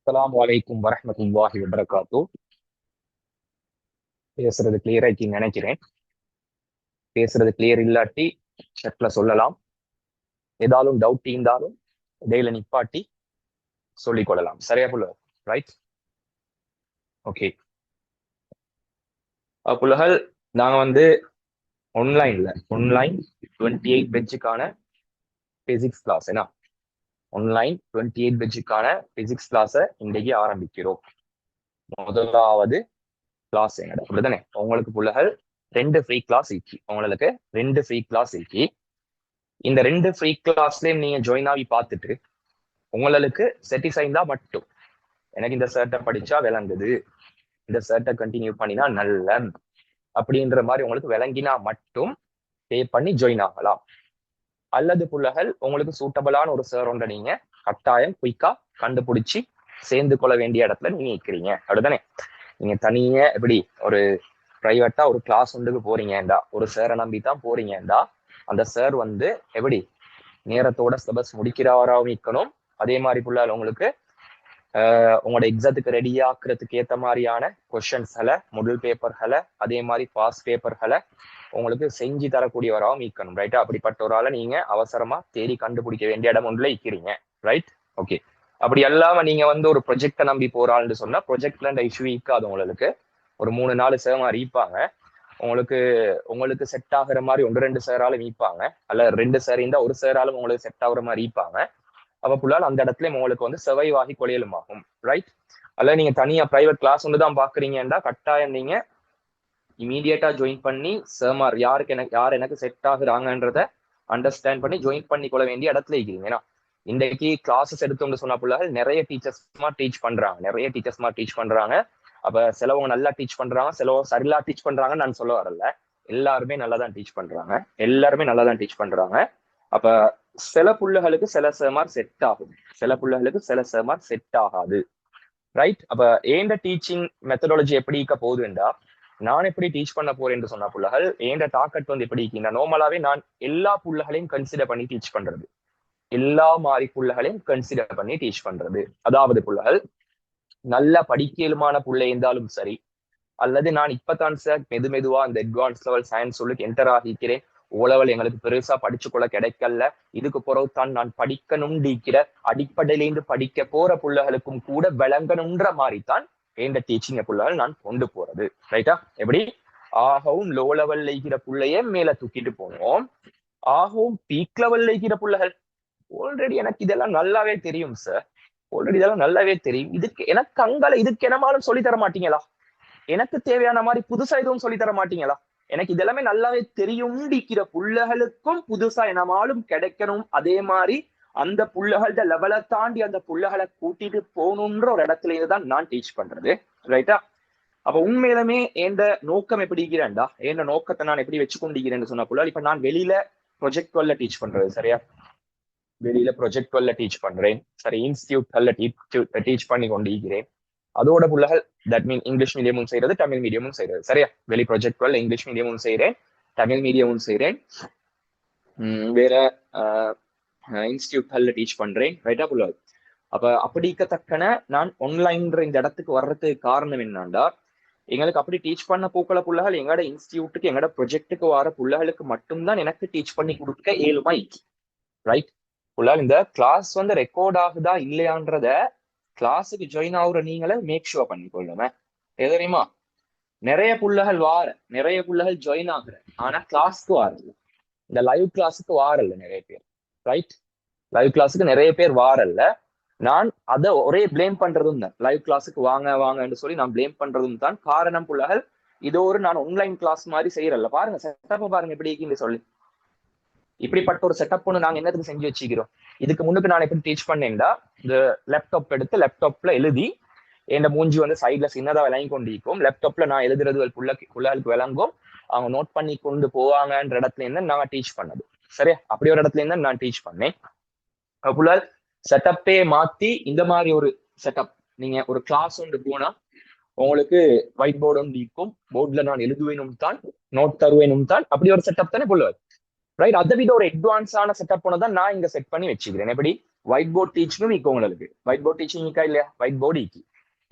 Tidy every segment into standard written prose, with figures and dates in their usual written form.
அஸ்ஸலாமு அலைக்கும் வரஹ்மத்துல்லாஹி வபரகாத்து. பேசுறது கிளியரா இருக்கீங்கன்னு நினைக்கிறேன். பேசுறது கிளியர் இல்லாட்டி செட்ல சொல்லலாம். ஏதாலும் டவுட் இருந்தாலும் இடையில நிப்பாட்டி சொல்லிக் கொள்ளலாம். சரியா புள்ள? ரைட்? ஓகே. புள்ளகள், நாங்க ஆன்லைன் 28 பெஞ்சுக்கான பிசிக்ஸ் கிளாஸ் என்ன ஆன்லைன் 28 பெஞ்சுக்கான பிசிக்ஸ் கிளாஸை இன்றைக்கு ஆரம்பிக்கிறோம். முதலாவது கிளாஸ் என்னடா அப்படிதானே? உங்களுக்கு புள்ளகள் ரெண்டு ஃப்ரீ கிளாஸ் இருக்கு. இந்த ரெண்டு ஃப்ரீ கிளாஸ்லயும் நீங்க ஜாயின் ஆகி பார்த்துட்டு உங்களுக்கு செட்டிஸ்ஃபைந்தா மட்டும் எனக்கு இந்த சர்ட்டை படிச்சா விளங்குது, இந்த சர்ட்டை கண்டினியூ பண்ணினா நல்ல அப்படின்ற மாதிரி உங்களுக்கு விளங்கினா மட்டும் பே பண்ணி ஜாயின் ஆகலாம். அல்லது புள்ளகள் உங்களுக்கு சூட்டபிளான ஒரு சார் ஒன்றை நீங்க கட்டாயம் குயிக்கா கண்டுபிடிச்சி சேர்ந்து கொள்ள வேண்டிய இடத்துல நீங்க இருக்கிறீங்க. அப்படிதானே? நீங்க தனியே எப்படி ஒரு பிரைவேட்டா ஒரு கிளாஸ் ஒன்றுக்கு போறீங்கடா, ஒரு சாரை நம்பி தான் போறீங்கடா, அந்த சார் எப்படி நேரத்தோட சிலபஸ் முடிக்கிறவராகவும் இருக்கணும். அதே மாதிரி புள்ள உங்களுக்கு உங்களோட எக்ஸாத்துக்கு ரெடி ஆக்குறதுக்கு ஏற்ற மாதிரியான கொஸ்டின்ஸ்களை, முதல் பேப்பர்களை, அதே மாதிரி பாஸ் பேப்பர்களை உங்களுக்கு செஞ்சு தரக்கூடியவராகவும் இருக்கணும். ரைட்டா? அப்படிப்பட்ட ஒரு ஆளை நீங்க அவசரமா தேடி கண்டுபிடிக்க வேண்டிய இடம் ஒன்றுல இருக்கிறீங்க. ரைட்? ஓகே. அப்படி இல்லாம நீங்க ஒரு ப்ரொஜெக்டை நம்பி போறாள்னு சொன்னா ப்ரொஜெக்ட்ல இந்த இஷ்யூ இருக்காது. உங்களுக்கு ஒரு 3-4 சேமா இருப்பாங்க. உங்களுக்கு செட் ஆகுற மாதிரி 1-2 சேராலும் மீப்பாங்க, அல்ல 2 சேர் இருந்தா ஒரு சேராலும் உங்களுக்கு செட் ஆகுற மாதிரி இருப்பாங்க. அப்ப புள்ளால் அந்த இடத்துல உங்களுக்கு சர்வைவ் ஆகி கொலையலுமாகும். ரைட்? அல்ல நீங்க தனியா பிரைவேட் கிளாஸ் ஒன்றுதான் பாக்குறீங்கன்னா கட்டாயம் நீங்க இமீடியட்டா ஜாயின் பண்ணி சேமார் யார் எனக்கு செட் ஆகுறாங்கன்றத அண்டர்ஸ்டாண்ட் பண்ணி ஜாயின் பண்ணி கொள்ள வேண்டிய இடத்துல இருக்கிறீங்க. ஏன்னா இன்றைக்கு கிளாஸஸ் எடுத்தோம்னு சொன்னா புள்ளால் நிறைய டீச்சர்ஸ்மா டீச் பண்றாங்க. அப்ப சிலவங்க நல்லா டீச் பண்றாங்க, சிலவங்க சரியில்லா டீச் பண்றாங்கன்னு நான் சொல்ல வரல. எல்லாருமே நல்லா தான் டீச் பண்றாங்க. அப்ப சில புள்ளைகளுக்கு சில சேமார் செட் ஆகும், சில புள்ளைகளுக்கு சில சேமார் செட் ஆகாது. ரைட்? அப்ப ஏண்ட டீச்சிங் மெத்தடாலஜி எப்படி இருக்க போகுதுண்டா, நான் எப்படி டீச் பண்ண போறேன்னு சொன்னா புள்ளைகள் ஏண்ட டாக்கெட் எப்படி இருக்கீங்க, நார்மலாவே நான் எல்லா புள்ளைகளையும் கன்சிடர் பண்ணி டீச் பண்றது, எல்லா மாதிரி புள்ளைகளையும் கன்சிடர் பண்ணி டீச் பண்றது. அதாவது புள்ளைகள் நல்ல படிக்கலுமான புள்ளை இருந்தாலும் சரி, அல்லது நான் இப்பதான் சார் மெதுவா அந்த அட்வான்ஸ் லெவல் சயின்ஸ் சொல்லுக்கு என்டர் ஆகிக்கிறேன், ஓலவல் எங்களுக்கு பெருசா படிச்சு கொள்ள கிடைக்கல, இதுக்கு பிறகு தான் நான் படிக்கணும்ன்ற அடிப்படையிலேருந்து படிக்க போற புள்ளைகளுக்கும் கூட விளங்கணும்ன்ற மாதிரி தான் எந்த டீச்சிங் புள்ளைகள் நான் கொண்டு போறது. ரைட்டா? எப்படி ஆகவும் லோ லெவல்ல இருக்கிற புள்ளைய மேல தூக்கிட்டு போனோம், ஆகவும் பீக் லெவல்ல இருக்கிற புள்ளைகள் ஆல்ரெடி எனக்கு இதெல்லாம் நல்லாவே தெரியும் சார், இதுக்கு எனக்கு அங்கால இதுக்கு என்னமாலும் சொல்லி தர மாட்டீங்களா, எனக்கு தேவையான மாதிரி புதுசா எதுவும் சொல்லி தர மாட்டீங்களா, எனக்கு இதெல்லாமே நல்லாவே தெரியும் இருக்கிற புள்ளைகளுக்கும் புதுசா என்னமாலும் கிடைக்கணும், அதே மாதிரி அந்த புள்ளைகளோட லெவலை தாண்டி அந்த புள்ளைகளை கூட்டிட்டு போகணும்ன்ற ஒரு இடத்துல இருந்துதான் நான் டீச் பண்றது. ரைட்டா? அப்ப உண்மையிலுமே எந்த நோக்கம் எப்படி இருக்கிறேன்டா, எந்த நோக்கத்தை நான் எப்படி வச்சு கொண்டிருக்கிறேன்னு சொன்ன புள்ள, இப்ப நான் வெளியில ப்ரொஜெக்ட் டீச் பண்றது, சரியா? வெளியில ப்ரொஜெக்ட் டீச் பண்றேன், சரி, இன்ஸ்டியூட்ல டீச் பண்ணி கொண்டிருக்கிறேன். அதோட புள்ளகள் தட் மீன் இங்கிலீஷ் மீடியமும் செய்யறது, தமிழ் மீடியமும் செய்யறது. சரியா? வெளி ப்ரொஜெக்ட் இங்கிலீஷ் மீடியமும் செய்யறேன், தமிழ் மீடியமும் செய்யறேன், வேற இன்ஸ்டியூட்ல டீச் பண்றேன். ரைட்டா புள்ளகள்? அப்ப அப்படிக்கத்தக்கன நான் ஆன்லைன்ற இந்த இடத்துக்கு வர்றதுக்கு காரணம் என்னன்னா, எங்களுக்கு அப்படி டீச் பண்ண பூக்கள புள்ளகள் எங்களோட இன்ஸ்டியூட்டுக்கு எங்களோட ப்ரொஜெக்டுக்கு வர புள்ளகளுக்கு மட்டும்தான் எனக்கு டீச் பண்ணி கொடுக்க இயலுமா. ரைட்? புள்ளால் இந்த கிளாஸ் ரெக்கார்ட் ஆகுதா இல்லையான்றத கிளாஸுக்கு ஜாயின் ஆகுற நீங்களே மேக் ஷுவர் பண்ணிக்கொள்ளுங்க. தெரியுமா? நிறைய புள்ளகள் ஜாயின் ஆகுற, ஆனா கிளாஸ்க்கு வாரல, இந்த லைவ் கிளாஸுக்கு வாரல்ல நிறைய பேர். ரைட்? லைவ் கிளாஸுக்கு நிறைய பேர் வாரல்ல. நான் அதை ஒரே பிளேம் பண்றதும் தான், லைவ் கிளாஸுக்கு வாங்கன்னு சொல்லி நான் பிளேம் பண்றதும் தான் காரணம் புள்ளகள். இதோ ஒரு நான் ஆன்லைன் கிளாஸ் மாதிரி செய்யறல, பாருங்க செட்டப்ப பாருங்க எப்படி இருக்குன்னு சொல்லி. இப்படிப்பட்ட ஒரு செட்டப் ஒன்று நாங்க என்னத்துக்கு செஞ்சு வச்சுக்கிறோம். இதுக்கு முன்னுக்கு நான் எப்படி டீச் பண்ணேன்டா, இந்த லேப்டாப் எடுத்து லேப்டாப்ல எழுதி என் மூஞ்சி சைட்ல சின்னதா விளங்கி கொண்டிருக்கும், லேப்டாப்ல நான் எழுதுறது புள்ளைகளுக்கு விளங்கும், அவங்க நோட் பண்ணி கொண்டு போவாங்கன்ற இடத்துல இருந்து நாங்க டீச் பண்ணது. சரியா? அப்படி ஒரு இடத்துல இருந்து நான் டீச் பண்ணேன். புள்ளால் செட்டப்பே மாத்தி இந்த மாதிரி ஒரு செட்டப், நீங்க ஒரு கிளாஸ் ஒன்று போனா உங்களுக்கு ஒயிட் போர்டு ஒன்று இருக்கும், போர்ட்ல நான் எழுதுவேனும் தான், நோட் தருவேனும் தான், அப்படி ஒரு செட்டப் தானே புள்ளால். ரைட்? அதை விட ஒரு அட்வான்ஸான செட்டப் தான் நான் இங்க செட் பண்ணி வச்சுக்கிறேன். எப்படி ஒயிட் போர்ட் டீச்சிங்கும் ஈக்கு உங்களுக்கு. ஒயிட் போர்ட் டீச்சிங் ஈக்கா இல்லையா? ஒயிட் போர்டு ஈக்கி.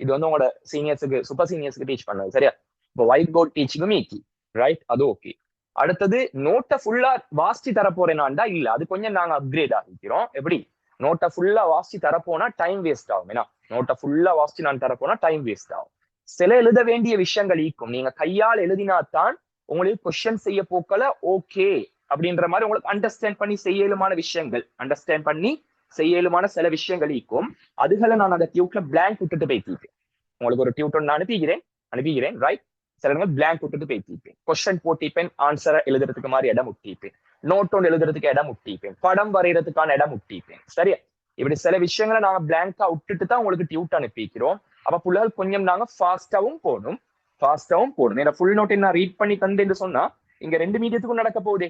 இது வந்து உங்களோட சீனியர்ஸுக்கு சூப்பர் சீனியர்ஸுக்கு டீச் பண்ணது சரியா? இப்போ ஒயிட் போர்ட் டீச்சிங்கும் ஈக்கி, ரைட்? அது ஓகே. அடுத்தது நோட்டை ஃபுல்லா வாசிச்சு தரப்போறேனாண்டா இல்ல, அது கொஞ்சம் நாங்க அப்கிரேட் ஆகிக்கிறோம். எப்படி? நோட்டை ஃபுல்லா வாசிச்சு தரப்போனா டைம் வேஸ்ட் ஆகும். ஏன்னா நோட்டை ஃபுல்லா வாசிச்சு நான் தரப்போனா டைம் வேஸ்ட் ஆகும். சில எழுத வேண்டிய விஷயங்கள் ஈக்கும். நீங்க கையால் எழுதினாத்தான் உங்களுக்கு கொஸ்டின் செய்ய போக்கல ஓகே அப்படின்ற மாதிரி உங்களுக்கு அண்டர்ஸ்டாண்ட் பண்ணி செய்யலுமான விஷயங்கள், அண்டர்ஸ்டாண்ட் பண்ணி செய்யலுமான சில விஷயங்கள் ஈக்கும். அதுகளை நான் அந்த டியூட்ல பிளாங்க் விட்டுட்டு போய்த்திப்பேன். உங்களுக்கு ஒரு டியூட் நான் அனுப்பிக்கிறேன் ரைட்? சில இடங்கள் பிளாங்க் விட்டுட்டு போய்த்திப்பேன். கொஸ்டின் போட்டிப்பேன், ஆன்சரை எழுதுறதுக்கு மாதிரி இடம் முட்டிப்பேன், நோட் ஒன்று எழுதுறதுக்கு இடம் முட்டிப்பேன், படம் வரைகிறதுக்கான இடம் முட்டிப்பேன். சரியா? இப்படி சில விஷயங்களை நாங்க பிளாங்கா விட்டுட்டு தான் உங்களுக்கு டியூட் அனுப்பிக்கிறோம். அப்ப பிள்ளைகள் கொஞ்சம் நாங்க ஃபாஸ்டாவும் போகணும். ஏன்னா ஃபுல் நோட் நான் ரீட் பண்ணி தந்தேன்னு சொன்னா இங்க 2 மீடியத்துக்கும் நடக்க போகுதே,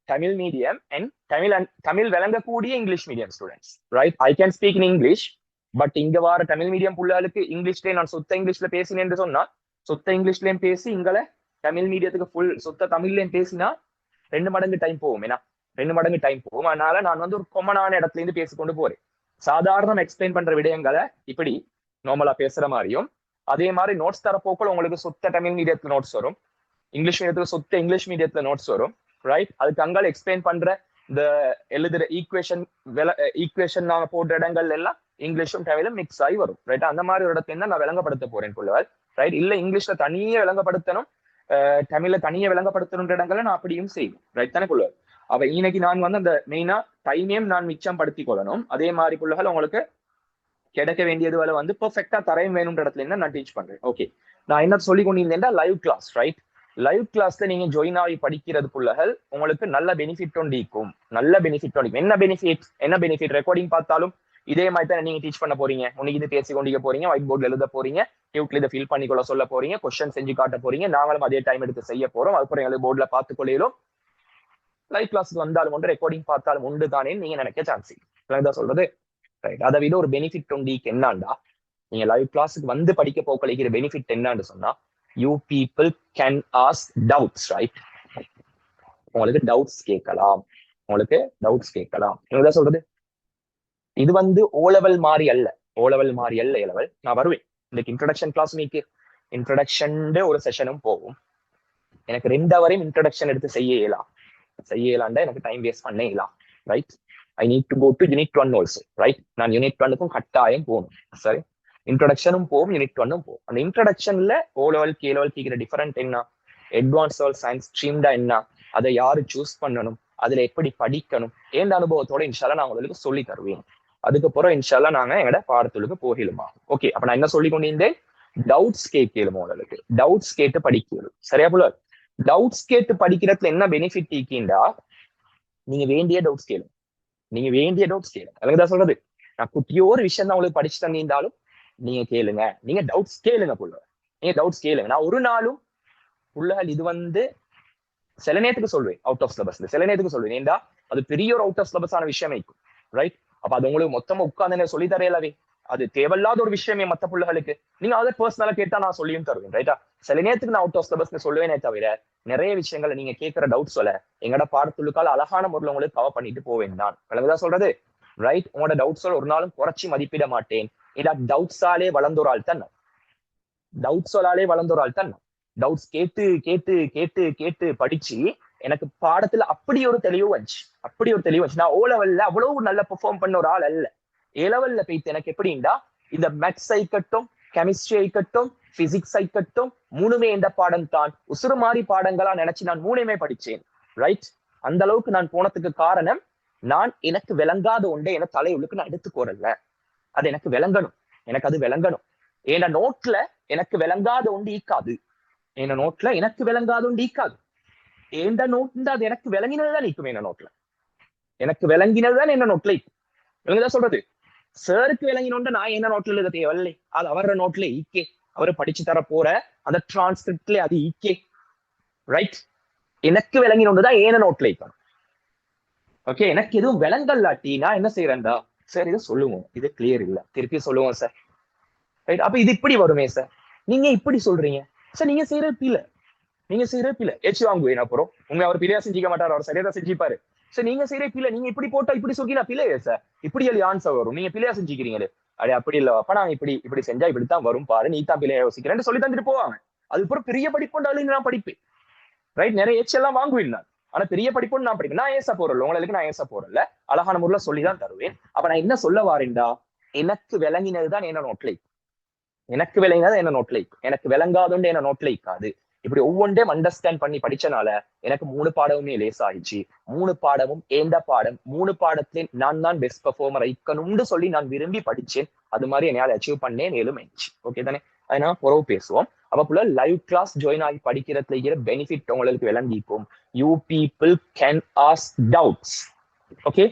தமிழ் மீடியம் அண்ட் தமிழ் விளங்கக்கூடிய English medium students, right? I can speak in English, but இங்க வார தமிழ் மீடியம் பிள்ளைகளுக்கு இங்கிலீஷ்லயே நான் சுத்த இங்கிலீஷ்ல பேசினேன்னு சொன்னா சுத்த இங்கிலீஷ்லயும் பேசி இங்களை தமிழ் மீடியத்துக்கு ஃபுல் சுத்த தமிழ்லயும் பேசினா 2 மடங்கு டைம் போகும். ஏன்னா 2 மடங்கு டைம் போகும். அதனால நான் வந்து ஒரு கொமனான இடத்துல இருந்து பேசிக்கொண்டு போறேன். சாதாரணம் எக்ஸ்பிளைன் பண்ற விடயங்களை இப்படி நார்மலா பேசுற மாதிரியும், அதே மாதிரி நோட்ஸ் தரப்போக்கள் உங்களுக்கு சுத்த தமிழ் மீடியத்துல நோட்ஸ் வரும், இங்கிலீஷ் மீடியத்துக்கு சுத்த இங்கிலீஷ் மீடியத்துல நோட்ஸ் வரும், ரைட்? அதுக்கு அங்கால எக்ஸ்பிளைன் பண்ற இந்த எழுதுற ஈக்குவேஷன் நாங்க போடுற இடங்கள் எல்லாம் இங்கிலீஷும் தமிழும் மிக்ஸ் ஆகி வரும், ரைட்? அந்த மாதிரி ஒரு இடத்துல நான் விளங்கப்படுத்த போறேன் புள்ளவர், ரைட்? இல்ல இங்கிலீஷ்ல தனியே விளங்கப்படுத்தணும், தமிழ்ல தனியே விளங்கப்படுத்தணுன்ற இடங்களை நான் அப்படியும் செய்வேன், ரைட் தானே புள்ளவர்? அவ இன்னைக்கு நான் வந்து அந்த மெயினா டைமையும் நான் மிச்சம் படுத்தி கொள்ளணும். அதே மாதிரி புள்ளகள் உங்களுக்கு கிடைக்க வேண்டியது வேலை வந்து பெர்ஃபெக்டா தரையும் வேணும்ன்ற இடத்துல என்ன நான் டீச் பண்றேன். ஓகே, நான் என்ன சொல்லி கொண்டிருந்தேன்டா லைவ் கிளாஸ், ரைட்? லைவ் கிளாஸ்ல நீங்க ஜாயின் ஆகி படிக்கிறது புள்ளகள் உங்களுக்கு நல்ல பெனிஃபிட் ஒண்டிக்கும். என்ன பெனிஃபிட்? ரெக்கார்டிங் பார்த்தாலும் இதே மாதிரி தான் நீங்க டீச் பண்ண போறீங்க. உனக்கு இது பேசி கொண்டிருக்க போறீங்க, ஒயிட் போர்ட்ல எழுத போறீங்க, டியூட்ல இதை ஃபில் பண்ணிக்கொள்ள சொல்ல போறீங்க, கொஸ்டின் செஞ்சு காட்ட போறீங்க, நாங்களும் அதே டைம் எடுத்து செய்ய போறோம். அதுக்கப்புறம் எங்களுக்கு போர்ட்ல பார்த்து கொள்ளையிலும் லைவ் கிளாஸுக்கு வந்தாலும் ஒன்று, ரெக்கார்டிங் பார்த்தாலும் உண்டு தானே நீங்க நினைக்க சான்ஸ் தான் சொல்றது, ரைட்? அதை விட ஒரு பெனிஃபிட் ஒண்டிக்கு என்னண்டா, நீங்க லைவ் கிளாஸுக்கு வந்து படிக்க போக்களிக்கிற பெனிஃபிட் என்னன்னு சொன்னா you people can ask doubts, right? உங்களுக்கு டவுட்ஸ் கேட்கலாம். என்னதான் சொல்றது? இது வந்து ஓலெவல் மாதிரி அல்ல, ஏலெவல். நான் வருவேன் இன்னைக்கு இன்ட்ரடக்ஷன் கிளாஸ், மீக்கு இன்ட்ரடக்ஷன் ஒரு செஷனும் போகும். எனக்கு 2 ஹவரையும் இன்ட்ரடக்ஷன் எடுத்து செய்யலாண்டா எனக்கு டைம் வேஸ்ட் பண்ண இயலாம், right? I need to go to unit 1 also, right? நான் யூனிட் 1க்கும் கட்டாயம் போகணும், சரி? இன்ட்ரடக்ஷனும் போகும், யூனிட் 1ம் போகும். அந்த இன்ட்ரடக்ஷன்ல ஓ லெவல் கே லெவல் கேட்கிற டிஃபரெண்ட் என்ன, அட்வான்ஸ் லெவல் சயின்ஸ் ஸ்ட்ரீம்டா என்ன, அதை யாரு சூஸ் பண்ணணும், அதுல எப்படி படிக்கணும், எந்த அனுபவத்தோட இன்ஷால்லா நான் உங்களுக்கு சொல்லி தருவேன். அதுக்கப்புறம் இன்ஷால்லா நாங்க எங்கட பாடத்துக்கு போகலுமா. ஓகே, அப்ப நான் என்ன சொல்லி கொண்டிருந்தேன்? டவுட்ஸ் கேட்கலும், உங்களுக்கு டவுட்ஸ் கேட்டு படிக்கலும், சரியா போல? டவுட்ஸ் கேட்டு படிக்கிறதுல என்ன பெனிஃபிட் இருக்கீண்டா, நீங்க வேண்டிய டவுட்ஸ் கேளுங்க. அதுதான் சொல்றது. நான் குட்டியோ ஒரு விஷயம் தான் உங்களுக்கு படிச்சு தந்திருந்தாலும் நீங்க கேளுங்க, நீங்க டவுட்ஸ் கேளுங்க. நான் ஒரு நாளும் புள்ளகள் இது வந்து சில நேரத்துக்கு சொல்வேன் அவுட் ஆஃப் சிலபஸ், ஏண்டா அது பெரிய ஒரு அவுட் ஆஃப் சிலபஸ் ஆன விஷயமே இருக்கும், ரைட்? அப்ப அது உங்களுக்கு மொத்தமா உட்கார்ந்து சொல்லி தரையலவே, அது தேவையில்லாத ஒரு விஷயமே மத்த புள்ளகளுக்கு. நீங்க அதை பர்சனலா கேட்டா நான் சொல்லியும் தருவேன், ரைட்டா? சில நேரத்துக்கு நான் அவுட் ஆஃப் சிலபஸ் சொல்லுவேனே தவிர நிறைய விஷயங்களை நீங்க கேட்கிற டவுட் சொல்ல எங்கட பாடத்துள்ளுக்கால அழகான முறையில் உங்களுக்கு கவர் பண்ணிட்டு போவேன் தான். விளங்குதான் சொல்றது, ரைட்? உங்களோட டவுட்ஸ் ஒரு நாளும் குறைச்சி மதிப்பிட மாட்டேன். ஏன்னா டவுட்ஸாலே வளர்ந்தோரால் தான், டவுட்ஸ் கேட்டு கேட்டு கேட்டு கேட்டு படிச்சு எனக்கு பாடத்துல அப்படி ஒரு தெளிவு வந்துச்சு. நான் ஓ லெவல்ல அவ்வளவு நல்ல பெர்ஃபார்ம் பண்ண ஒரு ஆள் அல்ல. ஏ லெவல்ல போயிட்டு எனக்கு எப்படின்னா இந்த மேத்ஸ் ஆயிக்கட்டும், கெமிஸ்ட்ரி ஆயிக்கட்டும், பிசிக்ஸ் ஆயிக்கட்டும், 3மே இந்த பாடம் தான் உசுறு மாதிரி பாடங்களா நினைச்சு நான் 3மே படிச்சேன், ரைட்? அந்த அளவுக்கு நான் போனதுக்கு காரணம், நான் எனக்கு விளங்காத ஒன்றே என தலையுள்ளுக்கு நான் எடுத்துக்கோறல, அது எனக்கு விளங்கணும். ஏன்னா நோட்ல எனக்கு விளங்காத ஒன்று ஈக்காது, ஏன்னா அது எனக்கு விளங்கினதுதான் நீக்கும். எனக்கு விளங்கினதுதான் என்ன நோட்ல இவங்கதான் சொல்றது. சாருக்கு விளங்கினோண்டு நான் என்ன நோட்ல எழுத தேவையில்லை, அது அவர நோட்ல ஈக்கே, அவரு படிச்சு தர போற அந்த டிரான்ஸ்கிரிப்ட்ல அது ஈக்கே, ரைட்? எனக்கு விளங்கினோண்டுதான் ஏன நோட்ல ஈக்கணும். ஓகே, எனக்கு எதுவும் விளங்கல்லாட்டி நான் என்ன செய்யறேன்டா, சார் இதை சொல்லுவோம், இது கிளியர் இல்ல, திருப்பி சொல்லுவோம் சார், ரைட்? அப்ப இது இப்படி வருமே சார், நீங்க இப்படி சொல்றீங்க சார், நீங்க செய்யற பிள்ளை ஏச்சு வாங்குவேன். அப்புறம் உண்மை அவர் பிள்ளையா செஞ்சிக்க மாட்டார், அவர் சரியா செஞ்சுப்பாரு. சரி நீங்க செய்யற பிள்ளை நீங்க இப்படி போட்டா இப்படி சொல்லினா பிள்ளையே சார் இப்படி சொல்லி ஆன்சர் வரும் நீங்க பிள்ளையா செஞ்சுக்கிறீங்களே அப்படி அப்படி இல்ல அப்ப நான் இப்படி செஞ்சா இப்படித்தான் வரும் பாரு நீ தான் பிள்ளைய யோசிக்கிறேன்னு சொல்லி தந்துட்டு போவாங்க. அதுக்கப்புறம் பெரிய படிப்புண்டாலும் நான் படிப்பேன் ரைட். நிறைய எச் எல்லாம் வாங்குவேன் நான். ஆனா பெரிய படிப்புன்னு நான் படிப்பேன். நான் ஏசா போறேன் உங்களுக்கு நான் ஏசா போறேன்ல அழகான முறையில சொல்லிதான் தருவேன். அப்ப நான் என்ன சொல்ல வாரேன்டா எனக்கு விளங்கினதுதான் என்ன நோட்லை எனக்கு விளங்கினது என்ன நோட்லை எனக்கு விளங்காதுண்டு என்ன நோட்லை இருக்காது. இப்படி ஒவ்வொன்றையும் அண்டர்ஸ்டாண்ட் பண்ணி படிச்சனால எனக்கு 3 பாடமுமே லேஸ் ஆயிடுச்சு. 3 பாடமும் ஏண்ட பாடம் 3 பாடத்திலே நான் தான் பெஸ்ட் பெர்ஃபார்மர் ஐக்கணும்னு சொல்லி நான் விரும்பி படிச்சேன். அது மாதிரி என்னால் அச்சீவ் பண்ணேன் மேலும் ஆயிடுச்சு. ஓகே தானே அதனால புறவு பேசுவோம். அப்ப புள்ள லைவ் கிளாஸ் ஜாயின் ஆகி படிக்கிறதுல இருக்கிற பெனிஃபிட் உங்களுக்கு விளங்கிக்கும். You people can ask doubts. Okay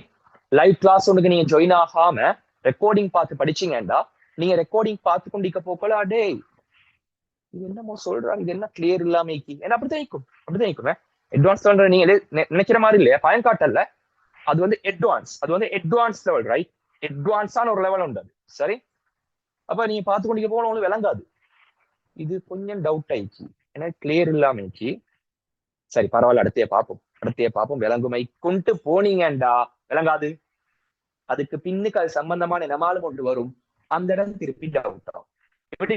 live class ஒன்றுக்கு நீங்க ஜாயின் ஆகாம ரெக்கார்டிங் பார்த்து படிச்சீங்கடா நீங்க ரெக்கார்டிங் பார்த்து கொண்டிருக்க போக்கல டே இது என்னமோ சொல்றாங்க இது என்ன கிளியர் இல்லாம ஏன்னா அப்படித்தான் இருக்கும் அட்வான்ஸ் நீங்க நினைக்கிற மாதிரி இல்லையா பயன்காட்டல்ல அது வந்து அட்வான்ஸ் லெவல் ரைட். அட்வான்ஸான ஒரு லெவல் உண்டு அது சரி. அப்ப நீங்க பார்த்து கொண்டிருக்க போன உங்களுக்கு விளங்காது. இது கொஞ்சம் டவுட் ஆயிடுச்சு ஏன்னா கிளியர் இல்லாம சரி பரவாயில்ல அடுத்தைய பார்ப்போம் விளங்குமை கொண்டு போனீங்கண்டா விளங்காது. அதுக்கு பின்னுக்கு அது சம்பந்தமான என்னமாலும் கொண்டு வரும் அந்த இடம் திருப்பி டவுட் ஆகும். இப்படி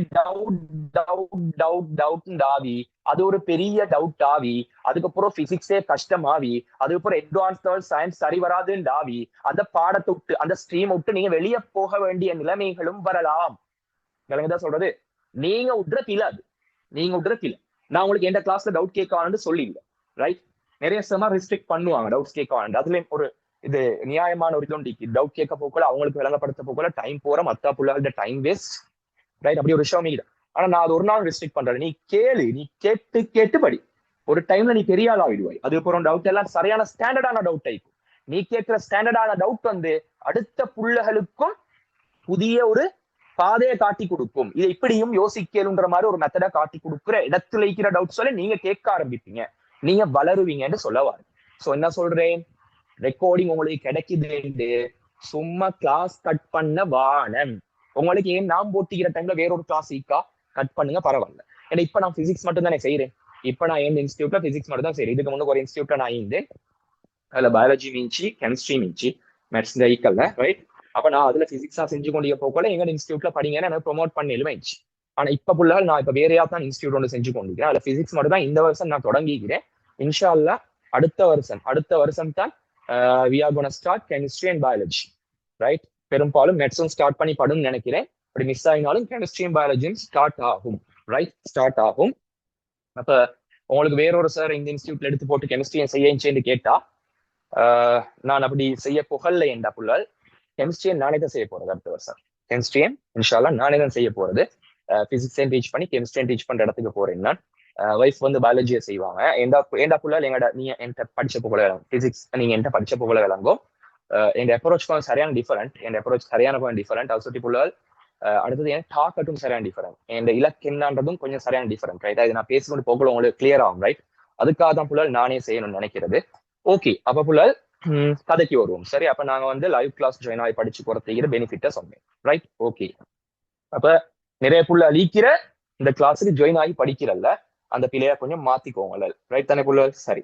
டவுட் ஆவி அது ஒரு பெரிய டவுட் ஆவி அதுக்கப்புறம் பிசிக்ஸே கஷ்டமாவி அதுக்கப்புறம் அட்வான்ஸ் லெவல் சயின்ஸ் சரி வராதுன்னு ஆவி அந்த பாடத்தை விட்டு அந்த ஸ்ட்ரீம் விட்டு நீங்க வெளியே போக வேண்டிய நிலைமைகளும் வரலாம். விளங்குதான் சொல்றது நீங்க விடுற அது நீங்க விடுற நான் உங்களுக்கு எந்த கிளாஸ்ல டவுட் கேட்கவான்னு சொல்லிಇಲ್ಲ ரைட். நிறைய சம ரெஸ்ட்ரிக்ட் பண்ணுவாங்க டவுட்ஸ் கேட்கவான். அதுல ஒரு இது நியாயமான ஒரு டவுட் கேட்க போக்கல அவங்களுக்கு விளங்கப்படுத்த போக்கல டைம் போற மத்தா புள்ளாத டைம் வேஸ்ட் ரைட். அப்படி ஒரு விஷயம் இல்லை. ஆனா நான் அது ஒரு நாள் ரெஸ்ட்ரிக்ட் பண்றேன். நீ கேட்டு படி ஒரு டைம்ல நீ பெரிய ஆள் ஆகிடுவாய். அதுக்கப்புறம் டவுட் எல்லாம் சரியான ஸ்டாண்டர்டான டவுட் ஆயிக்கும். நீ கேட்கிற ஸ்டாண்டர்டான டவுட் வந்து அடுத்த புள்ளைகளுக்கும் புதிய ஒரு பாதையை காட்டி கொடுக்கும். இதை இப்படியும் யோசிக்கலுன்ற மாதிரி ஒரு மெத்தடை காட்டி கொடுக்குற இடத்துல இருக்கிற டவுட் சொல்லி நீங்க கேட்க ஆரம்பிப்பீங்க நீங்க வளருவீங்கன்னு சொல்லவாரு. சோ என்ன சொல்றேன் ரெக்கார்டிங் உங்களுக்கு கிடைக்குது சும்மா கிளாஸ் கட் பண்ண வானம் உங்களுக்கு ஏன் நாம் போட்டிக்கிற டைம்ல வேற ஒரு கிளாஸ் கட் பண்ணுங்க பரவாயில்ல. ஏன்னா இப்ப நான் பிசிக்ஸ் மட்டும் தானே செய்யறேன். இப்ப நான் எந்த இன்ஸ்டியூட்ல பிசிக்ஸ் மட்டும் தான் செய்யறேன். இதுக்கு முன்னாடி ஒரு இன்ஸ்டியூட்ல நான் இருந்தேன். அதுல பயாலஜி மீன்ச்சு கெமிஸ்ட்ரி மீன்ச்சு மேத்ஸ் ஈக்கல்ல ரைட். அப்ப நான் அதுல பிசிக்ஸா செஞ்சு கொண்டு போகல எங்க இன்ஸ்டியூட்ல படிங்கன்னு எனக்கு ப்ரொமோட் பண்ணிடுவேன். ஆனா இப்ப புள்ளால் நான் இப்ப வேறையா தான் இன்ஸ்டியூட் ஒன்று செஞ்சு கொண்டிருக்கேன். அதுல பிசிக்ஸ் மட்டும் தான் இந்த வருஷம் நான் தொடங்கிக்கிறேன். இன்ஷா அல்லா அடுத்த வருஷம் தான் we are going to start chemistry and biology right. பெரும்பாலும் மெட்ஸும் ஸ்டார்ட் பண்ணி படும் நினைக்கிறேன். அப்படி மிஸ் ஆகினாலும் கெமிஸ்ட்ரியும் பயாலஜியும் ஸ்டார்ட் ஆகும். அப்ப உங்களுக்கு வேறொரு சார் இந்த இன்ஸ்டியூட்ல எடுத்து போட்டு கெமிஸ்ட்ரியும் செய்யன்னு கேட்டா நான் அப்படி செய்ய புகழ்ல என்ற புள்ளல் கெமிஸ்ட்ரியை நானே தான் செய்ய போறது. அடுத்த வருஷம் கெமிஸ்ட்ரியும் இன்ஷால்லா நானே தான் செய்ய போறது. பிசிக்ஸையும் டீச் பண்ணி கெமிஸ்ட்ரியும் டீச் பண்ற இடத்துக்கு போறேன் நான். வைஃப் வந்து பயாலஜியை செய்வாங்க. ஏண்டா புள்ளால் எங்கட நீங்க என்கிட்ட படிச்ச போல பிசிக்ஸ் நீங்க என்கிட்ட படிச்ச போல விளங்கும். என் அப்ரோச் சரியான டிஃபரெண்ட். என் அப்ரோச் சரியான டிஃபரெண்ட். அது சுற்றி புள்ளால் அடுத்தது என் டாக்கட்டும் சரியான டிஃபரெண்ட். என் இலக்கு என்னன்றதும் கொஞ்சம் சரியான டிஃபரெண்ட் ரைட். இது நான் பேசிக்கொண்டு போகல உங்களுக்கு கிளியர் ஆகும் ரைட். அதுக்காக தான் புள்ளால் நானே செய்யணும்னு நினைக்கிறது. ஓகே அப்ப புள்ளால் கதைக்கு வருவோம் சரி. அப்ப நாங்க வந்து லைவ் கிளாஸ் ஜாயின் ஆகி படிச்சு போறதுக்கு பெனிஃபிட்டா சொன்னேன் ரைட். ஓகே அப்ப நிறைய புள்ள அழிக்கிற இந்த கிளாஸுக்கு ஜாயின் ஆகி படிக்கிறல்ல அந்த பிள்ளைய கொஞ்சம் மாத்திக்கோங்க ரைட் தானே புள்ள சரி.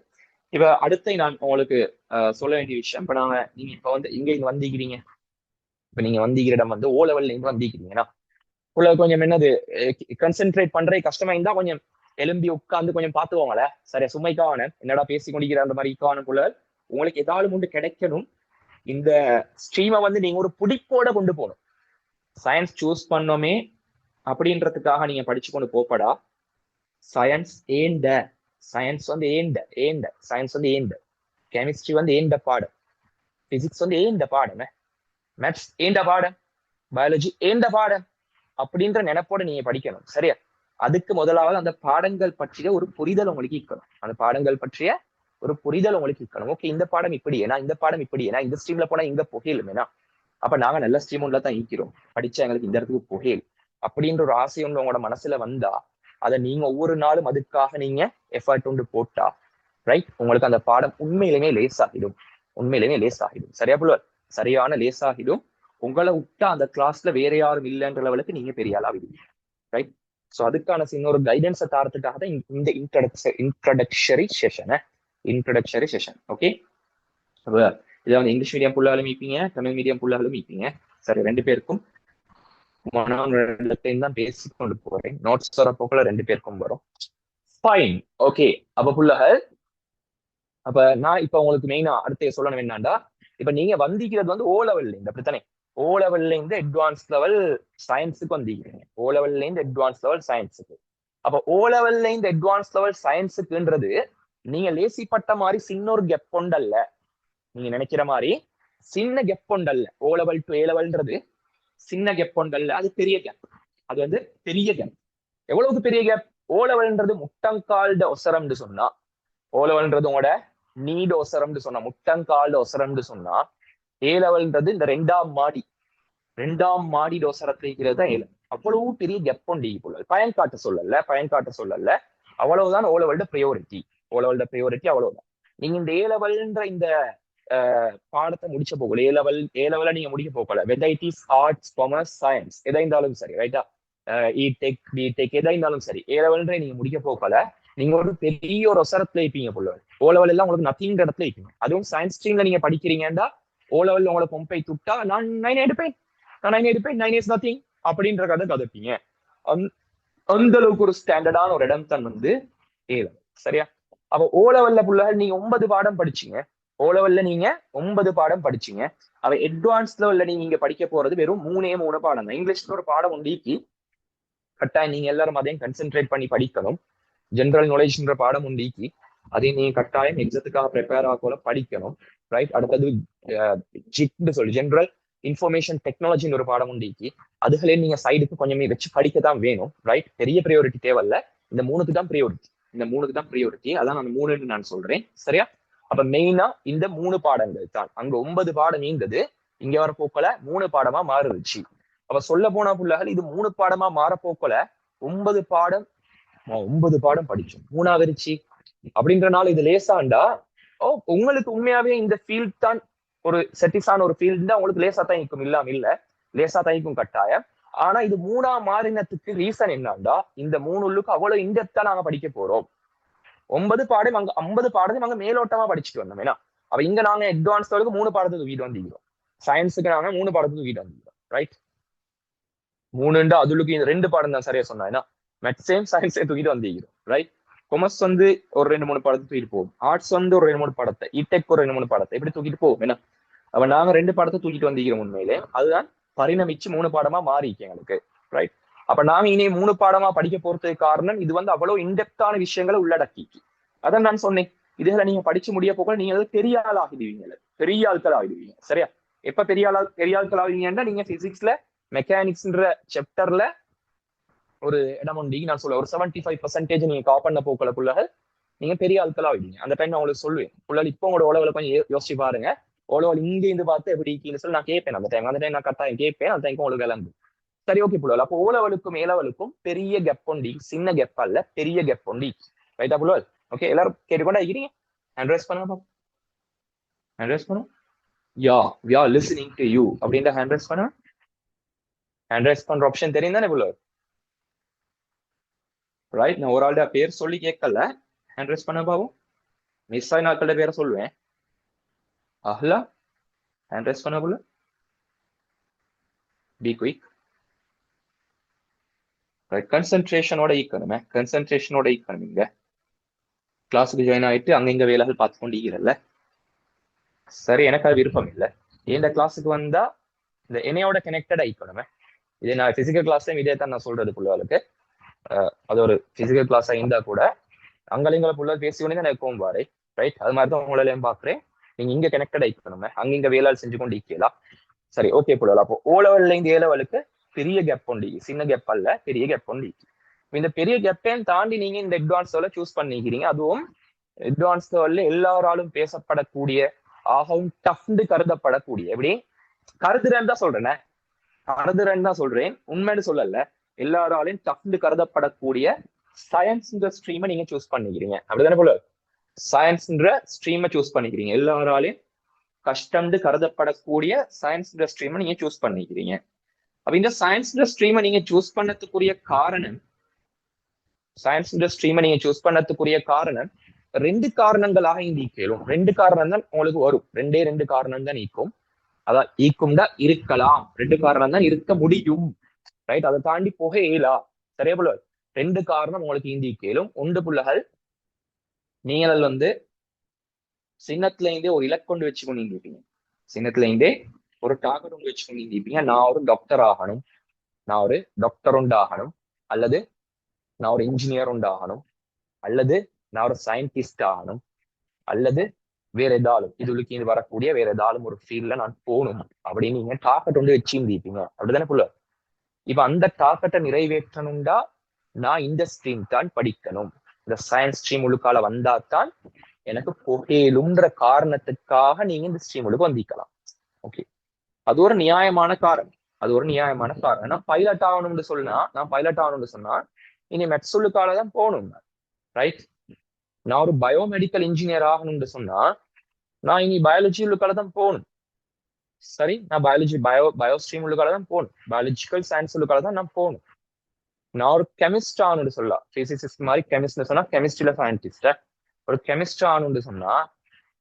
இப்ப அடுத்த நான் உங்களுக்கு சொல்ல வேண்டிய விஷயம் இப்ப நீங்க இப்ப வந்து இங்க வந்திக்கிறீங்க. இப்ப நீங்க வந்திக்கிற இடம் வந்து ஓ லெவல்ல இருந்து வந்திக்கிறீங்கன்னா உள்ள கொஞ்சம் என்னது கன்சென்ட்ரேட் பண்றது கஷ்டமா இருந்தா கொஞ்சம் எலும்பி உட்காந்து கொஞ்சம் பாத்துக்கோங்கள சரியா. சும்மைக்கான என்னடா பேசி கொண்டிருக்கிற அந்த மாதிரி புள்ள உங்களுக்கு ஏதாவது ஒன்று கிடைக்கணும். இந்த ஸ்ட்ரீமை வந்து நீங்க ஒரு பிடிப்போட கொண்டு போகணும். சயின்ஸ் சூஸ் பண்ணோமே அப்படின்றதுக்காக நீங்க படிச்சு கொண்டு போப்படா. சயின்ஸ் வந்து ஏண்ட கெமிஸ்ட்ரி வந்து ஏண்ட பாடம் பிசிக்ஸ் வந்து ஏண்ட பாடம் மேத்ஸ் ஏண்ட பாடம் பயாலஜி ஏண்ட பாடம் அப்படின்ற நினைப்போட நீங்க படிக்கணும் சரியா. அதுக்கு முதலாவது அந்த பாடங்கள் பற்றிய ஒரு புரிதல் உங்களுக்கு இருக்கணும். அந்த பாடங்கள் பற்றிய ஒரு புரிதல் உங்களுக்கு இருக்கணும். ஓகே இந்த பாடம் இப்படி ஏன்னா இந்த பாடம் இப்படி ஏன்னா இந்த ஸ்ட்ரீம்ல போனா இங்க புகையிலுமேனா அப்ப நாங்க நல்ல ஸ்ட்ரீம் ஒன்றுல தான் ஈக்கிறோம் படிச்சா எங்களுக்கு இந்த இடத்துக்கு புகையில் அப்படின்ற ஒரு ஆசை ஒன்று உங்களோட மனசுல வந்தா அதை நீங்க ஒவ்வொரு நாளும் அதுக்காக நீங்க எஃபர்ட் ஒன்று போட்டா ரைட் உங்களுக்கு அந்த பாடம் உண்மையிலுமே லேஸ் ஆகிடும் சரியா புள்ள சரியான லேஸ் ஆகிடும். உங்களை விட்டா அந்த கிளாஸ்ல வேற யாரும் இல்லைன்ற லெவலுக்கு நீங்க பெரிய ஆளா விடுவீங்க ரைட். ஸோ அதுக்கான இன்னொரு கைடன்ஸை தாரத்துக்காக தான் இந்த இன்ட்ரடக்ஷரி செஷன் ஓகே. அப்ப இதை வந்து இங்கிலீஷ் மீடியம் புள்ளாலும் மீப்பீங்க, தமிழ் மீடியம் புள்ளாலும் மீப்பீங்க. சரி, ரெண்டு பேருக்கும் ரெண்டுத்தையும் தான் பேசிக் கொண்டு போறேன். நோட்ஸ் வர போக்குல ரெண்டு பேருக்கும் வரும். Fine, okay. அப்ப புள்ளகள், அப்ப நான் இப்ப உங்களுக்கு மெயினா அடுத்த சொல்லணும் என்னன்னா, இப்ப நீங்க வந்திக்கிறது வந்து ஓ லெவல்ல இருந்து அப்படித்தானே? ஓ லெவல்ல இருந்து அட்வான்ஸ் லெவல் சயின்ஸுக்கு வந்திருக்கீங்க. ஓ லெவல்ல இருந்து அட்வான்ஸ் லெவல் சயின்ஸுக்கு. அப்ப ஓ லெவல்ல இருந்து அட்வான்ஸ் லெவல் சயின்ஸுக்குன்றது நீங்க லேசிப்பட்ட மாதிரி சின்ன ஒரு கெப் கொண்டல்ல. நீங்க நினைக்கிற மாதிரி சின்ன கெப் கொண்டல்ல. ஓ லெவல் டு ஏ லெவல்ன்றது சின்ன கெப் கொண்டல்ல, அது பெரிய கேப். அது வந்து பெரிய கேப். எவ்வளவுக்கு பெரிய கேப்? ஓ லெவல்ன்றது முட்டங்கால்ட ஒசரம்னு சொன்னா, ஓ லெவல்ன்றது உங்களோட நீட் ஒசரம்னு சொன்னா, முட்டங்கால்ட ஒசரம்னு சொன்னா, ஏ லெவல்ன்றது இந்த ரெண்டாம் மாடி ஒசரத்தை இருக்கிறது தான் ஏ லெவல். அவ்வளவு பெரிய கெப் ஒண்டி போல பயன்காட்ட சொல்லல. அவ்வளவுதான் ஓ லெவல்ட ப்ரையாரிட்டி. ஓ லெவல்ட ப்ரையாரிட்டி அவ்வளவுதான். நீங்க இந்த ஏ லெவல்ன்ற இந்த பாடத்தை முடிச்ச போகல, ஏ லெவல நீங்க முடிக்க போகல, whether it is arts, commerce, science எதா இருந்தாலும் சரி, ரைட்டா? இடெக், பிடெக் எதா இருந்தாலும் சரி, ஏ லெவல்ன்ற நீங்க முடிக்க போகல, நீங்க ஒரு பெரிய ஒரு ஒசரத்துல இருப்பீங்க போல. ஓ லெவல் எல்லாம் உங்களுக்கு நத்திங் இடத்துல இருப்பீங்க. அதுவும் சயின்ஸ் ஸ்ட்ரீம்ல நீங்க படிக்கிறீங்கன்னா ஓ லெவல் உங்களை பொம்பை துட்டா நான் 9 எடுப்பேன், 9 இஸ் நத்திங் அப்படின்ற கதை கதைப்பீங்க. அந்த அளவுக்கு ஒரு ஸ்டாண்டர்டான ஒரு இடம் தான் வந்து ஏ லெவல். சரியா? அப்ப ஓ லெவல்ல புள்ளகள் நீங்க 9 பாடம் படிச்சீங்க. ஓ லெவல்ல நீங்க 9 பாடம் படிச்சீங்க. அவ அட்வான்ஸ் லெவல்ல நீங்க படிக்க போறது வெறும் 3 பாடம் தான். இங்கிலீஷ்ல ஒரு பாடம் உண்டிக்கு கட்டாயம் நீங்க எல்லாரும் அதையும் கன்சென்ட்ரேட் பண்ணி படிக்கணும். ஜென்ரல் நாலேஜ்ன்ற பாடம் உண்டிக்கு அதையும் நீங்க கட்டாயம் எக்ஸத்துக்காக ப்ரிப்பேர் ஆகல படிக்கணும். ரைட்? அடுத்தது ஜிட்னு சொல்லி ஜென்ரல் இன்ஃபர்மேஷன் டெக்னாலஜின்னு ஒரு பாடம் உண்டிக்கு அதுகளே நீங்க சைடுக்கு கொஞ்சமே வச்சு படிக்க தான் வேணும். ரைட்? பெரிய ப்ரையாரிட்டி தேவையில்ல. இந்த மூணுக்கு தான் ப்ரையாரிட்டி. அதான் நான் 3 நான் சொல்றேன். சரியா? அப்ப மெயினா இந்த 3 பாடங்கள் தான். அங்க 9 பாடம் நீந்தது, இங்க வர போக்கல 3 பாடமா மாறுச்சு. அப்ப சொல்ல போனா புள்ளகள் இது 3 பாடமா மாற போக்கல 9 பாடம் படிச்சோம். 3 அப்படின்றனால இது லேசாண்டா உங்களுக்கு உண்மையாவே இந்த ஃபீல்ட் தான் ஒரு செட்டிஸான ஒரு ஃபீல்டு தான் உங்களுக்கு லேசா தயக்கும் இல்லாம இல்ல, லேசா தயக்கும் கட்டாயம். ஆனா இது 3 மாறினத்துக்கு ரீசன் என்னன்னா, இந்த 3 அவ்வளவு இன்டெப்தா நாங்க படிக்க போறோம். 9 பாடம் அங்க 50 பாடத்தையும் அங்க மேலோட்டமா படிச்சுட்டு வந்தோம். ஏன்னா அப்ப இங்க நாங்க அட்வான்ஸ் லெவலுக்கு 3 பாடத்தை தூக்கிட்டு வந்துக்கிறோம். சயின்ஸுக்கு நாங்க 3 பாடத்தை தூக்கிட்டு வந்துக்கிறோம். ரைட்? 3 அதுலுக்கு இந்த 2 பாடம் தான் சரியா சொன்னா. ஏன்னா மேத்ஸையும் சயின்ஸையும் தூக்கிட்டு வந்துக்கிறோம். ரைட்? கொமர்ஸ் வந்து ஒரு 2-3 பாடத்தை தூக்கிட்டு போகும். ஆர்ட்ஸ் வந்து ஒரு 2-3 பாடத்தை, இடெக் ஒரு 2-3 பாடத்தை இப்படி தூக்கிட்டு போகும். ஏன்னா அவ நாங்க 2 பாடத்தை தூக்கிட்டு வந்திக்கிறோம். உண்மையிலே அதுதான் பரிணமிச்சு 3 பாடமா மாறிக்கு எங்களுக்கு. ரைட்? அப்ப நாங்க இனி 3 பாடமா படிக்க போறதுக்கு காரணம் இது வந்து அவ்வளவு இன்டெப்தான விஷயங்களை உள்ளடக்கிக்கு. அதான் நான் சொன்னேன், இதுல நீங்க படிச்சு முடிய போக நீங்க பெரிய ஆள் ஆகிடுவீங்க, பெரிய ஆட்கள் ஆகிடுவீங்க. சரியா? எப்ப பெரிய ஆட்கள் ஆகிடுவீங்கன்னா நீங்க பிசிக்ஸ்ல மெக்கானிக்ஸ்ன்ற சாப்டர்ல ஒரு இடம் உண்டு. நான் சொல்ல ஒரு 75% நீங்க கவர் பண்ண போக்குள்ள நீங்க பெரிய ஆட்களா ஆகிடுவீங்க. அந்த டைம் நான் உங்களுக்கு சொல்லுவேன், புள்ளால் இப்போ உங்களோட ஓலவலை கொஞ்சம் யோசிச்சு பாருங்க. ஓலவல் இங்க இருந்து பார்த்து எப்படி சொல்லி நான் கேட்பேன். அந்த டைம் நான் கட்டாயம் கேட்பேன். அந்த டைம் உங்களுக்கு விளங்கும். சரி, ஓகே புள்ளல். அப்போ ஓலவலுக்கும் மேலவலுக்கும் பெரிய கெப் ஒண்டி, சின்ன கெப் அல்ல, பெரிய கெப் ஒண்டி. ரைட்டா புள்ளல்? ஓகே, எல்லாரும் கேட்டுக்கொண்டா இருக்கிறீங்க? ஹேண்ட் ரைஸ் பண்ணுங்க. ஹேண்ட் ரைஸ் பண்ணும். Yeah, we are listening to you அப்படின்ற ஹேண்ட் ரைஸ் பண்ண. ஹேண்ட் ரைஸ் பண்ற ஆப்ஷன் தெரியும் தானே புள்ளல்? ரைட்? நான் ஒரு ஆள்ட பேர் சொல்லி கேட்கல, ஹேண்ட் ரைஸ் பண்ண பாவும். மிஸ் ஆகி நாட்கள பேரை சொல்லுவேன். அஹ்லா, ஹேண்ட் ரைஸ் பண்ண புள்ள. Be quick. கன்சென்ட்ரேஷனோட ஈக்கணுமே, கன்சென்ட்ரேஷனோட ஈக்கணும். இங்க கிளாஸுக்கு ஜாயின் ஆயிட்டு அங்க இங்க வேலைகள் பார்த்து கொண்டிருக்கிறல்ல. சரி, எனக்கு அது விருப்பம் இல்லை. இந்த கிளாஸுக்கு வந்தா இந்த என்னையோட கனெக்டட் ஆயிக்கணுமே. இதே நான் பிசிக்கல் கிளாஸ்லயும் இதே தான் நான் சொல்றது புள்ளவளுக்கு. அது ஒரு பிசிக்கல் கிளாஸா இருந்தா கூட அங்கலிங்களை புள்ள பேசி கொண்டு தான் இருக்கும் பாரு. ரைட்? அது மாதிரி தான் உங்களையும் பாக்குறேன். நீங்க இங்க கனெக்டட் ஆயிக்கணுமே, அங்க இங்க வேலைகள் செஞ்சு கொண்டு இருக்கலாம். சரி, ஓகே புள்ளவள். அப்போ ஓ லெவல்ல இருந்து ஏ லெவலுக்கு பெரிய கேப் ஒண்டி, சின்ன கேப் அல்ல, பெரிய கேப் ஒண்டி. இந்த பெரிய கேப்பையும் தாண்டி நீங்க இந்த அட்வான்ஸ் லெவல சூஸ் பண்ணிக்கிறீங்க. அதுவும் அட்வான்ஸ் லெவல்ல எல்லாராலும் பேசப்படக்கூடிய, ஆகவும் டஃப்னு கருதப்படக்கூடிய, எப்படி கருதுறேன்னு தான் சொல்றேன், உண்மைன்னு சொல்லல, எல்லாராலையும் டஃப்னு கருதப்படக்கூடிய சயின்ஸ்ன்ற ஸ்ட்ரீமை நீங்க சூஸ் பண்ணிக்கிறீங்க. அப்படிதானே போல? சயின்ஸ்ன்ற ஸ்ட்ரீமை சூஸ் பண்ணிக்கிறீங்க. எல்லாராலையும் கஷ்டம்னு கருதப்படக்கூடிய சயின்ஸ்ன்ற ஸ்ட்ரீமை நீங்க சூஸ் பண்ணிக்கிறீங்க. அப்ப இந்த சயின்ஸ்ன்ற ஸ்ட்ரீமை நீங்க சூஸ் பண்ணதுக்குரிய காரணம், ரெண்டு காரணங்களாக இந்த ஈக்கலும். ரெண்டு காரணம் தான் உங்களுக்கு வரும். ரெண்டு காரணம் தான் ஈக்கும். அதான் ஈக்கும்டா இருக்கலாம், ரெண்டு காரணம் தான் இருக்க முடியும். ரைட், அதை தாண்டி போக இயலா. சரியா போல ரெண்டு காரணம் உங்களுக்கு இந்த ஈக்கலும். ஒன்று புள்ளகள் நீங்கள் வந்து சின்னத்துல இருந்தே ஒரு இலக்கொண்டு வச்சு கொண்டிருப்பீங்க. சின்னத்துல இருந்தே ஒரு டார்கெட் ஒன்று வச்சு கொண்டிருப்பீங்க. நான் ஒரு டாக்டர் ஆகணும், நான் ஒரு டாக்டர் உண்டாகணும், அல்லது நான் ஒரு இன்ஜினியர் உண்டாகணும், அல்லது நான் ஒரு சயின்டிஸ்ட் ஆகணும், அல்லது வேற ஏதாலும் இதுக்கு இது வரக்கூடிய வேற ஏதாலும் ஒரு ஃபீல்ட்ல நான் போகணும் அப்படின்னு நீங்க டார்கெட் வந்து வச்சிருந்தீங்க. அப்படிதானே புள்ள? இப்ப அந்த டார்கெட்டை நிறைவேற்றணும்டா நான் இந்த ஸ்ட்ரீம் தான் படிக்கணும், இந்த சயின்ஸ் ஸ்ட்ரீம் உள்ளுக்கால வந்தாதான் எனக்கு புகையிலும்ன்ற காரணத்துக்காக நீங்க இந்த ஸ்ட்ரீம் உள்ளுக்கு வந்திக்கலாம். ஓகே, அது ஒரு நியாயமான காரணம். அது ஒரு நியாயமான காரணம். நான் பைலட் ஆகணும்னு சொன்னா இனி மெட்ஸ் உள்ளுக்கால தான் போகணும். ரைட், நான் ஒரு பயோமெடிக்கல் இன்ஜினியர் ஆகணும்னு சொன்னா நான் இனி பயாலஜி உள்ளுக்கால தான் போகணும். சரி, நான் பயோஸ்ட்ரீம் உள்ளுக்கால தான் போகணும், பயாலஜிக்கல் சயின்ஸ் உள்ளுக்கால தான் நான் போகணும். நான் ஒரு கெமிஸ்ட் ஆகணும்னு சொல்லலாம், பிசிசிஸ்ட் மாதிரி கெமிஸ்ட்னு சொன்னா கெமிஸ்ட்ரியில சயின்டிஸ்ட. ஒரு கெமிஸ்ட் ஆகணும்னு சொன்னா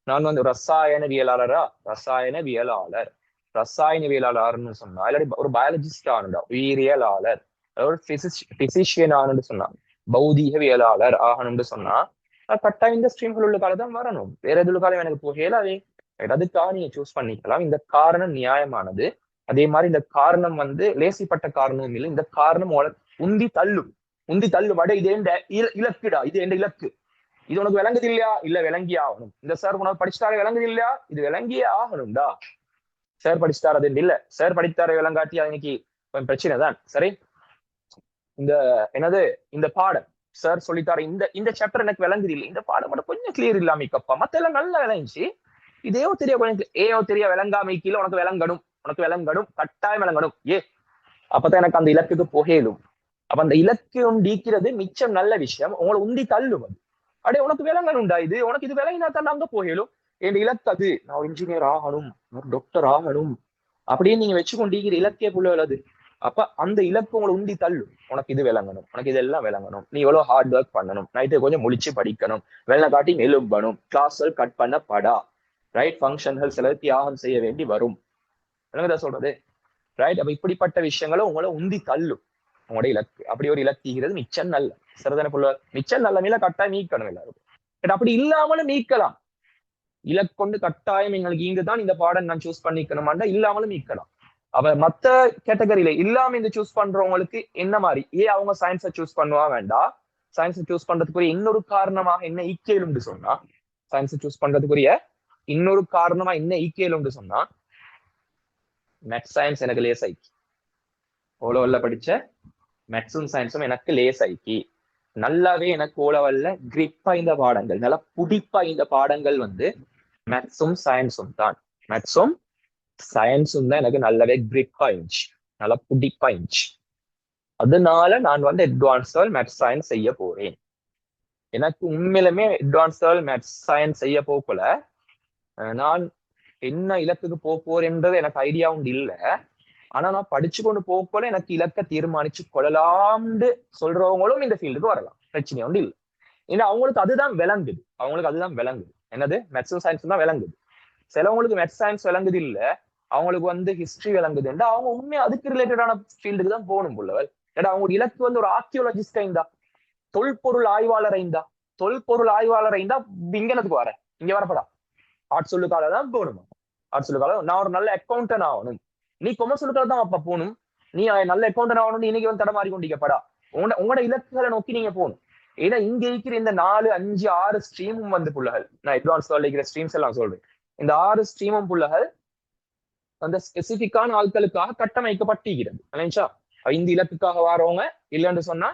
நான் வந்து ரசாயனவியலாளர்னு சொன்னா, இல்லாட்டி ஒரு பயாலஜிஸ்ட் ஆகணும்டா, உயிரியலாளர். ஒரு பிசிஷியன் ஆகணும்னு சொன்னா, பௌதீகவியலாளர் ஆகணும்னு சொன்னா கட்டாயம் இந்த ஸ்ட்ரீம்கள் உள்ள காலம் தான் வரணும். வேற எதுல காலம் எனக்கு போகலாவே. அதுக்காக நீங்க சூஸ் பண்ணிக்கலாம். இந்த காரணம் நியாயமானது. அதே மாதிரி இந்த காரணம் வந்து லேசிப்பட்ட காரணமும் இல்லை. இந்த காரணம் உந்தி தள்ளும் அட இது எந்த இலக்குடா, இது எந்த இலக்கு, இது உனக்கு விளங்குது இல்லையா, இல்ல விளங்கியே ஆகணும். இந்த சார் உனக்கு படிச்சுட்டாரு விளங்குது இல்லையா, இது விளங்கியே ஆகணும்டா. சார் படிச்சுட்டாரு அது இல்ல, சார் படித்தார விளங்காட்டி அது இன்னைக்கு கொஞ்சம் பிரச்சனை தான். சரி, இந்த என்னது இந்த பாடம் சார் சொல்லித்தார இந்த சாப்டர் எனக்கு விளங்குது இல்லை, இந்த பாடம் மட்டும் கொஞ்சம் கிளியர் இல்லாமிக்கப்பா, மத்த எல்லாம் நல்லா விளங்குச்சு, இதேயோ தெரிய கொஞ்சம் தெரிய விளங்காமைக்கில உனக்கு விளங்கணும் கட்டாயம் விளங்கணும். அப்பதான் எனக்கு அந்த இலக்குக்கு புகையிலும். அப்ப அந்த இலக்கு நீக்கிறது மிச்சம் நல்ல விஷயம், உங்களை உந்தி தள்ளும். அது அப்படியே உனக்கு விளங்கணும்டா, இது உனக்கு இது விளங்கினா தான் அங்க போகலும். என் இலக்கு அது, நான் ஒரு இன்ஜினியர் ஆகணும், ஒரு டாக்டர் ஆகணும் அப்படின்னு நீங்க வச்சுக்கொண்டிருக்கிற இலக்கிய புள்ள அது. அப்ப அந்த இலக்கு உங்களை உந்தி தள்ளும். உனக்கு இது விளங்கணும், உனக்கு இதெல்லாம் விளங்கணும், நீ எவ்வளவு ஹார்ட் ஒர்க் பண்ணணும், நைட்டு கொஞ்சம் முழிச்சு படிக்கணும், வெள்ளை காட்டி எழும்பணும், கிளாஸ்கள் கட் பண்ணப்படா, ரைட், ஃபங்க்ஷன்கள் சில தியாகம் செய்ய வேண்டி வரும். என்னங்கதான் சொல்றது? ரைட், அப்ப இப்படிப்பட்ட விஷயங்களை உங்களை உந்தி தள்ளும் உங்களுடைய இலக்கு. அப்படி ஒரு இலக்குகிறது மிச்சம் நல்ல சிறதன புள்ள, மிச்சம் நல்ல மேல கட்டாயம் மீட்கணும் எல்லாரும். அப்படி இல்லாமலும் மீட்கலாம். இலக்கொண்டு கட்டாயம் எங்களுக்கு இங்குதான் இந்த பாடம் நான் சூஸ் பண்ணிக்கணுமாண்டா இல்லாமலும் மீட்கலாம். அவ மத்த கேட்டகரியில இல்லாம இந்த சூஸ் பண்றவங்களுக்கு என்ன மாதிரி அவங்க சயின்ஸை சூஸ் பண்ணுவா வேண்டாம். சயின்ஸை சூஸ் பண்றதுக்குரிய இன்னொரு காரணமாக என்ன ஈக்கேலும்னு சொன்னா, சயின்ஸை சூஸ் பண்றதுக்குரிய இன்னொரு காரணமா என்ன ஈக்கேலும்னு சொன்னா, மேத்ஸ் சயின்ஸ் எனக்கு லேஸ் ஆயிக்கி, ஓலவல்ல படிச்ச மேத்ஸும் சயின்ஸும் எனக்கு லேஸ் ஆயிக்கி, நல்லாவே எனக்கு ஓலவல்ல கிரிப்பா இந்த பாடங்கள், நல்லா புடிப்பா இந்த பாடங்கள் வந்து மேத்ஸும் சயின்ஸும் தான். மேத்ஸும் சயின்ஸும் தான் எனக்கு நல்லாவே கிரிப்பா இருந்துச்சு, நல்லா புடிப்பா இருந்துச்சு. அதனால நான் வந்து அட்வான்ஸ் லெவல் மேத்ஸ் சயின்ஸ் செய்ய போறேன். எனக்கு உண்மையிலுமே அட்வான்ஸ் லெவல் மேத்ஸ் சயின்ஸ் செய்ய போகல, நான் என்ன இலக்குக்கு போறேன்றது எனக்கு ஐடியா உண்டு இல்ல. ஆனா நான் படிச்சு கொண்டு போகல எனக்கு இலக்க தீர்மானிச்சு கொள்ளலாம்னு சொல்றவங்களும் இந்த ஃபீல்டுக்கு வரலாம், பிரச்சனை உண்டு இல்லை. ஏன்னா அவங்களுக்கு அதுதான் விளங்குது, என்னது மேத்ஸும் சயின்ஸும் தான் விளங்குது. சிலவங்களுக்கு மேத்ஸ் சயின்ஸ் விளங்குது இல்ல, அவங்களுக்கு வந்து ஹிஸ்டரி விளங்குதுன்னா அவங்க உண்மையா அதுக்கு ரிலேட்டடான ஃபீல்டுக்கு தான் போகணும் புள்ளவர். ஏன்னா அவங்க இலக்கு வந்து ஒரு ஆர்கியோலஜிஸ்ட் ஐந்தா, தொல்பொருள் ஆய்வாளர் ஐந்தா இங்கனத்துக்கு வர இங்க வரப்படா ஆர்ட்ஸ் சொல்லுக்கால தான் போகணுமா, ஆர்ட்ஸ் சொல்லுக்கால நான் ஒரு நல்ல அக்கௌண்டன்ட் ஆகணும், நீ கொமர்ஸ் சொல்லுக்கால தான் அப்ப போகணும், நீ நல்ல அக்கௌண்டன்ட் ஆகணும், இன்னைக்கு வந்து தடமாறி கொண்டிருக்கப்படா. உங்களோட இலக்குகளை நோக்கி நீங்க போகணும். ஏன்னா இங்க இருக்கிற இந்த 4, 5, 6 ஸ்ட்ரீமும் வந்து புள்ளகள், நான் அட்வான்ஸ் இருக்கிற ஸ்ட்ரீம்ஸ் எல்லாம் சொல்றேன், இந்த 6 ஸ்ட்ரீமும் புள்ளகள் அந்த ஸ்பெசிபிக்கான ஆட்களுக்காக கட்டமைக்கப்பட்டிருக்கிறது. இந்த இலக்குக்காக வாரவங்க இல்லைன்னு சொன்னா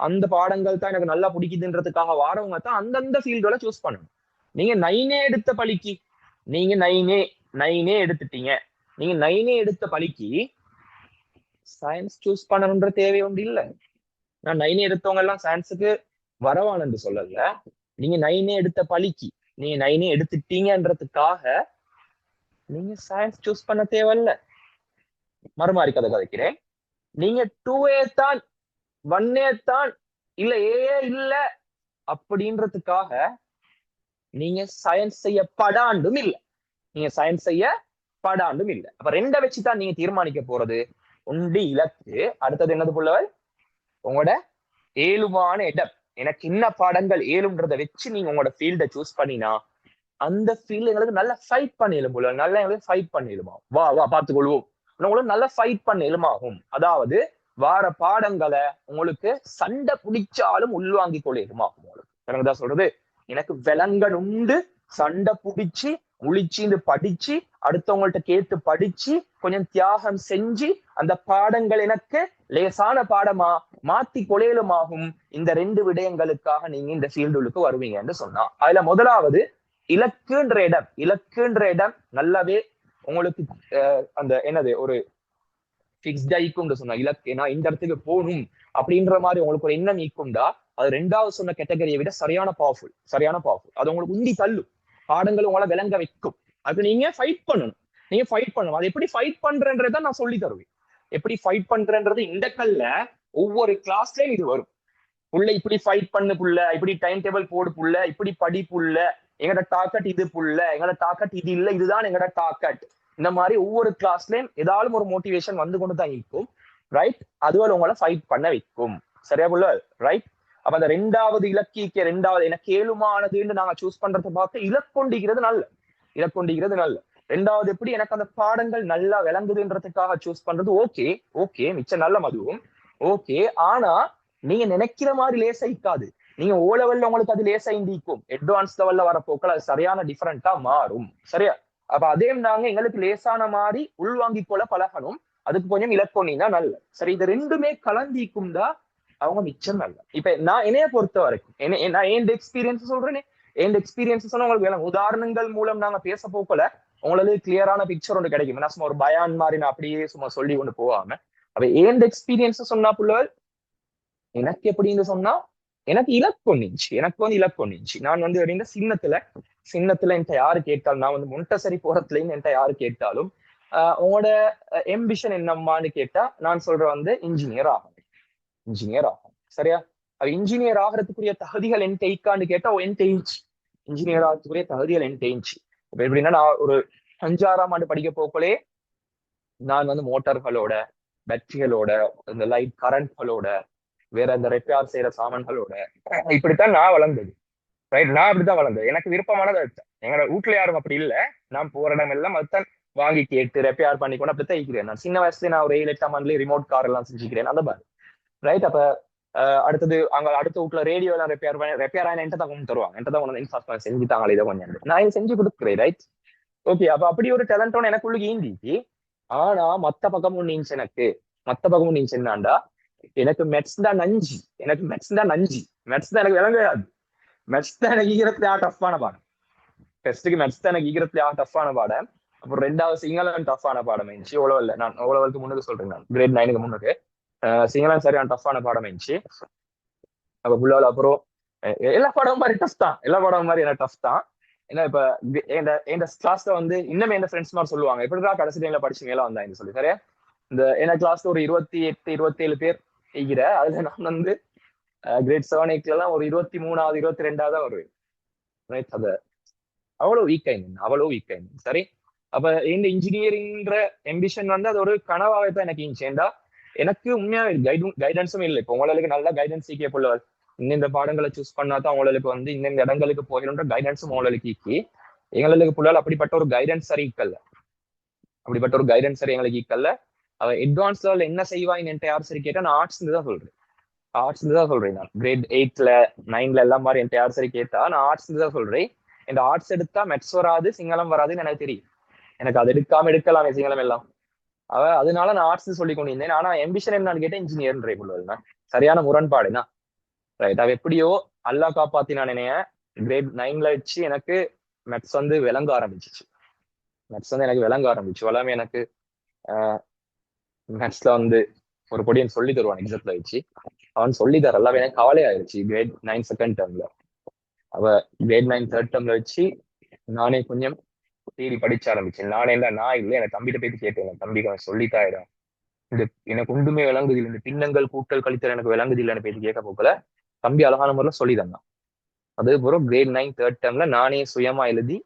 அந்த பாடங்கள் தான் எனக்கு நல்லா பிடிக்குதுன்றதுக்காக வாரவங்க தான் அந்தந்த ஃபீல்டுல சூஸ் பண்ணணும். நீங்க நைனே எடுத்த பழிக்கு, நீங்க நைனே எடுத்துட்டீங்க, நீங்க நைனே எடுத்த பழிக்கு சயின்ஸ் சூஸ் பண்ணணுன்ற தேவை ஒன்று இல்லை. நான் நைனே எடுத்தவங்க எல்லாம் சயின்ஸுக்கு வரவானு சொல்லல, நீங்க நைனே எடுத்த பழிக்கு, நீங்க நைனே எடுத்துட்டீங்கன்றதுக்காக நீங்க சயின்ஸ் சூஸ் பண்ண தேவையில்ல. மறுமாறி கதை கதைக்கிறேன், நீங்க 2A தான் 1A தான் இல்ல ஏ இல்ல அப்படின்றதுக்காக நீங்க சயின்ஸ் செய்ய படாண்டும் இல்லை. நீங்க சயின்ஸ் செய்ய படாண்டும் இல்லை. அப்ப ரெண்டை வச்சுதான் நீங்க தீர்மானிக்க போறது. ஒன்று இலக்கு, அடுத்தது என்னது புள்ளவள் உங்களோட ஏழுமான இடம். எனக்கு இன்ன பாடங்கள் ஏழுன்றதை வச்சு நீங்க உங்களோட ஃபீல்டை சூஸ் பண்ணினா அந்த ஃபீல்டு எங்களுக்கு நல்லா ஃபைட் பண்ணிடும் போல, நல்லா எங்களுக்கு ஃபைட் பண்ணிடுமா, வா வா பார்த்துக்கொள்வோம், உங்களுக்கு நல்லா ஃபைட் பண்ணிடுமாகும். அதாவது வார பாடங்களை உங்களுக்கு சண்டை பிடிச்சாலும் உள்வாங்கி கொள்ளிடுமாகும். உங்களுக்கு எனக்கு தான் சொல்றது, எனக்கு விலங்கனுண்டு சண்டை பிடிச்சி முழிச்சிந்து படிச்சு அடுத்தவங்கள்ட்ட கேட்டு படிச்சு கொஞ்சம் தியாகம் செஞ்சு அந்த பாடங்கள் எனக்கு லேசான பாடமா மாத்தி கொலையிலுமாகும். இந்த ரெண்டு விடயங்களுக்காக நீங்க இந்த ஃபீல்டுக்கு வருவீங்கன்னு சொன்னா, அதுல முதலாவது இலக்குன்ற இடம். இலக்குன்ற இடம் நல்லாவே உங்களுக்கு அந்த என்னது ஒரு பிக்ஸ்டா ஈக்கும்னு சொன்னா, இலக்கு நான் இந்த இடத்துக்கு போகணும் அப்படின்ற மாதிரி உங்களுக்கு ஒரு எண்ணம் ஈக்கும்டா, அது ரெண்டாவது சொன்ன கேட்டகரியை விட சரியான பவர்ஃபுல். அது உங்களுக்கு உந்தி தள்ளும், பாடங்கள் உங்களை விளங்க வைக்கும். அது நீங்க ஃபைட் பண்ணணும். நீங்க ஃபைட் பண்ணணும். அது எப்படி ஃபைட் பண்றன்றதை நான் சொல்லி தருவேன். எப்படி ஃபைட் பண்றன்றது இந்த கல்ல ஒவ்வொரு கிளாஸ்லயும் இது வரும். புள்ள இப்படி ஃபைட் பண்ணு புள்ள, இப்படி டைம் டேபிள் போடு புள்ள, இப்படி படி புள்ள, எங்கட டாக்கட் இது புள்ள, எங்கட டாக்கட் இது இல்ல, இதுதான் எங்கட டாக்கட். இந்த மாதிரி ஒவ்வொரு கிளாஸ்லயும் ஏதாவது ஒரு மோட்டிவேஷன் வந்து கொண்டு தான் இருக்கும். ரைட், அதுவரை உங்களை ஃபைட் பண்ண வைக்கும். சரியா புள்ள? ரைட். அப்ப அந்த ரெண்டாவது இலக்கிய ரெண்டாவது எனக்கு ஏழுமானதுன்னு நாங்க சூஸ் பண்றதை பார்த்து இலக்கொண்டிக்கிறது நல்ல. ரெண்டாவது எப்படி எனக்கு அந்த பாடங்கள் நல்லா விளங்குதுன்றதுக்காக சூஸ் பண்றது ஓகே ஓகே, மிச்சம் நல்ல மதுவும் ஓகே. ஆனா நீங்க நினைக்கிற மாதிரி லேசைக்காது. நீங்க ஓ லெவல்ல உங்களுக்கு அது லேசா இந்திக்கும், அட்வான்ஸ் லெவல்ல வர போக்கள் அது சரியான டிஃபரெண்டா மாறும். சரியா? அப்ப அதே நாங்க எங்களுக்கு லேசான மாதிரி உள்வாங்கி போல பழகணும். அதுக்கு கொஞ்சம் இலக்கொன்னா நல்ல. சரி, இது ரெண்டுமே கலந்திக்கும் தான் அவங்க மிச்சம் நல்ல. இப்ப நான் என்னைய பொறுத்த வரைக்கும் நான் என் எக்ஸ்பீரியன்ஸ் சொல்றேனே, என் எக்ஸ்பீரியன்ஸ் சொன்னா உங்களுக்கு வேணும். உதாரணங்கள் மூலம் நாங்க பேச போக்கல உங்களுக்கு கிளியரான பிக்சர் ஒன்று கிடைக்கும். நான் சும்மா ஒரு பயான் மாதிரி நான் அப்படியே சும்மா சொல்லி கொண்டு போவாம, அப்ப என் எக்ஸ்பீரியன்ஸ் சொன்னா புள்ளவள் எனக்கு எப்படின்னு சொன்னா, எனக்கு இலக்கொன்னிச்சு. நான் வந்து அப்படின்னா சின்னத்துல என்கிட்ட யாரு கேட்டாலும், நான் வந்து மொண்டசரி போறதுல என்கிட்ட யாரு கேட்டாலும் உங்களோட எம்பிஷன் என்னம்மான்னு கேட்டா நான் சொல்றேன் வந்து இன்ஜினியர் ஆகும். சரியா? அது இன்ஜினியர் ஆகிறதுக்குரிய தகுதிகள் என் டெய்க்கான்னு கேட்டா என் டெயிச்சு. இன்ஜினியர் ஆகிறதுக்குரிய தகுதிகள் என் டெயிச்சு. இப்ப எப்படின்னா நான் ஒரு 5-6ஆம் ஆண்டு படிக்க போக்களே நான் வந்து மோட்டார்களோட, பேட்டரிகளோட, இந்த லைட் கரண்ட்களோட, வேற இந்த ரெப்பேர் செய்யற சாமான்களோட இப்படித்தான் நான் வளர்ந்தது. ரைட், நான் அப்படித்தான் வளர்ந்தது. எனக்கு விருப்பமானதை எடுத்தேன். எங்களோட வீட்டுல யாரும் அப்படி இல்லை. நான் போற இடம் எல்லாம் அதுதான் வாங்கி கேட்டு ரெப்பேர் பண்ணி கொண்டு அப்படித்தான் இருக்கிறேன். நான் சின்ன வயசுல நான் ஒரு 7-8ஆம் ஆண்டுல ரிமோட் கார் எல்லாம் செஞ்சுக்கிறேன் அந்த மாதிரி. ரைட். அப்ப அடுத்தது அங்க அடுத்த வீட்டுல ரேடியோ எல்லாம் ரெப்பேர் ஆனா என்கிட்ட தான் கொண்டு தருவாங்க. என்கிட்ட தான் கொண்டு செஞ்சுட்டாங்களே இதை கொஞ்சம் நான் இதை செஞ்சு கொடுக்குறேன். Right, okay. அப்ப அப்படி ஒரு டேலண்டோட எனக்குள்ள ஈந்திக்கு. ஆனா மத்த பக்கமும் நீங்க என்னாண்டா, எனக்கு மெட்ஸ் தான் நஞ்சு. மெட்ஸ் தான் எனக்கு விளங்காது. மெட்ஸ் தான் எனக்கு ஈரத்துல டஃப்பான பாடம். டெஸ்ட்டுக்கு மெட்ஸ் தான் எனக்கு ஈரத்துல டஃப்பான பாடம். அப்புறம் ரெண்டாவது சிங்களம் டஃப்பான பாடம் இருந்துச்சு. ஓலவல்ல நான் ஓலவலுக்கு முன்னுக்கு சொல்றேன், நான் கிரேட் 9க்கு முன்னுக்கு சிங்களம் சரியான டஃப்பான பாடம் இருந்துச்சு. அப்ப புள்ளாவில் அப்புறம் எல்லா பாடமும் மாதிரி எனக்கு டஃப் தான். ஏன்னா இப்ப என் கிளாஸ்ல வந்து இன்னுமே என் ஃப்ரெண்ட்ஸ் மாதிரி சொல்லுவாங்க, எப்படிதான் கடைசி டைம்ல படிச்சு மேல வந்தாங்க சொல்லி. சரியா? இந்த என்ன கிளாஸ்ல ஒரு 28-27 பேர் இருக்கிற, அதுல நான் வந்து கிரேட் 7-8 எல்லாம் ஒரு 23வது 22வது தான் வருவேன். அது அவ்வளவு வீக் ஆயிருந்தேன். சரி, அப்ப இந்த இன்ஜினியரிங்ன்ற எம்பிஷன் வந்து அது ஒரு கனவாவே தான் எனக்கு இருந்துச்சேன்டா. எனக்கு உண்மையா கைடன்ஸும் இல்லை. இப்போ உங்களுக்கு நல்ல கைடன்ஸ் ஈக்கிய புள்ளவர் இந்த பாடங்களை சூஸ் பண்ணாதான் உங்களுக்கு வந்து இந்த இடங்களுக்கு போகணுன்ற கைடன்ஸும் உங்களுக்கு ஈக்கி. எங்களுக்கு புள்ளால் அப்படிப்பட்ட ஒரு கைடன்ஸ் சரி எங்களுக்கு ஈக்கல்ல. அவன் அட்வான்ஸ் லெவல் என்ன செய்வாங்க யார் சரி கேட்டா நான் ஆர்ட்ஸ் தான் சொல்றேன். நான் கிரேட் 8ல 9ல எல்லாம் மாதிரி என்கிட்ட யார் சரி கேட்டா நான் ஆர்ட்ஸ் தான் சொல்றேன். இந்த ஆர்ட்ஸ் எடுத்தா மெட்ஸ் வராது, சிங்களம் வராதுன்னு எனக்கு தெரியும். எனக்கு அது எடுக்கலாமே சிங்களம் எல்லாம். அதனால நான் ஆர்ட்ஸ் சொல்லி கொண்டிருந்தேன். ஆனா எம்பிஷன் என்னன்னு கேட்டேன் இன்ஜினியர் புள்ளுவதுனா சரியான முரண்பாடுனா. ரைட், அவ எப்படியோ அல்லா காப்பாத்தி நான் என்னைய கிரேட் 9ல வச்சு எனக்கு மெட்ஸ் வந்து விளங்க ஆரம்பிச்சிச்சு. எல்லாமே எனக்கு மேத்ஸ்ல வந்து ஒரு பொடியன் சொல்லி தருவான் எக்ஸாம்ல வச்சு. அவன் சொல்லி தர எல்லாமே எனக்கு கவலை ஆயிடுச்சு. கிரேட் 9 செகண்ட் டேர்ம்ல அவ கிரேட் 9 தேர்ட் டேர்ம்ல வச்சு நானே கொஞ்சம் தேடி படிச்ச ஆரம்பிச்சேன். நானே இல்லை, நான் இல்லை, எனக்கு தம்பிட்ட போயிட்டு கேட்டேன், தம்பி கொஞ்சம் சொல்லித்தாயிடும், இந்த எனக்கு ஒன்றுமே விளங்குது இல்லை, இந்த பின்னங்கள் கூட்டல் கழித்தல் எனக்கு விளங்குது இல்லைன்னு போயிட்டு கேட்க போக்கல தம்பி அழகான முறையில் சொல்லி தந்தான். அதுக்கப்புறம் கிரேட் 9 தேர்ட் டேர்ம்ல நானே சுயமா எழுதி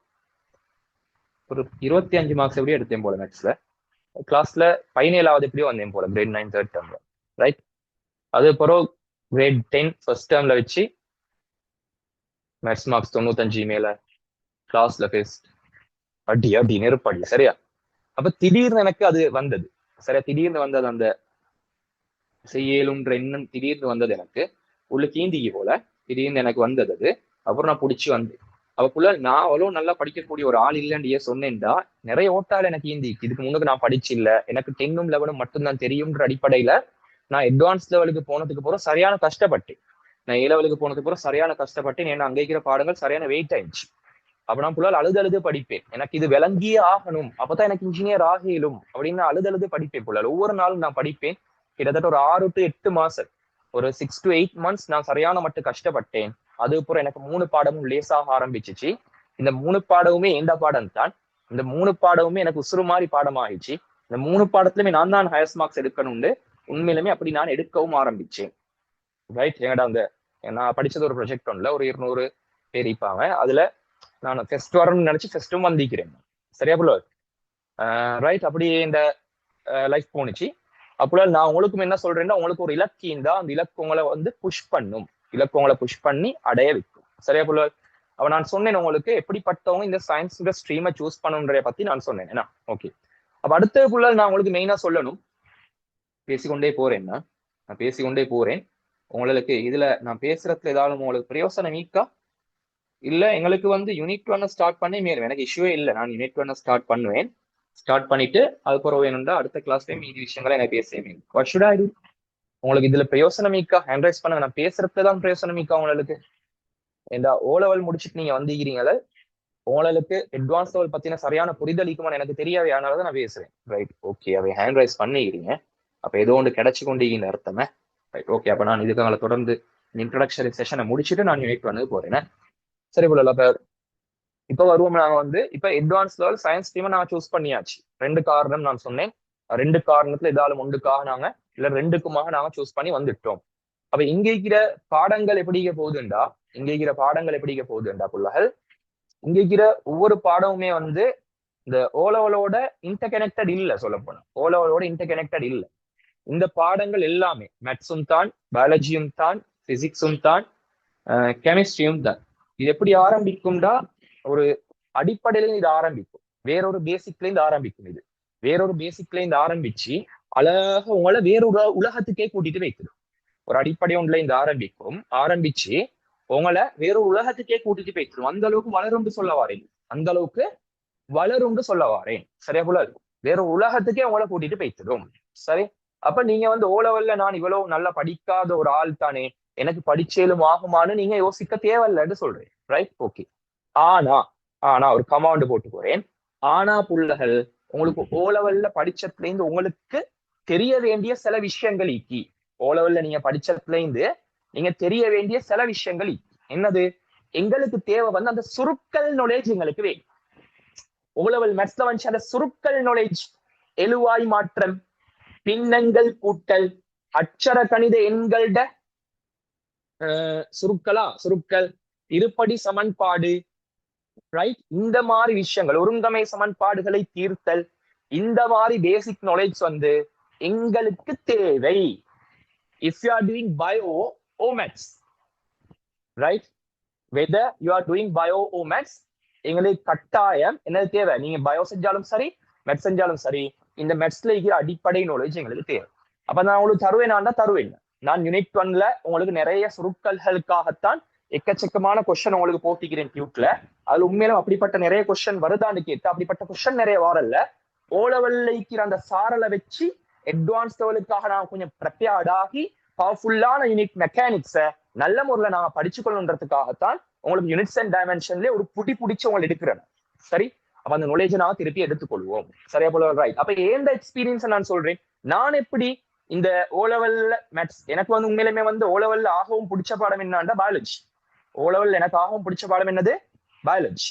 ஒரு 25 மார்க்ஸ் எப்படியும் எடுத்தேன் போல மேத்ஸ்ல. கிளாஸ்ல 17வது எப்படியோ வந்தேன் போல கிரேட் 9 தேர்ட் டேர்ம்ல. ரைட். அதுக்கப்புறம் கிரேட் 10 ஃபர்ஸ்ட் டேர்ம்ல வச்சு மேத்ஸ் மார்க்ஸ் 95 மேல கிளாஸ்ல ஃபேஸ்ட் அடி அடி நெருப்படி. சரியா? அப்ப திடீர்னு எனக்கு அது வந்தது. சரியா? திடீர்னு வந்தது அந்த செய்யலுன்ற எண்ணம் திடீர்னு வந்தது எனக்கு உள்ள கீந்திக்கு போல திடீர்னு எனக்கு வந்தது அது. அப்புறம் நான் பிடிச்சி வந்தேன். அவக்குள்ள நான் அவ்வளவு நல்லா படிக்கக்கூடிய ஒரு ஆள் இல்லைன்னு சொன்னேன்டா நிறைய ஓட்டாள் எனக்கு ஈந்திக்கு. இதுக்கு முன்னுக்கு நான் படிச்சு இல்ல, எனக்கு 10ம் 11ம் மட்டும்தான் தெரியும்ன்ற அடிப்படையில நான் அட்வான்ஸ் லெவலுக்கு போனதுக்கு போற சரியான கஷ்டப்பட்டேன். நான் ஏ லெவலுக்கு போனதுக்கு போற சரியான கஷ்டப்பட்டேன். ஏன்னா அங்க இருக்கிற பாடங்கள் சரியான வெயிட் ஆயிடுச்சு. அப்ப நான் புள்ளால் அழுது படிப்பேன். எனக்கு இது விளங்கியே ஆகணும், அப்பதான் எனக்கு இன்ஜினியர் ஆகிலும் அப்படின்னு அழுது படிப்பேன். புள்ளால் ஒவ்வொரு நாளும் நான் படிப்பேன். கிட்டத்தட்ட ஒரு 6 to 8 மாசம், ஒரு 6 to 8 months நான் சரியான மட்டும் கஷ்டப்பட்டேன். அதுக்கப்புறம் எனக்கு 3 பாடமும் லேசாக ஆரம்பிச்சிச்சு. இந்த 3 பாடமுமே எந்த பாடம் தான். இந்த 3 பாடமுமே எனக்கு உசுறு மாதிரி பாடம் ஆயிடுச்சு. இந்த 3 பாடத்துலயுமே நான் தான் ஹையஸ்ட் மார்க்ஸ் எடுக்கணும்னு உண்மையிலுமே அப்படி நான் எடுக்கவும் ஆரம்பிச்சேன். ரைட். எங்கடா அந்த நான் படிச்சது ஒரு ப்ரொஜெக்ட் ஒன்ல ஒரு 200 பேர் இருப்பாங்க. அதுல நான் ஃபெஸ்ட் வரணும்னு நினைச்சு ஃபெஸ்ட்டும் வந்திக்கிறேன். சரியா புள்ள? ரைட். அப்படியே இந்த லைஃப் போனுச்சு. அப்போ நான் உங்களுக்கும் என்ன சொல்றேன்னா, உங்களுக்கு ஒரு இலக்கு இருந்தா அந்த இலக்கு உங்களை வந்து புஷ் பண்ணும். இலக்கு உங்களை புஷ் பண்ணி அடைய வைக்கும். சரியா புள்ள? அப்ப நான் சொன்னேன் உங்களுக்கு எப்படிப்பட்டவங்க இந்த சயின்ஸ் ஸ்ட்ரீமை சூஸ் பண்ணுன்றத பத்தி நான் சொன்னேன். என்ன? ஓகே. அப்ப அடுத்த புள்ள நான் உங்களுக்கு மெயினா சொல்லணும். பேசிக்கொண்டே போறேன்னா நான் பேசிக்கொண்டே போறேன். உங்களுக்கு இதுல நான் பேசுறதுல ஏதாவது உங்களுக்கு பிரயோசனம் மீக்கா இல்ல? எங்களுக்கு வந்து யூனிட் 1 ஸ்டார்ட் பண்ணி மேலும் எனக்கு இஷ்யூவே இல்லை. நான் யூனிட் 1 ஸ்டார்ட் பண்ணுவேன். ஸ்டார்ட் பண்ணிட்டு அதுக்கப்புறம் வேணும்டா அடுத்த கிளாஸ்லயும் மீதி விஷயங்களை எனக்கு பேசுவேன். What should I to? உங்களுக்கு இதுல பிரயோசனமிக்கா ஹேண்ட் ரைஸ் பண்ணுங்க. நான் பேசுறதுதான் பிரயோசனமிக்கா உங்களுக்கு. இந்த ஓ லெவல் முடிச்சுட்டு நீங்க வந்திருக்கிறீங்களா, உங்களுக்கு அட்வான்ஸ் லெவல் பத்தின சரியான புரிதல் இருக்குமான்னு எனக்கு தெரியாது. அதனாலதான் நான் பேசுறேன். ரைட். ஓகே. அவை ஹேண்ட் ரைஸ் பண்ணிக்கிறீங்க. அப்ப ஏதோ ஒன்று கிடைச்சு கொண்டீங்கன்னு அர்த்தமே. ரைட். ஓகே. அப்ப நான் இதுக்காக தொடர்ந்து இன்ட்ரடக்ஷன் செஷனை முடிச்சுட்டு நான் யூனிட் 1 போறேன். சரி போல. அப்ப இப்ப வருவோம். நாங்க வந்து இப்ப அட்வான்ஸ் லெவல் சயின்ஸ் டீமை நான் சூஸ் பண்ணியாச்சு. 2 காரணம் நான் சொன்னேன். 2 காரணத்துல ஏதாவது ஒன்றுக்காக நாங்க இல்ல 2க்குமாக நாங்க சூஸ் பண்ணி வந்துட்டோம். அப்ப இங்க இருக்கிற பாடங்கள் எப்படி போகுதுண்டா புள்ளகள் இங்க இருக்கிற ஒவ்வொரு பாடமுமே வந்து இந்த ஓலவலோட இன்டர்கனெக்டட் இல்ல. சொல்ல போனா ஓலவலோட இன்டர்கனெக்டட் இல்ல. இந்த பாடங்கள் எல்லாமே மேத்ஸும் தான், பயாலஜியும் தான், பிசிக்ஸும் தான், கெமிஸ்ட்ரியும் தான். இது எப்படி ஆரம்பிக்கும்டா ஒரு அடிப்படையில இது ஆரம்பிக்கும். வேறொரு பேசிக்ல இருந்து ஆரம்பிக்கும். இது வேறொரு பேசிக்ல இருந்து ஆரம்பிச்சு அழகாக உங்களை வேறொரு உலகத்துக்கே கூட்டிட்டு வைக்குது. ஒரு அடிப்படை ஒன்றுல இருந்து ஆரம்பிச்சு உங்களை வேறொரு உலகத்துக்கே கூட்டிட்டு போய்த்திடும். அந்த அளவுக்கு வளரும்னு சொல்ல வாரேன். அந்த அளவுக்கு வளரும்னு சொல்ல வாரேன். சரியா போல? வேற உலகத்துக்கே உங்களை கூட்டிட்டு போய்த்திடும். சரி. அப்ப நீங்க வந்து ஓ லெவல்ல நான் இவ்வளவு நல்லா படிக்காத ஒரு ஆள் தானே, எனக்கு படிச்சேலும் ஆகுமான்னு நீங்க யோசிக்க தேவையில்லைன்னு சொல்றேன். ரைட். ஓகே. ஆனா ஒரு கமாண்ட் போட்டு போறேன். ஆனா புள்ளகள் உங்களுக்கு ஓ லெவல்ல படிச்சதுல இருந்து உங்களுக்கு தெரிய வேண்டிய சில விஷயங்கள் இக்கி. ஓ லெவல்ல நீங்க படிச்சதுல இருந்து நீங்க தெரிய வேண்டிய சில விஷயங்கள் என்னது? எங்களுக்கு தேவை வந்து அந்த சுருக்கல் நாலேஜ் எங்களுக்கு வேணும். ஓ லெவல் மேத்ஸ்ல வந்து அந்த சுருக்கல் நாலேஜ், எழுவாய் மாற்றம், பின்னங்கள் கூட்டல், அட்சர கணித எண்களோட சுருக்கல், இருபடி சமன்பாடு, ரைட்? இந்த மாதிரி விஷயங்கள், ஒருங்கமை சமன்பாடுகளை தீர்த்தல், இந்த மாதிரி பேசிக் நாலேஜ் வந்து எங்களுக்கு தேவை. If you are doing bio or maths, right? Whether you are doing bio or maths, எங்களுக்கு கட்டாயம் என்னது தேவை? நீங்க பயோ செஞ்சாலும் சரி, மேத்ஸ் செஞ்சாலும் சரி, இந்த மேத்ஸ்ல இருக்கிற அடிப்படை நாலேஜ் எங்களுக்கு தேவை. அப்ப நான் உங்களுக்கு தருவேன். நான் யூனிட் 1ல உங்களுக்கு நிறைய சுருக்கல்களுக்காகத்தான் எக்கச்சக்கமான கொஸ்டின் உங்களுக்கு போட்டிக்கிறேன் டியூட்ல. அதுல உண்மையிலும் அப்படிப்பட்ட நிறைய கொஸ்டின் வருதான்னு கேட்டு அப்படிப்பட்ட கொஸ்டின் நிறைய வரல. ஓ லெவல்ல இருக்கிற அந்த சாரலை வச்சு அட்வான்ஸ் லெவலுக்காக நான் கொஞ்சம் ப்ரிப்பேர்ட் ஆகி பவர்ஃபுல்லான யூனிட் மெக்கானிக்ஸை நல்ல முறையில் நாங்க படிச்சுக்கொள்ளுன்றதுக்காகத்தான் உங்களுக்கு யூனிட்ஸ் அண்ட் டைமென்ஷன்ல ஒரு பிடிச்சு உங்களை எடுக்கிறேன். சரி. அப்ப அந்த நாலேஜ் நான் திருப்பி எடுத்துக்கொள்வோம். சரியா போல? ரைட். அப்ப ஏந்த எக்ஸ்பீரியன்ஸ் நான் சொல்றேன். நான் எப்படி இந்த ஓ லெவல்ல மேத்ஸ் எனக்கு வந்து உண்மையிலுமே வந்து ஓ லெவல்ல ஆகவும் பிடிச்ச பாடம் என்னன்னா பயாலஜி. ஓ லெவல்ல எனக்கு ஆகவும் பிடிச்ச பாடம் என்னது? பயாலஜி.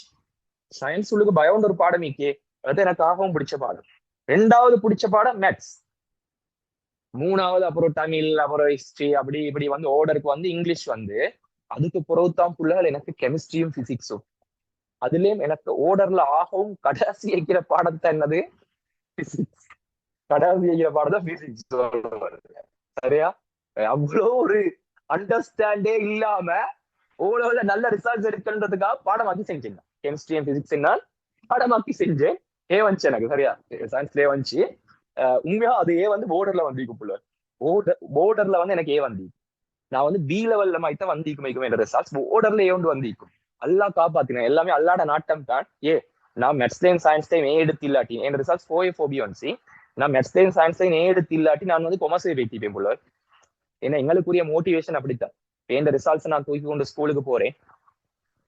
சயின்ஸ் உள்ளுக்கு பயோன்ற ஒரு பாடம் இருக்கே, அது எனக்கு ஆகவும் பிடிச்ச பாடம். 2வது பிடிச்ச பாடம் மேத்ஸ். 3வது அப்புறம் தமிழ், அப்புறம் ஹிஸ்டரி, அப்படி இப்படி வந்து ஓர்டருக்கு வந்து இங்கிலீஷ் வந்து அதுக்கு பிறகுதான் புள்ளைகள் எனக்கு கெமிஸ்ட்ரியும் பிசிக்ஸும். அதுலயும் எனக்கு ஓர்டர்ல ஆகவும் கடைசி வைக்கிற பாடத்தை என்னது பிசிக்ஸ். கடைசி வைக்கிற பாடம் பிசிக்ஸ். சரியா? அவ்வளோ ஒரு அண்டர்ஸ்டாண்டே இல்லாம ஓரளவுல நல்ல ரிசல்ட்ஸ் எடுக்கின்றதுக்காக பாடமாக்கி செஞ்சேன். கெமிஸ்ட்ரி அண்ட் பிசிக்ஸ் என்னால் பாடமாக்கி செஞ்சேன். ஏ வந்துச்சு எனக்கு. சரியா? சயின்ஸ்லயே வந்துச்சு. உண்மையா அது ஏ வந்து போர்டர்ல வந்திருக்கும் புள்ள. போர்டர்ல வந்து எனக்கு ஏ வந்து நான் வந்து பி லெவல்ல மாதிரி வந்திக்கும் என்ற ரிசல்ட்ஸ் போர்டர்ல ஏ வந்து வந்திக்கும். அல்லா காப்பாத்தினேன். எல்லாமே அல்லாட நாட்டம் தான். நான் மெட்ஸ்லையும் சயின்ஸ்லையும் ஏ எடுத்து இல்லாட்டி என் ரிசல்ட்ஸ் 4A 4B வந்துச்சு. நான் மெட்ஸ்லையும் சயின்ஸ்லையும் ஏ எடுத்து இல்லாட்டி நான் வந்து கொமர்ஸ் வைத்திப்பேன் புள்ள. ஏன்னா எங்களுக்குரிய மோட்டிவேஷன் அப்படித்தான். என் ரிசல்ட்ஸ் நான் தூக்கி கொண்டு ஸ்கூலுக்கு போறேன்.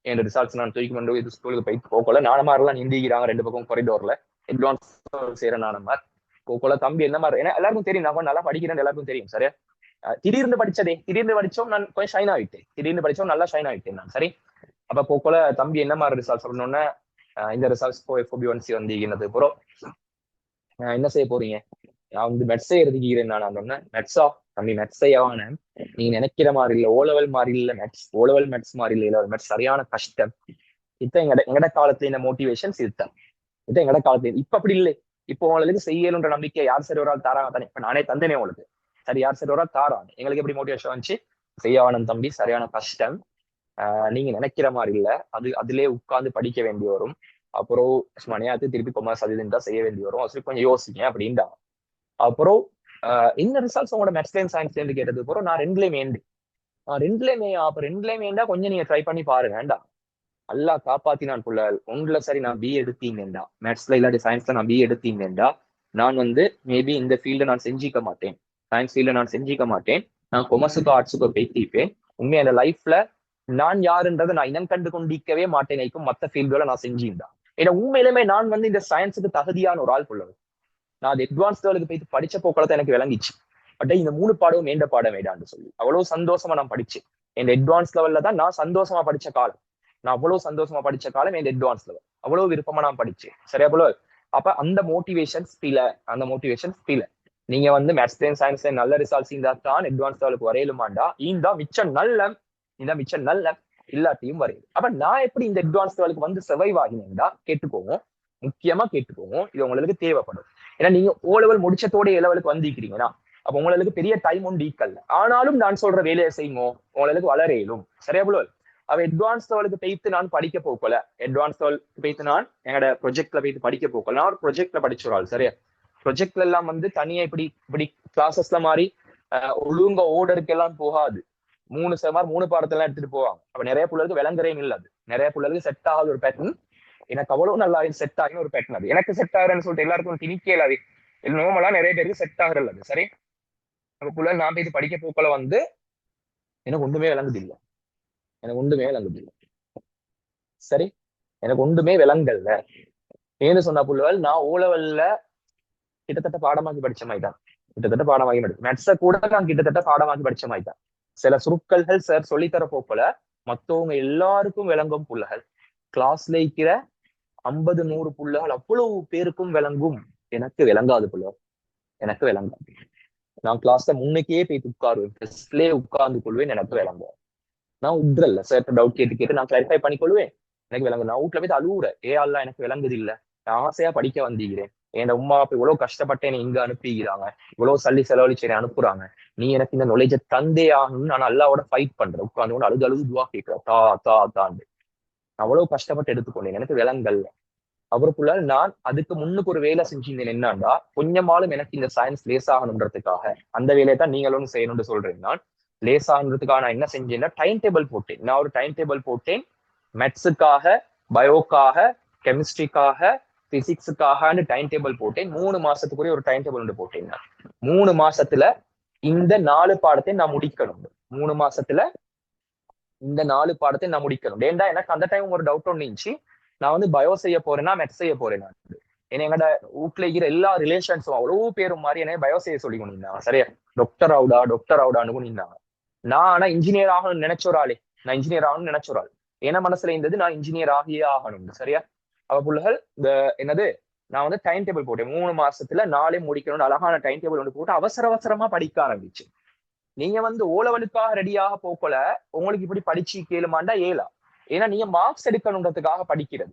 என் ரிசல்ட்ஸ் நான் தூக்கி கொண்டு இது ஸ்கூலுக்கு போய் போக்கல நானமாரெல்லாம் நிந்திக்கிறாங்க 2 பக்கம் கொரிடோர்ல. அட்வான்ஸ் செய்யற நானமார் போக்கல தம்பி என்ன மாதிரி. ஏன்னா எல்லாருக்கும் தெரியும் நான் நல்லா படிக்கிறேன், எல்லாருக்கும் தெரியும். சரியா? திடீர்னு படிச்சோம் நான் கொஞ்சம் ஷைன் ஆகிட்டேன். திடீர்னு படிச்சோம் நல்லா ஷைன் ஆகிட்டேன் நான். சரி, அப்ப போக்கல தம்பி என்ன மாதிரி ரிசல்ட்ஸ் சொல்லணும்னா இந்த ரிசல்ட்ஸ் 4A 4B வந்தீங்கன்னது அப்புறம் என்ன செய்ய போறீங்க? நான் வந்து மெட்ஸை எழுதிக்கிறேன். நான் சொன்னேன் மெட்ஸா தம்பி மெட்ஸையாவான நீங்க நினைக்கிற மாதிரி இல்ல. ஓலெவல் மாதிரி இல்ல மெட்ஸ். ஓலெவல் மெட்ஸ் மாதிரி இல்ல. மெட்ஸ் சரியான கஷ்டம். இதான் எங்கட காலத்துல இந்த மோட்டிவேஷன்ஸ் இதுதான். இதான் எங்கட காலத்துல. இப்ப அப்படி இல்லை. இப்போ உங்களுக்கு செய்யலுன்ற நம்பிக்கை யார் சரி ஒரு ஆள் தாராங்க தானே. இப்ப நானே தந்தனே உங்களுக்கு. சரி, யார் சரி ஒரு ஆள் தாராங்க. எங்களுக்கு எப்படி மோட்டிவேஷன் வந்துச்சு? செய்யவானம் தம்பி சரியான கஷ்டம். நீங்க நினைக்கிற மாதிரி இல்ல. அதுலயே உட்கார்ந்து படிக்க வேண்டி வரும். அப்புறம் மணியாத்து திருப்பி கொமர்ஸ் அதுதான் செய்ய வேண்டி வரும். அது கொஞ்சம் யோசிங்க அப்படின்டா. அப்புறம் இந்த ரிசல்ட்ஸ் உங்களோட மெட்ஸ்லையும் சயின்ஸ்ல கேட்டது அப்புறம் நான் ரெண்டுலயுமே ரெண்டுலயுமே கொஞ்சம் நீங்க ட்ரை பண்ணி பாருங்கடா. நல்லா காப்பாத்தினான் புள்ள. ஒன்றுல சரி நான் பி எடுத்தீங்கடா, மேத்ஸ்ல இல்லாட்டி சயின்ஸ்ல நான் பி எடுத்தீங்கடா, நான் வந்து மேபி இந்த ஃபீல்ட நான் செஞ்சிக்க மாட்டேன். சயின்ஸ் ஃபீல்ட நான் செஞ்சிக்க மாட்டேன். நான் கொமர்ஸுக்கோ ஆர்ட்ஸுக்கோ பேசிப்பேன். உண்மையா இந்த லைஃப்ல நான் யாருன்றதை நான் இனம் கண்டு கொண்டிக்கவே மாட்டேன். மற்ற ஃபீல்டுகளை நான் செஞ்சிருந்தா. ஏன்னா உண்மையிலுமே நான் வந்து இந்த சயின்ஸுக்கு தகுதியான ஒரு ஆள் புள்ளவர். நான் அது அட்வான்ஸ் லெவலுக்கு போய் படிச்ச போக்களத்தை எனக்கு விளங்கிச்சு. பட் இந்த 3 பாடமும் மேண்ட பாடம் வேண்டான்னு சொல்லி அவ்வளவு சந்தோஷமா நான் படிச்சேன். என் அட்வான்ஸ் லெவல்ல தான் நான் சந்தோஷமா படிச்ச காலம். நான் அவ்வளவு சந்தோஷமா படிச்ச காலம் என் அட்வான்ஸ் லெவல். அவ்வளவு விருப்பமா நான் படிச்சேன். சரியா போல? அப்ப அந்த மோட்டிவேஷன்ஸ் பீல நீங்க வந்து மேத்ஸ்லயும் சயின்ஸ்லயும் நல்ல ரிசல்ட்ஸ் இருந்தா தான் அட்வான்ஸ் லெவலுக்கு வரையலுமாண்டா. இந்த மிச்சம் நல்ல இல்லாட்டியும் வரையுது. அப்ப நான் எப்படி இந்த அட்வான்ஸ் லெவலுக்கு வந்து சர்வைவ் ஆகினேன்டா கேட்டுக்கோங்க. முக்கியமா கேட்டுக்கோங்க. இது உங்களுக்கு தேவைப்படும். ஏன்னா நீங்க ஓ லெவல் முடிச்சதோட ஏ லெவலுக்கு வந்திருக்கிறீங்கன்னா அப்ப உங்களுக்கு பெரிய டைம் ஒன்று ஈக்கல்ல. ஆனாலும் நான் சொல்ற வேலையை செய்யுமோ உங்களுக்கு வளரையிலும். சரியா போல? அவ அட்வான்ஸ் லெவலுக்கு போய்த்து நான் படிக்க போக்கல. அட்வான்ஸ் லெவலுக்கு போய்த்து நான் என்னோட ப்ரொஜெக்ட்ல போய்த்து படிக்க போக்கல. நான் ஒரு ப்ரொஜெக்ட்ல படிச்சுறாள். சரியா? ப்ரொஜெக்ட்ல எல்லாம் வந்து தனியா இப்படி கிளாஸஸ்ல மாதிரி ஒழுங்க ஓர்டருக்கு எல்லாம் போகாது. 3 பாடத்தெல்லாம் எடுத்துட்டு போவாங்க. அப்ப நிறைய பிள்ளைகளுக்கு விளங்குறேன் இல்லாது. நிறைய பிள்ளைகளுக்கு செட் ஆகாத ஒரு பேட்டர்ன். எனக்கு அவ்வளவு நல்லா செட் ஆகின ஒரு பேட்டர்ன். அது எனக்கு செட் ஆகுறேன்னு சொல்லிட்டு எல்லாருக்கும் திணிக்கல. அது நோமெல்லாம் நிறைய பேருக்கு செட் ஆகுறது அது. சரி, நமக்குள்ள நான் போய் படிக்க போக்கல வந்து எனக்கு ஒன்றுமே விளங்குது இல்லை. சரி, எனக்கு ஒன்றுமே விளங்கல்ல. ஏன்னு சொன்னா புள்ளுவல் நான் ஓலவல்ல கிட்டத்தட்ட பாடமாக்கி படிச்ச மாதிரி தான். மெட்ஸ கூட நான் கிட்டத்தட்ட பாடமாக்கி படிச்ச மாதிரி தான். சில சுருக்கல்கள் சார் சொல்லித்தர போக்கல மத்தவங்க எல்லாருக்கும் விளங்கும் புள்ளகள். கிளாஸ்ல இருக்கிற 50-100 புள்ளகள் அவ்வளவு பேருக்கும் விளங்கும். எனக்கு விளங்காது புள்ள. எனக்கு விளங்காது. நான் கிளாஸ்ல முன்னுக்கே போய் உட்காருவேன். ஃபர்ஸ்ட்லயே உட்கார்ந்து கொள்வேன். எனக்கு விளங்கும். நான் உட்றல்ல சார் டவுட் கேட்டு நான் கிளாரிஃபை பண்ணி கொள்வேன். எனக்கு விளங்கும். நான் வீட்டுல போய் அழுவுறேன். அல்ல எனக்கு விளங்குது இல்ல. நான் ஆசையா படிக்க வந்திருக்கிறேன். என் உமா அப்ப இவ்வளவு கஷ்டப்பட்டு என்னை இங்க அனுப்பிக்கிறாங்க. இவ்வளவு சல்லி செலவழிச்சு அனுப்புறாங்க. நீ எனக்கு இந்த நாலேஜ தந்தே ஆகணும்னு நான் அல்லாவோட ஃபைட் பண்றேன். உட்காந்து அழுது துவா கேட்கிறேன். தாண்டு அவ்வளவு கஷ்டப்பட்டு எடுத்துக்கொண்டேன். எனக்கு விளங்கல்ல. அவருக்குள்ள நான் அதுக்கு முன்னுக்கு ஒரு வேலை செஞ்சிருந்தேன். என்னன்னா கொஞ்சமாலும் எனக்கு இந்த சயின்ஸ் லேஸ் ஆகணுன்றதுக்காக அந்த வேலையை தான் நீங்களும் செய்யணும்னு சொல்றேன். நான் லேஸ் ஆகணுன்றதுக்காக நான் என்ன செஞ்சேன்னா டைம் டேபிள் போட்டேன். நான் ஒரு டைம் டேபிள் போட்டேன். மேத்ஸுக்காக, பயோக்காக, கெமிஸ்ட்ரிக்காக, பிசிக்ஸுக்காக டைம் டேபிள் போட்டேன். 3 மாசத்துக்குரிய ஒரு டைம் டேபிள் ஒன்று போட்டேன். 3 மாசத்துல இந்த 4 பாடத்தை நான் முடிக்கணும். 3 மாசத்துல இந்த 4 பாடத்தை நான் முடிக்கணும். ஏன்டா எனக்கு அந்த டைம் ஒரு டவுட் ஒன்று இருந்துச்சு. நான் வந்து பயோ செய்ய போறேன்னா மெட்ஸ் செய்ய போறேன். நான் ஏன்னா எங்கட வீட்டுல இருக்கிற எல்லா ரிலேஷன்ஸும் அவ்வளவு பேரும் மாதிரி என்ன பயோ செய்ய சொல்லி கொண்டிருந்தாங்க. சரியா? டாக்டர் ஆவுடான்னு கொண்டிருந்தாங்க. நான் ஆனா இன்ஜினியர் ஆகணும்னு நினைச்ச ஒரு ஆளே. நான் இன்ஜினியர் ஆகணும்னு நினைச்ச ஒரு ஆள். ஏன்னா மனசுல இருந்தது நான் இன்ஜினியர் ஆகியே ஆகணும். சரியா? அவ புள்ளைகள் இந்த என்னது நான் வந்து டைம் டேபிள் போட்டேன். 3 மாசத்துல 4 முடிக்கணும்னு அழகான டைம் டேபிள் ஒன்று போட்டு அவசரமா படிக்க ஆரம்பிச்சு. நீங்க வந்து ஓலவலுக்காக ரெடியாக போக்கல உங்களுக்கு இப்படி படிச்சு கேளுமாண்டா ஏலா. ஏன்னா நீங்க மார்க்ஸ் எடுக்கணுன்றதுக்காக படிக்கிறது.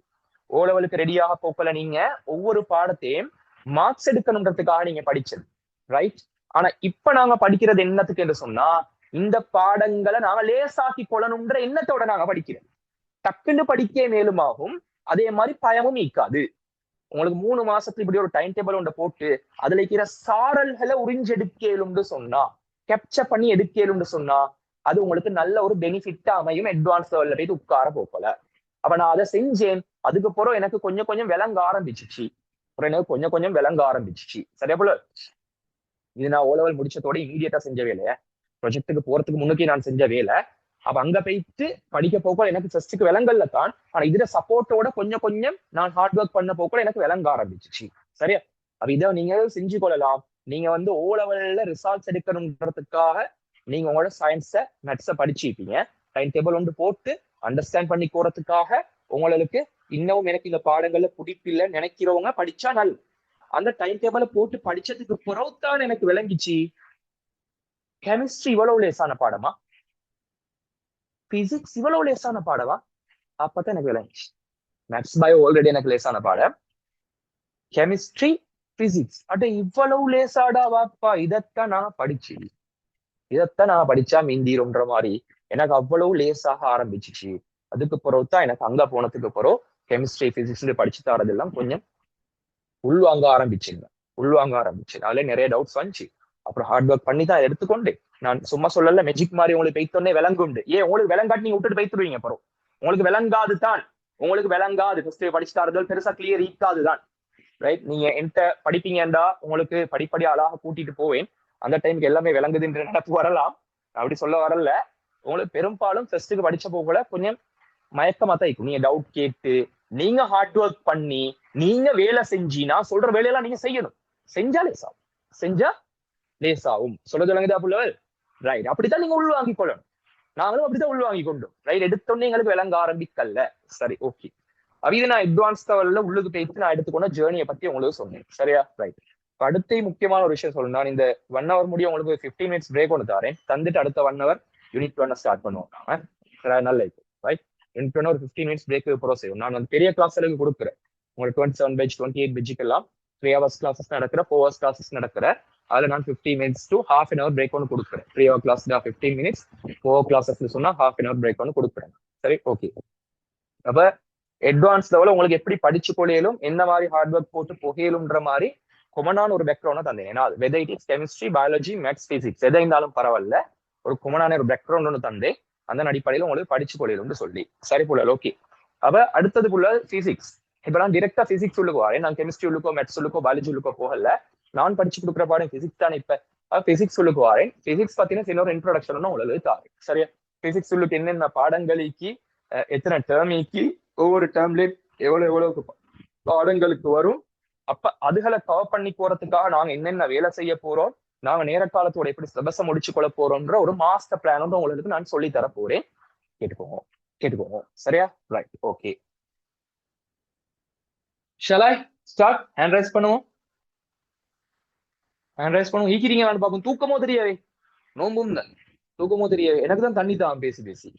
ஓலவலுக்கு ரெடியாக போக்கல நீங்க ஒவ்வொரு பாடத்தையும் மார்க்ஸ் எடுக்கணுன்றதுக்காக நீங்க படிச்சது, ரைட்? ஆனா இப்ப நாங்க படிக்கிறது என்னத்துக்கு என்று சொன்னா, இந்த பாடங்களை நாங்க லேசாக்கி கொள்ளணும்ன்ற எண்ணத்தோட நாங்க படிக்கிறோம். டக்குன்னு படிக்க மேலுமாகும், அதே மாதிரி பயமும் ஈக்காது. உங்களுக்கு 3 மாசத்துக்கு இப்படி ஒரு டைம் டேபிள் ஒன்றை போட்டு அதுல இருக்கிற சாரல்களை உறிஞ்செடுக்கலும்னு சொன்னா, கேப்சர் பண்ணி எடுக்கலும்னு சொன்னா, அது உங்களுக்கு நல்ல ஒரு பெனிஃபிட்டா அமையும். அட்வான்ஸ் லெவல்ல போய் உட்கார போக்கல. அப்ப நான் அதை செஞ்சேன். அதுக்கப்புறம் எனக்கு கொஞ்சம் கொஞ்சம் விளங்க ஆரம்பிச்சிச்சு. அப்புறம் எனக்கு கொஞ்சம் கொஞ்சம் விளங்க ஆரம்பிச்சிச்சு. சரியா போல இது நான் ஓலவல் முடிச்சதோட இமீடியட்டா செஞ்ச வேலையை, ப்ரொஜெக்டுக்கு போறதுக்கு முன்னுக்கே நான் செஞ்ச வேலை. அப்ப அங்க போயிட்டு படிக்க போக்க எனக்கு ஃபர்ஸ்ட்டுக்கு விலங்கல்ல தான். ஆனா இதுல சப்போர்ட்டோட கொஞ்சம் கொஞ்சம் நான் ஹார்ட் ஒர்க் பண்ண போக்க எனக்கு விளங்க ஆரம்பிச்சிச்சு. சரியா? அப்ப இதை நீங்க செஞ்சு கொள்ளலாம். நீங்க வந்து ஓ லெவல்ல ரிசல்ட்ஸ் எடுக்கணுன்றதுக்காக நீங்க உங்களோட சயின்ஸை மேத்ஸை படிச்சுப்பீங்க. டைம் டேபிள் ஒன்று போட்டு அண்டர்ஸ்டாண்ட் பண்ணி போறதுக்காக உங்களுக்கு இன்னமும் எனக்கு இந்த பாடங்கள்ல பிடிப்பில்லை நினைக்கிறவங்க படிச்சா நல்ல. அந்த டைம் டேபிளை போட்டு படிச்சதுக்கு பிறகுதான் எனக்கு விளங்கிச்சு கெமிஸ்ட்ரி இவ்வளவு லேசான பாடமா, பிசிக்ஸ் இவ்வளவு லேசான பாடவா. அப்பதான் எனக்கு விளங்கிச்சு மேத்ஸ் பயோ ஆல்ரெடி எனக்கு லேசான பாடம், கெமிஸ்ட்ரி பிசிக்ஸ் அட இவ்வளவு லேசாடா வாப்பா, இதைத்தான் நான் படிச்சா மீந்திரும்ன்ற மாதிரி எனக்கு அவ்வளவு லேசாக ஆரம்பிச்சிச்சு. அதுக்கு பிறகுதான் எனக்கு அங்க போனதுக்கு பிறகு கெமிஸ்ட்ரி பிசிக்ஸ் படிச்சு தரதெல்லாம் கொஞ்சம் உள்வாங்க ஆரம்பிச்சுங்க. அதுல நிறைய டவுட்ஸ் வந்துச்சு. அப்புறம் ஹார்ட் ஒர்க் பண்ணி தான் எடுத்துக்கொண்டு நான் சும்மா சொல்லல மெஜிக் மாதிரி உங்களுக்கு பெய்த்தோன்னே விளங்குண்டு. ஏன் உங்களுக்கு விளங்காட்டி நீங்க விட்டுட்டு பெய்த்துருவீங்க. அப்புறம் உங்களுக்கு விளங்காது தான், படிச்சு தரது பெருசா கிளியர் ஈக்காதுதான், ரைட்? நீங்க என்கிட்ட படிப்பீங்கடா உங்களுக்கு படிப்படி அழகாக கூட்டிட்டு போவேன். அந்த டைமுக்கு எல்லாமே விளங்குதுன்ற நினைப்பு வரலாம், அப்படி சொல்ல வரல. உங்களுக்கு பெரும்பாலும் ஃபர்ஸ்ட்டுக்கு படிச்ச போகல கொஞ்சம் மயக்கமா தான் இருக்கும். நீங்க டவுட் கேட்டு நீங்க ஹார்ட் ஒர்க் பண்ணி நீங்க வேலை செஞ்சு நான் சொல்ற வேலையெல்லாம் நீங்க செய்யணும். செஞ்சா லேசாகும். சொல்ல சொல்லுங்க புள்ளவல், ரைட்? அப்படித்தான் நீங்க உள்வாங்கி கொள்ளணும். நாங்களும் அப்படித்தான் உள்வாங்கி கொண்டோம், ரைட்? எடுத்தோன்னே எங்களுக்கு விளங்க ஆரம்பிக்கல. சரி, ஓகே. இது நான் அட்வான்ஸ் லெவல்ல உள்ளுக்கு போயிட்டு நான் எடுத்துக்கொண்ட ஜேர்னியை பத்தி உங்களுக்கு சொன்னேன். சரியா? ரைட். அடுத்த முக்கியமான ஒரு விஷயம் சொல்லணும். நான் இந்த 1 hour முடியும் உங்களுக்கு 15 minutes பிரேக் ஒன்று தரேன். தந்துட்டு அடுத்த 1 hour யூனிட் 1 ஸ்டார்ட் பண்ணுவோம். நல்ல இப்போ ரைட். யூனிட் 1 ஒரு 15 minutes பிரேக் ப்ரோசேஸ் நான் வந்து பெரிய கிளாஸ் அளவுக்கு கொடுக்குறேன். உங்களுக்கு 27 பேஜ் 28 பேஜுக்கெல்லாம் 3 hours கிளாஸஸ் நடக்கிற 4 hours கிளாஸஸ் நடக்கிற அதுல நான் 15 minutes to half an hour break ஒன்று கொடுக்குறேன். 3 hour class 15 minutes, 4 hour classes சொன்னா half an hour பிரேக் ஒன்று கொடுக்குறேன். சரி, ஓகே. அப்ப அட்வான்ஸ் லெவலில் உங்களுக்கு எப்படி படிச்சு கொள்ளையிலும் என்ன மாதிரி ஹார்ட் ஒர்க் போட்டு புகையிலும்ன்ற மாதிரி கொமனான ஒரு பேக்ரவுண்ட் தந்தேன். ஏன்னா whether it is chemistry, biology, maths, physics எதை இருந்தாலும் பரவாயில்ல, ஒரு கொமனான ஒரு பேக்ரவுண்ட் ஒன்று தந்தேன். அந்த அடிப்படையில் உங்களுக்கு படிச்சு கொள்ளையிலும்னு சொல்லி சரி புள்ள, ஓகே. அப்ப அடுத்தது புள்ள பிசிக்ஸ். இப்ப நான் டிரெக்டா பிசிக்ஸ் உள்ளுக்கு வரேன். நான் கெமிஸ்ட்ரி உள்ளுக்கோ மேத்ஸ் உள்ளுக்கோ பயாலஜி உள்ளுக்கோ போகல. நான் படிச்சு கொடுக்குற பாடம் பிசிக்ஸ் தானே. இப்ப பிசிக்ஸ் உள்ளுக்கு வரேன். பிசிக்ஸ் பாத்தீங்கன்னா இன்னொரு இன்ட்ரோடக்ஷன் உங்களுக்கு தாரு. சரியா? பிசிக்ஸ் உள்ளுக்கு என்னென்ன பாடங்களுக்கு எத்தனை டேர்மிக்கு ஒவ்வொரு டேர்ம்லயும் எவ்வளவு பாடங்களுக்கு வரும், அப்ப அதுகளை கவர் பண்ணி போறதுக்காக நாங்க என்னென்ன வேலை செய்ய போறோம், நாங்க நேர காலத்தோட எப்படி சிலபஸை முடிச்சு கொள்ள போறோம்ன்ற ஒரு மாஸ்டர் பிளான் வந்து உங்களுக்கு நான் சொல்லி தர போறேன். கேட்டுக்கோங்க. சரியா? Right, okay. Shall I start? Hand rice பண்ணுவோம். ஈக்கிறீங்க வேணும் பார்ப்போம். தூக்கமோ தெரியாவே, நோம்பும் தான் தூக்கமோ தெரியாவே. எனக்கு தான் தண்ணி தான் பேசி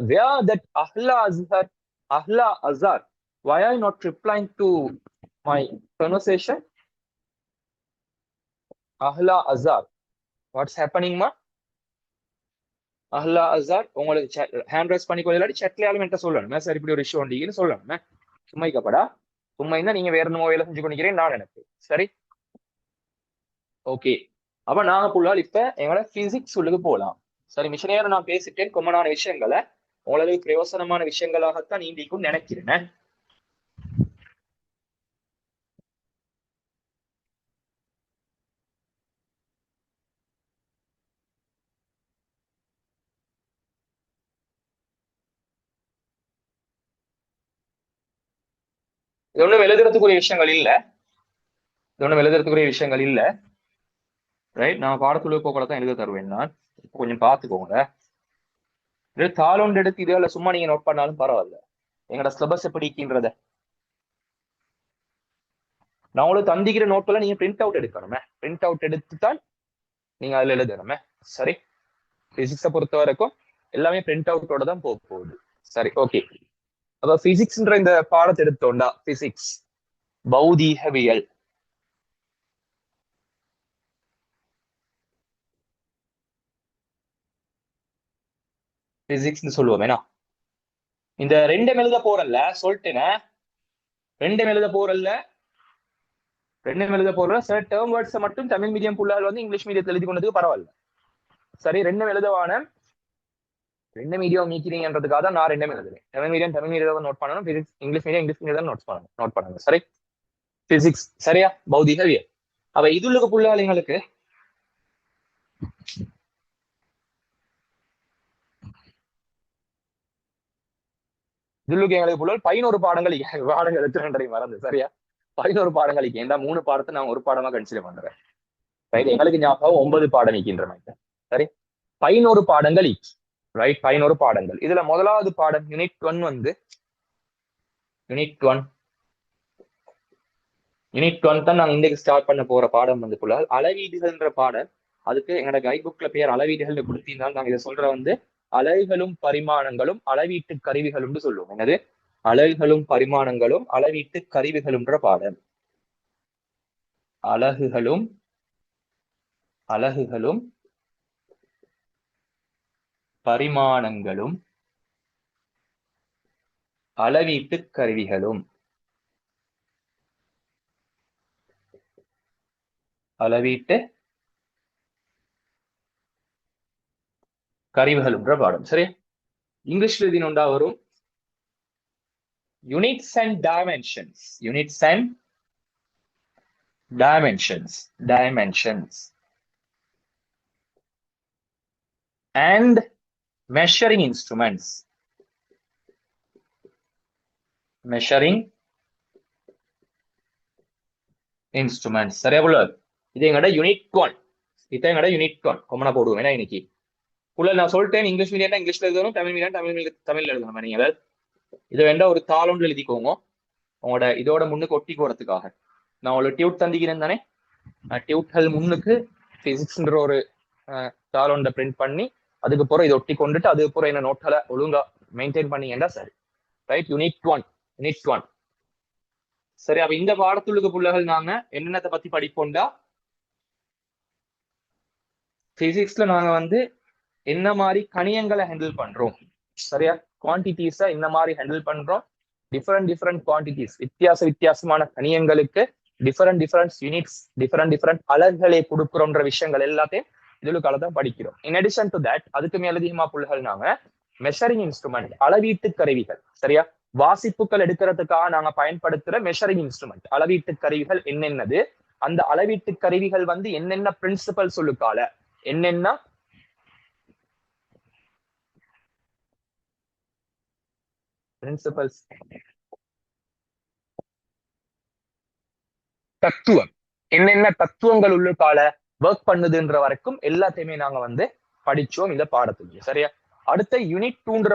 where that Ahla Azhar, why are you not replying to my conversation? Ahla Azhar, what's happening ma? Ahla Azhar உங்களுக்கு ஹேண்ட் ரைஸ் பண்ணி கொஞ்சம் இல்லாட்டி chatலயாலும் என்கிட்ட சொல்லணும். சார் இப்படி ஒரு இஷ்யூ உண்டீங்கன்னு சொல்லணும். சும்மா இருக்கப்படா, சும்மா இருந்தா நீங்க வேற என்ன வேலை செஞ்சு கொண்டிருக்கிறேன் நான் நினைப்பேன். சரி, ஓகே. அப்ப நாங்க புள்ளால் இப்ப எங்களோட பிசிக்ஸ் உள்ளுக்கு போகலாம். சரி, மிஷினேர நான் பேசிட்டேன். கொம்மனான விஷயங்களை உங்களுக்கு பிரயோசனமான விஷயங்களாகத்தான் நீண்டிக்கும் நினைக்கிறேன். இது ஒண்ணும் எழுதுறதுக்குரிய விஷயங்கள் இல்ல, ரைட்? நான் பாடத்துள்ள போக்கல தான் எழுத தருவேன். நான் கொஞ்சம் பாத்துக்கோங்க. தாளொண்டு எடுத்து இதுல சும்மா நீங்க நோட் பண்ணாலும் பரவாயில்ல. எங்களோட சிலபஸ் எப்படின்றத நான் உங்களுக்கு தந்திக்கிற நோட்ல நீங்க பிரிண்ட் அவுட் எடுக்கணுமே. பிரிண்ட் அவுட் எடுத்து தான் நீங்க அதுல எழுதணுமே. சரி, பிசிக்ஸை பொறுத்த வரைக்கும் எல்லாமே பிரிண்ட் அவுட்டோட தான் போக போகுது. சரி, ஓகே. அப்ப பிசிக்ஸ்ன்ற இந்த பாடத்தை எடுத்தோண்டா, பிசிக்ஸ் பௌதீகவியல், பிசிக்ஸ்னு சொல்லுவோம். ஏன்னா இந்த ரெண்டும் எழுத போறல்ல, சொல்லிட்டேனே, ரெண்டும் எழுத போறல்ல, ரெண்டும் எழுத போற சார் டேர்ம் வேர்ட்ஸை மட்டும் தமிழ் மீடியம் புள்ளால் வந்து இங்கிலீஷ் மீடியத்தில் எழுதி கொண்டதுக்கு பரவாயில்ல. சரி, ரெண்டும் எழுதவான, ரெண்டு மீடியம் நீக்கிறீங்கன்றதுக்காக தான் நான் ரெண்டும் எழுதுறேன். தமிழ் மீடியம் நோட் பண்ணணும், பிசிக்ஸ் இங்கிலீஷ் மீடியம் நோட் பண்ணணும். சரி, பிசிக்ஸ் சரியா, பௌதிகவியல். அவ இதுள்ள புள்ளாளிங்களுக்கு இதுள்ளுக்கு எங்களுக்கு புள்ளல் 11 பாடங்கள் எடுத்துகின்ற மறந்து. சரியா, 11 பாடங்களுக்கு இந்த 3 பாடத்தை நான் ஒரு பாடமா கன்சிடர் பண்றேன். ரைட், எங்களுக்கு ஞாபகம் 9 பாடம் இருக்கின்ற. சரி, 11 பாடங்கள் ரைட், 11 பாடங்கள். இதுல முதலாவது பாடம் யூனிட் 1 வந்து யூனிட் 1 தான் நாங்க இன்றைக்கு ஸ்டார்ட் பண்ண போற பாடம் வந்து புள்ள அளவீடுகள்ன்ற பாடம். அதுக்கு எங்களோட கைட் புக்ல பேர் அளவீடுகள் கொடுத்திருந்தாலும் நாங்க இதை சொல்ற வந்து அலகுகளும் பரிமாணங்களும் அளவீட்டு கருவிகளும் சொல்லுவோம். என்னது? அலகுகளும் பரிமாணங்களும் அளவீட்டு கருவிகளும்ன்ற பாடம். அலகுகளும் பரிமாணங்களும் அளவீட்டு கருவிகளும். அளவீட்டு கருவிகளும்ன்ற பாடம். சரி, இங்கிலீஷ்ல எழுதினோண்டா வரும் units and dimensions. Units and dimensions and measuring instruments. சரியா புள்ள? இது எங்கட யூனிட் 1. இதான் எங்கட யூனிட் 1 கொமனா போடுவோம். ஏன்னா இன்னைக்கு புள்ள நான் சொல்லிட்டேன், இங்கிலீஷ் மீடியம் இங்கிலீஷ்ல எழுதணும், தமிழ் மீடியம் தமிழ்ல எழுதணும். நீங்க இதை வேண்டாம் ஒரு தாளொன்று எழுதிக்கோங்க உங்களோட இதோட முன்னுக்கு ஒட்டி போறதுக்காக. நான் உங்களுக்கு டியூட் தந்திக்கிறேன் தானே, டியூட்கள் முன்னுக்கு பிசிக்ஸ்ன்ற ஒரு தாளொன்றை பிரிண்ட் பண்ணி அதுக்கு பிறகு இதை ஒட்டி கொண்டுட்டு அதுக்கு பிறகு என்ன நோட்களை ஒழுங்கா மெயின்டைன் பண்ணீங்கன்னா சரி. Right, unit 1. சரி, அப்ப இந்த பாடத்துள்ளுக்கு புள்ளகள் நாங்க என்னென்னத்தை பத்தி படிப்போம்டா, பிசிக்ஸ்ல நாங்க வந்து என்ன மாதிரி கணியங்களை ஹேண்டில் பண்றோம். சரியா, குவான்டிட்டிஸ என்ன மாதிரி ஹேண்டில் பண்றோம், டிஃபரெண்ட் குவான்டிட்டிஸ், வித்தியாசமான கணியங்களுக்கு டிஃபரெண்ட் யூனிட்ஸ், டிஃபரெண்ட் அலகுகளை கொடுக்குறோன்ற விஷயங்கள் எல்லாத்தையும் இதுல தான் படிக்கிறோம். இன் அடிஷன் டு தட், அதுக்கு மேல அதிகமா புள்ளுகள் நாங்க மெஷரிங் இன்ஸ்ட்ருமெண்ட், அளவீட்டு கருவிகள். சரியா, வாசிப்புகள் எடுக்கிறதுக்காக நாங்க பயன்படுத்துற மெஷரிங் இன்ஸ்ட்ருமெண்ட், அளவீட்டு கருவிகள் என்னென்னது, அந்த அளவீட்டு கருவிகள் வந்து என்னென்ன பிரின்சிபல் சொல்லுக்கால, என்னென்ன பிரின்சிபல்ஸ், தத்துவம், என்னென்ன தத்துவங்கள் உள்ளுக்கால ஒர்க் பண்ணுதுன்ற வரைக்கும் எல்லாத்தையுமே நாங்க வந்து படிச்சோம் இந்த பாடத்துக்கு. சரியா, அடுத்த யூனிட் 2ன்ற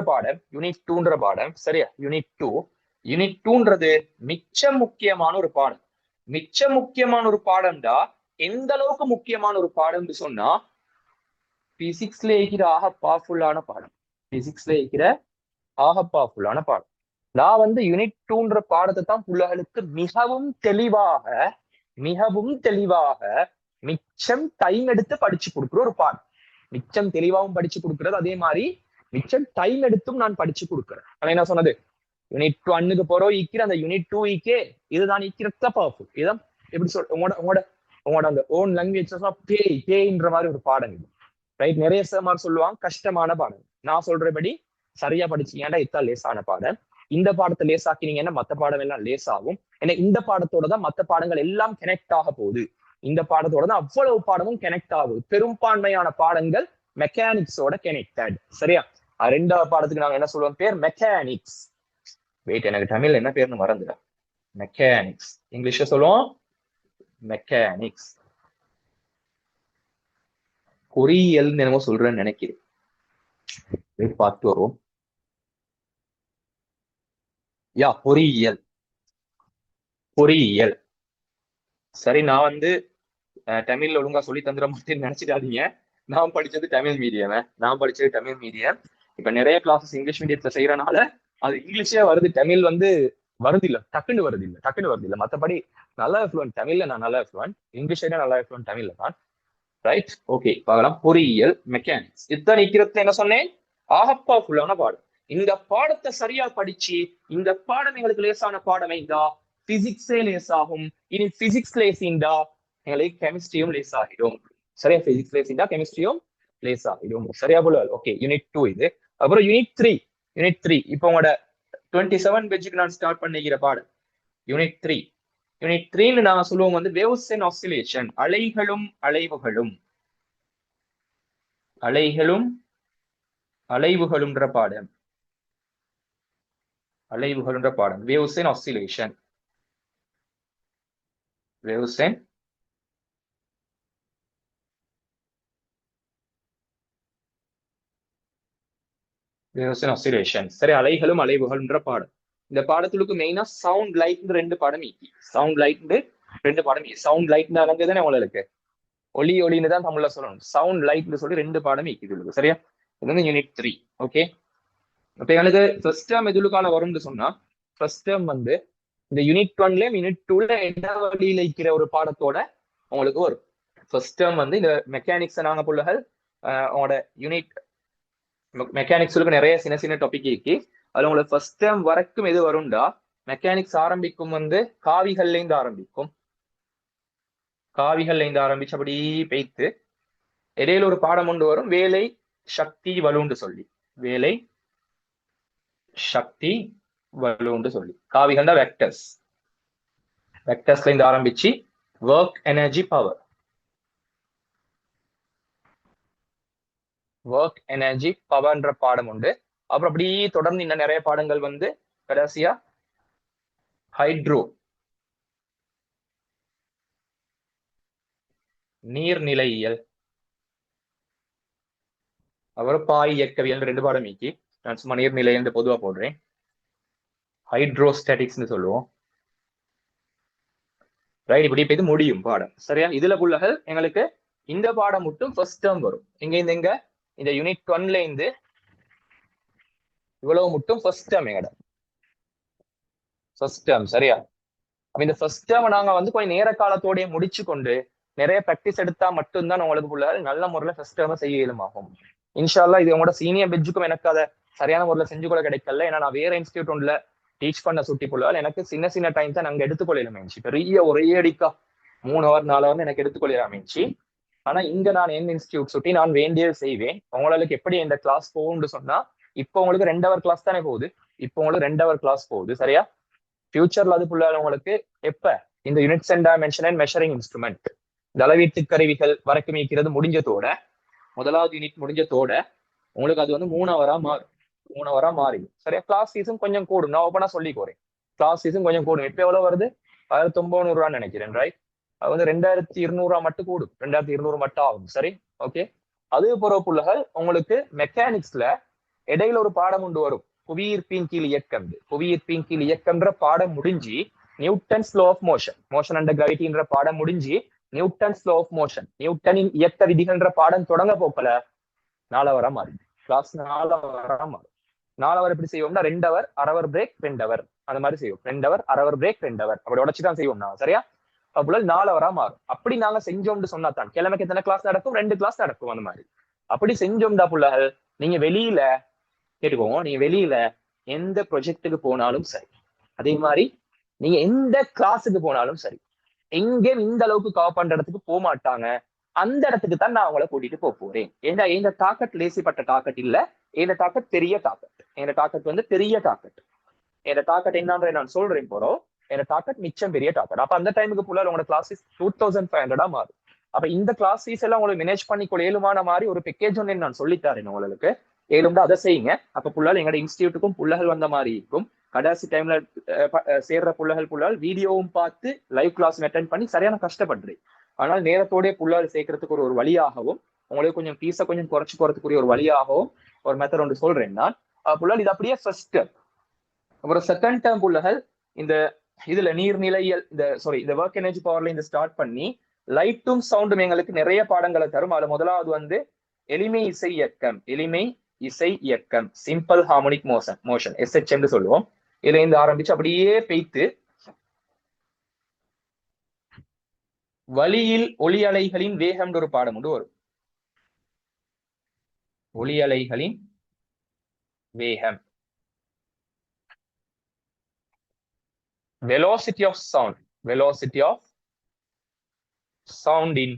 பாடம். சரியா, யூனிட் 2ன்றது மிச்ச முக்கியமான ஒரு பாடம். எந்த அளவுக்கு முக்கியமான ஒரு பாடம்னு சொன்னா, பிசிக்ஸ்ல இருக்கிற ஆக பவர்ஃபுல்லான பாடம். நான் வந்து யூனிட் 2ன்ற பாடத்தை தான் பிள்ளைகளுக்கு மிகவும் தெளிவாக மிச்சம் டைம் எடுத்து படிச்சு கொடுக்குற ஒரு பாடம். மிச்சம் தெளிவாகவும் படிச்சு கொடுக்கறது, அதே மாதிரி மிச்சம் டைம் எடுத்தும் நான் படிச்சு கொடுக்குறேன். ஆனா என்ன சொன்னது, யூனிட் 1க்கு போறோம் ஈக்கிற அந்த யூனிட் 2 இதுதான் ஈக்கிறத பவர்ஃபுல். இதான் எப்படி உங்களோட அந்த ஓன் லாங்குவேஜ் பேய்ன்ற மாதிரி ஒரு பாடம் இது. ரைட், நிறைய மாதிரி சொல்லுவாங்க கஷ்டமான பாடம். நான் சொல்றபடி சரியா படிச்சீங்கன்னா இதான் லேசான பாடம். இந்த பாடத்தை லேசாக்கினீங்கன்னா மத்த பாடம் எல்லாம் லேஸ் ஆகும். ஏன்னா இந்த பாடத்தோட தான் மத்த பாடங்கள் எல்லாம் கனெக்ட் ஆக போகுது. இந்த பாடத்தோட தான் அவ்வளவு பாடமும் கனெக்ட் ஆகுது. பெரும்பான்மையான பாடங்கள் மெக்கானிக்ஸோட கனெக்டட். சரியா, ரெண்டாவது பாடத்துக்கு நாங்க என்ன சொல்லுவோம், பேர் மெக்கானிக்ஸ். வெயிட், எனக்கு தமிழ்ல என்ன பேர்னு மறந்துட. மெக்கானிக்ஸ், இங்கிலீஷ்ல சொல்லுவோம் மெக்கானிக்ஸ். பொறியியல் என்னமோ சொல்றேன்னு நினைக்கிறேன், பார்த்து வருவோம். பொறியியல். சரி, நான் வந்து தமிழ்ல ஒழுங்கா சொல்லி தந்துட மாட்டேன்னு நினைச்சிடாதீங்க. நான் படிச்சது தமிழ் மீடியம். இப்ப நிறைய கிளாஸஸ் இங்கிலீஷ் மீடியத்துல செய்யறனால அது இங்கிலீஷே வருது, தமிழ் வந்து வருது இல்ல, டக்குன்னு வருது இல்ல. மத்தபடி நல்லா ஃப்ளூவன்ட் தமிழ்ல, நான் நல்லா ஃப்ளூவன்ட் இங்கிலீஷ் நல்லா ஃப்ளூவன்ட் தமிழ்ல தான். ரைட், ஓகே பார்க்கலாம். பொறியியல் மெக்கானிக்ஸ் இத்தனை நிக்கிறதுல என்ன சொன்னேன், பவர்ஃபுல்லான பாடம். இந்த பாடத்தை சரியா படிச்சு, இந்த பாடம் எங்களுக்கு லேசான பாடம் ஐந்தா பிசிக்ஸே லேஸ் ஆகும். இனி பிசிக்ஸ் லேசிண்டா எங்களுக்கு கெமிஸ்ட்ரியும் லேஸ் ஆகிடும். சரியா, பிசிக்ஸ் லேசிண்டா கெமிஸ்ட்ரியும் லேஸ் ஆகிடும். சரியா போல. ஓகே, யூனிட் 2 இது. அப்புறம் யூனிட் 3 இப்போ உங்களோட 27 பேஜுக்கு நான் ஸ்டார்ட் பண்ணிக்கிற பாடம் யூனிட் 3 நான் சொல்லுவோம் வந்து வேவ்ஸ் அண்ட் ஆசிலேஷன், அலைகளும் அலைவுகளும்ன்ற பாடம். வேவ்ஸ் அண்ட் ஆசிலேஷன், சரி, அலைகளும் அலைவுகள்ன்ற பாடம். இந்த பாடத்துக்கு மெயினா சவுண்ட் லைட் ரெண்டு பாடம் ஈக்கி. சவுண்ட் லைட் தானே உங்களுக்கு ஒளின்னு தான் தமிழ்ல சொல்லணும். சவுண்ட் லைட்னு சொல்லி ரெண்டு பாடம் ஈக்கி. சரியா, இது வந்து யூனிட் 3. ஓகே, அப்ப எனக்கு ஃபர்ஸ்ட் டேர்ம் எதுக்கான வரும்னு சொன்னா, ஃபர்ஸ்ட் டேர்ம் வந்து இந்த யூனிட் 1லயும் யூனிட் 2ல என்ன வழியில இருக்கிற ஒரு பாடத்தோட உங்களுக்கு வரும். ஃபர்ஸ்ட் டேர்ம் வந்து இந்த மெக்கானிக்ஸ் நாங்க புள்ளகள் உங்களோட யூனிட் மெக்கானிக்ஸுக்கு நிறைய சின்ன டாபிக் இருக்கு. அதுல உங்களுக்கு ஃபர்ஸ்ட் டேர்ம் வரைக்கும் எது வரும்டா, மெக்கானிக்ஸ் ஆரம்பிக்கும் வந்து காவிகள்ல இருந்து ஆரம்பிச்சு அப்படி பெய்த்து இடையில ஒரு பாடம் ஒன்று வரும், வேலை சக்தி வலுன்னு சொல்லி. காவிகள் தான் வெக்டர்ஸ்ல இருந்து ஆரம்பிச்சு ஒர்க் எனர்ஜி பவர்ன்ற பாடம் உண்டு. அப்புறம் அப்படி தொடர்ந்து இன்னும் நிறைய பாடங்கள் வந்து கடைசியா ஹைட்ரோ நீர்நிலையியல், அப்புறம் பாய் இயக்கவியல் ரெண்டு பாடம் நீக்கி நான் சும்மா நீர்நிலை என்று பொதுவா போடுறேன். ஹைட்ரோஸ்டாட்டிக்ஸ்னு சொல்லுவோம். ரைட், இப்படி இது முடியும் பாடம். சரியா, இதுல புள்ளகள் எங்களுக்கு இந்த பாடம் மட்டும் ஃபர்ஸ்ட் டேர்ம் வரும். இங்க இந்த யூனிட் 1ல இருந்து இவ்வளவு மட்டும் ஃபர்ஸ்ட் டேர்ம் எங்கட ஃபர்ஸ்ட் டேர்ம். சரியா, அப்ப இந்த ஃபர்ஸ்ட் டேர்ம் நாங்க வந்து கொஞ்சம் நேர காலத்தோடய முடிச்சு கொண்டு நிறைய ப்ராக்டிஸ் எடுத்தா மட்டும்தான் உங்களுக்கு புள்ளகள் நல்ல முறையில ஃபர்ஸ்ட் டேர்ம் செய்ய இயலுமாகும். இன்ஷால்லா இது உங்களோட சீனியர் பெஞ்சுக்கும் எனக்கு அதை சரியான முறையில் செஞ்சு கூட கிடைக்கல. ஏன்னா நான் வேற இன்ஸ்டியூட் ஒன்றுல டீச் பண்ண சுட்டி புள்ளால் எனக்கு சின்ன டைம் தான் நாங்க எடுத்துக்கொள்ளலாமேச்சு. பெரிய ஒரே அடிக்கா 3 hour 4 hour எனக்கு எடுத்துக்கொள்ளலாமேச்சு. ஆனா இங்க நான் என் இன்ஸ்டியூட் சுட்டி நான் வேண்டியது செய்வேன். உங்களுக்கு எப்படி இந்த கிளாஸ் போகும்னு சொன்னா, இப்போ உங்களுக்கு 2 hour கிளாஸ் தானே போகுது. சரியா, ஃபியூச்சர்ல அது புள்ளால் உங்களுக்கு எப்ப இந்த units and dimension and measuring instrument இந்த அளவீட்டு கருவிகள் வரைக்கும் இருக்கிறது முடிஞ்சதோட, முதலாவது யூனிட் முடிஞ்சதோட உங்களுக்கு அது வந்து 3 hour மாறிடும். சரியா, கிளாஸ் ஃபீஸும் கொஞ்சம் கூடும். நான் ஓப்பனா சொல்லி போறேன், கிளாஸ் ஃபீஸும் கொஞ்சம் கூடும். இப்ப எவ்வளவு வருது, 1900 ரூபான்னு நினைக்கிறேன். ரைட், அது வந்து 2200 மட்டும் கூடும், 2200 மட்டும் ஆகும். சரி, ஓகே. அது போற புள்ளைகள் உங்களுக்கு மெக்கானிக்ஸ்ல இடையில ஒரு பாடம் கொண்டு வரும், புவியீர்ப்பின் கீழ் இயக்கம்ன்ற பாடம் முடிஞ்சு Newton's law of motion under கிராவிட்டின்ற பாடம் முடிஞ்சு நியூட்டன்ஸ் லா ஆஃப் மோஷன், நியூட்டனின் இயக்க விதிகள்ன்ற பாடம் தொடங்க போக்கல 4 hour மாறி கிளாஸ் 4 hour மாறும். 4 hour எப்படி செய்வோம்னா 2 hour அரை hour பிரேக் 2 hour அந்த மாதிரி செய்வோம். 2 hour அரை hour பிரேக் 2 hour அப்படி உடச்சுதான் செய்வோம் நான். சரியா, அப்போ 4 hour மாறும். அப்படி நாங்க செஞ்சோம்னு சொன்னாதான் கிழமைக்கு எத்தனை கிளாஸ் நடக்கும், 2 கிளாஸ் நடக்கும். அந்த மாதிரி அப்படி செஞ்சோம்டா புள்ளகள், நீங்க வெளியில கேட்டுக்கோங்க, நீங்க வெளியில எந்த ப்ரொஜெக்டுக்கு போனாலும் சரி, அதே மாதிரி நீங்க எந்த கிளாஸுக்கு போனாலும் சரி, எங்கேயும் இந்த அளவுக்கு கவர் பண்ற இடத்துக்கு போக மாட்டாங்க. அந்த இடத்துக்கு தான் நான் அவங்கள கூட்டிட்டு போறேன். ஏன்னா இந்த தாக்கட் லேசிப்பட்ட தாக்கட் இல்ல, இந்த தாக்கட் பெரிய தாக்கட். இந்த தாக்கட் வந்து பெரிய தாக்கட். இந்த தாக்கட் என்னன்ற நான் சொல்றேன் போறோம். இந்த தாக்கட் மிச்சம் பெரிய தாக்கட். அப்ப அந்த டைமுக்கு புள்ள உங்களோட கிளாஸஸ் 2500 மாறும். அப்ப இந்த கிளாஸஸ் எல்லாம் உங்களுக்கு மேனேஜ் பண்ணிக்கொள்ள ஏழுமான மாதிரி ஒரு பேக்கேஜ் ஒன்று நான் சொல்லித்தாரேன் உங்களுக்கு. ஏழும்டா அதை செய்யுங்க. அப்ப புள்ளால் எங்களோட இன்ஸ்டியூட்டுக்கும் புள்ளகள் வந்த மாதிரி இருக்கும். கடைசி டைம்ல சேர்ற புள்ளகள் வீடியோவும் பார்த்து லைவ் கிளாஸ் அட்டென்ட் பண்ணி சரியான கஷ்டப்படுறேன். ஆனால் நேரத்தோடய புள்ளால் சேர்க்கறதுக்கு ஒரு வழியாகவும், உங்களுக்கு கொஞ்சம் ஃபீஸை கொஞ்சம் குறைச்சு போறதுக்குரிய ஒரு வழியாகவும் ஒரு மெத்தட் ஒன்று சொல்றேன் நான். புள்ளால் இது அப்படியே ஃபர்ஸ்ட் டேர்ம். அப்புறம் செகண்ட் டேர்ம் புள்ளகள் இந்த இதுல நீர்நிலையல் இந்த ஒர்க் எனர்ஜி பவர்ல இந்த ஸ்டார்ட் பண்ணி லைட்டும் சவுண்டும் எங்களுக்கு நிறைய பாடங்களை தரும். அதுல முதலாவது வந்து எளிமை இசை இயக்கம், எளிமை இசை இயக்கம், சிம்பிள் ஹார்மோனிக் மோஷன் SHM சொல்லுவோம். இதுல இருந்து ஆரம்பிச்சு அப்படியே பெய்த்து வழியில் ஒளி அலைகளின் வேகம் ஒரு பாடம் உண்டு வரும். ஒளி அலைகளின் வேகம், velocity of sound, velocity of sound in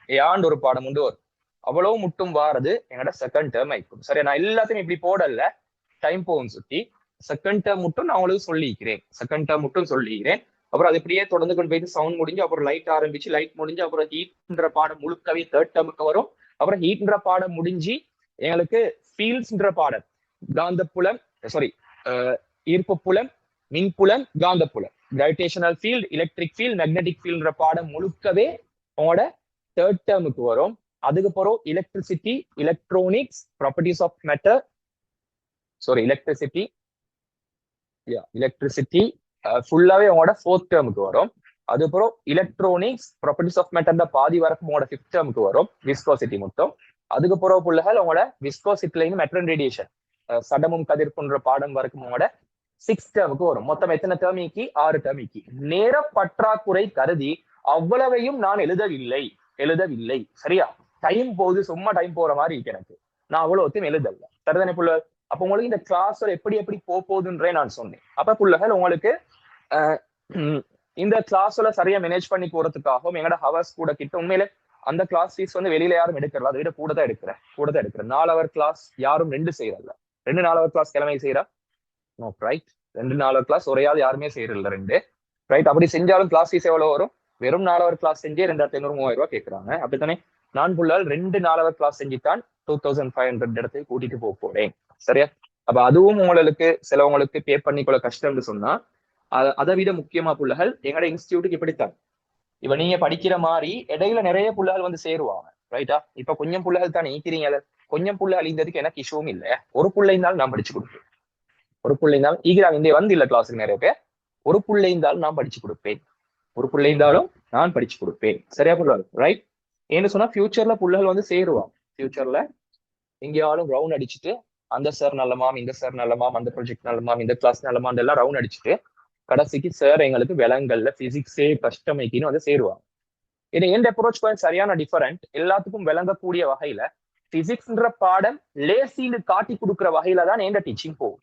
ஏண்டு ஒரு பாடம் உண்டு வரும். அவ்வளவு முட்டும் வாரது எங்கட செகண்ட் டேர்ம் ஆயிக்கும். சரி, நான் எல்லாத்தையும் இப்படி போடல, டைம் போகும் சுத்தி. செகண்ட் டேர்ம் மட்டும் நான் உங்களுக்கு சொல்லிக்கிறேன், செகண்ட் டேர்ம் மட்டும் சொல்லிக்கிறேன். அப்புறம் அது இப்படியே தொடர்ந்து கொண்டு போயிட்டு சவுண்ட் முடிஞ்சு அப்புறம் லைட் ஆரம்பிச்சு, லைட் முடிஞ்சு அப்புறம் ஹீட்ன்ற பாடம் முழுக்கவே தேர்ட் டேர்முக்கு வரும். அப்புறம் ஹீட்ன்ற பாடம் முடிஞ்சு எங்களுக்கு ஃபீல்ட்ஸ்ன்ற பாடம், காந்தப்புலம், சாரி ஈர்ப்பு புலம், மின்புலம், காந்தப்புலம், gravitational field, electric field, magnetic ஃபீல்ட்ன்ற பாடம் முழுக்கவே உங்களோட தேர்ட் டேர்முக்கு வரும். அதுக்கப்புறம் electricity, electronics, properties of matter, sorry electricity ஃபுல்லாவே உங்களோட ஃபோர்த் டேர்முக்கு வரும். அதுக்கப்புறம் எலக்ட்ரானிக்ஸ், ப்ராப்பர்ட்டிஸ் ஆஃப் மேட்டர் பாதி வரைக்கும் உங்களோட ஃபிஃப்த் டேர்முக்கு வரும், விஸ்கோசிட்டி மட்டும். அதுக்கப்புறம் புள்ளகள் உங்களோட விஸ்கோசிட்டிலையும் மெட்ரன் ரேடியேஷன், சடமும் கதிர்ப்புன்ற பாடம் வரைக்கும் உங்களோட சிக்ஸ்த் டேர்முக்கு வரும். மொத்தம் எத்தனை டேர்மிக்கு? 6 டேர்மிக்கு. நேர பற்றாக்குறை கருதி அவ்வளவையும் நான் எழுதவில்லை. சரியா? டைம் போகுது, சும்மா டைம் போற மாதிரி இருக்கு எனக்கு. நான் அவ்வளவுத்தையும் எழுதல. சரிதானே புள்ளகள்? அப்ப உங்களுக்கு இந்த கிளாஸ் எப்படி போகுதுன்றே நான் சொன்னேன். அப்ப புள்ளகள் உங்களுக்கு இந்த கிளாஸ்ல சரியா மேனேஜ் பண்ணி போறதுக்காகவும் எங்கட ஹவர்ஸ் கூட கிட்ட உண்மையில அந்த கிளாஸ் ஃபீஸ் வந்து வெளியில யாரும் எடுக்கிறல, அதை விட கூட தான் எடுக்கிறேன். 4 ஹவர் கிளாஸ் யாரும் 2 செய்யறல. 2 4 ஹவர் கிளாஸ் கிழமை செய்யறா? No, right. 2 4 ஹவர் கிளாஸ் ஒரே ஆள் யாருமே செய்யறதில்ல 2, ரைட். அப்படி செஞ்சாலும் கிளாஸ் ஃபீஸ் எவ்வளவு வரும்? வெறும் 4 ஹவர் கிளாஸ் செஞ்சே 2500 3000 ரூபாய் கேட்கறாங்க. அப்படித்தானே? நான் புள்ளால் 2 4 ஹவர் கிளாஸ் செஞ்சுதான் 2500 இடத்துக்கு கூட்டிட்டு போறேன். சரியா? அப்ப அதுவும் உங்களுக்கு சிலவங்களுக்கு பே பண்ணிக்கொள்ள கஷ்டம்னு சொன்னா, அதை விட முக்கியமா புள்ளகள் எங்கட இன்ஸ்டிடியூட்டுக்கு இப்படித்தான். இப்ப நீங்க படிக்கிற மாதிரி இடையில நிறைய புள்ளகள் வந்து சேருவாங்க, ரைட்டா? இப்ப கொஞ்சம் புள்ளகள் தான் நீக்கிறீங்க, கொஞ்சம் புள்ள அழிந்ததுக்கு எனக்கு இஷ்யூவும் இல்லை. ஒரு புள்ளை இருந்தாலும் நான் படிச்சு கொடுப்பேன். ஒரு புள்ளை இருந்தாலும் ஈகிறாங்க இந்த வந்து இல்ல கிளாஸுக்கு நிறைய பேர். ஒரு புள்ளை இருந்தாலும் நான் படிச்சு கொடுப்பேன். ஒரு புள்ளை இருந்தாலும் நான் படிச்சு கொடுப்பேன். சரியா புள்ளகள்? ரைட். ஏன்னு சொன்னா ஃபியூச்சர்ல புள்ளகள் வந்து சேருவாங்க. ஃபியூச்சர்ல எங்கேயாலும் ரவுண்ட் அடிச்சுட்டு அந்த சார் நல்லமாம், இந்த சார் நல்லமாம், அந்த ப்ராஜெக்ட் நல்லமாம், இந்த கிளாஸ் நல்லமாம் எல்லாம் ரவுண்ட் அடிச்சுட்டு கடைசிக்கு சார் எங்களுக்கு விலங்கல்ல பிசிக்ஸே கஷ்டமைக்குன்னு வந்து சேருவாங்க. இது எந்த அப்ரோச் பாயிண்ட் சரியான டிஃபரெண்ட். எல்லாத்துக்கும் விளங்கக்கூடிய வகையில பிசிக்ஸ்ன்ற பாடம் லேசின்னு காட்டி கொடுக்குற வகையில தான் எந்த டீச்சிங் போகும்.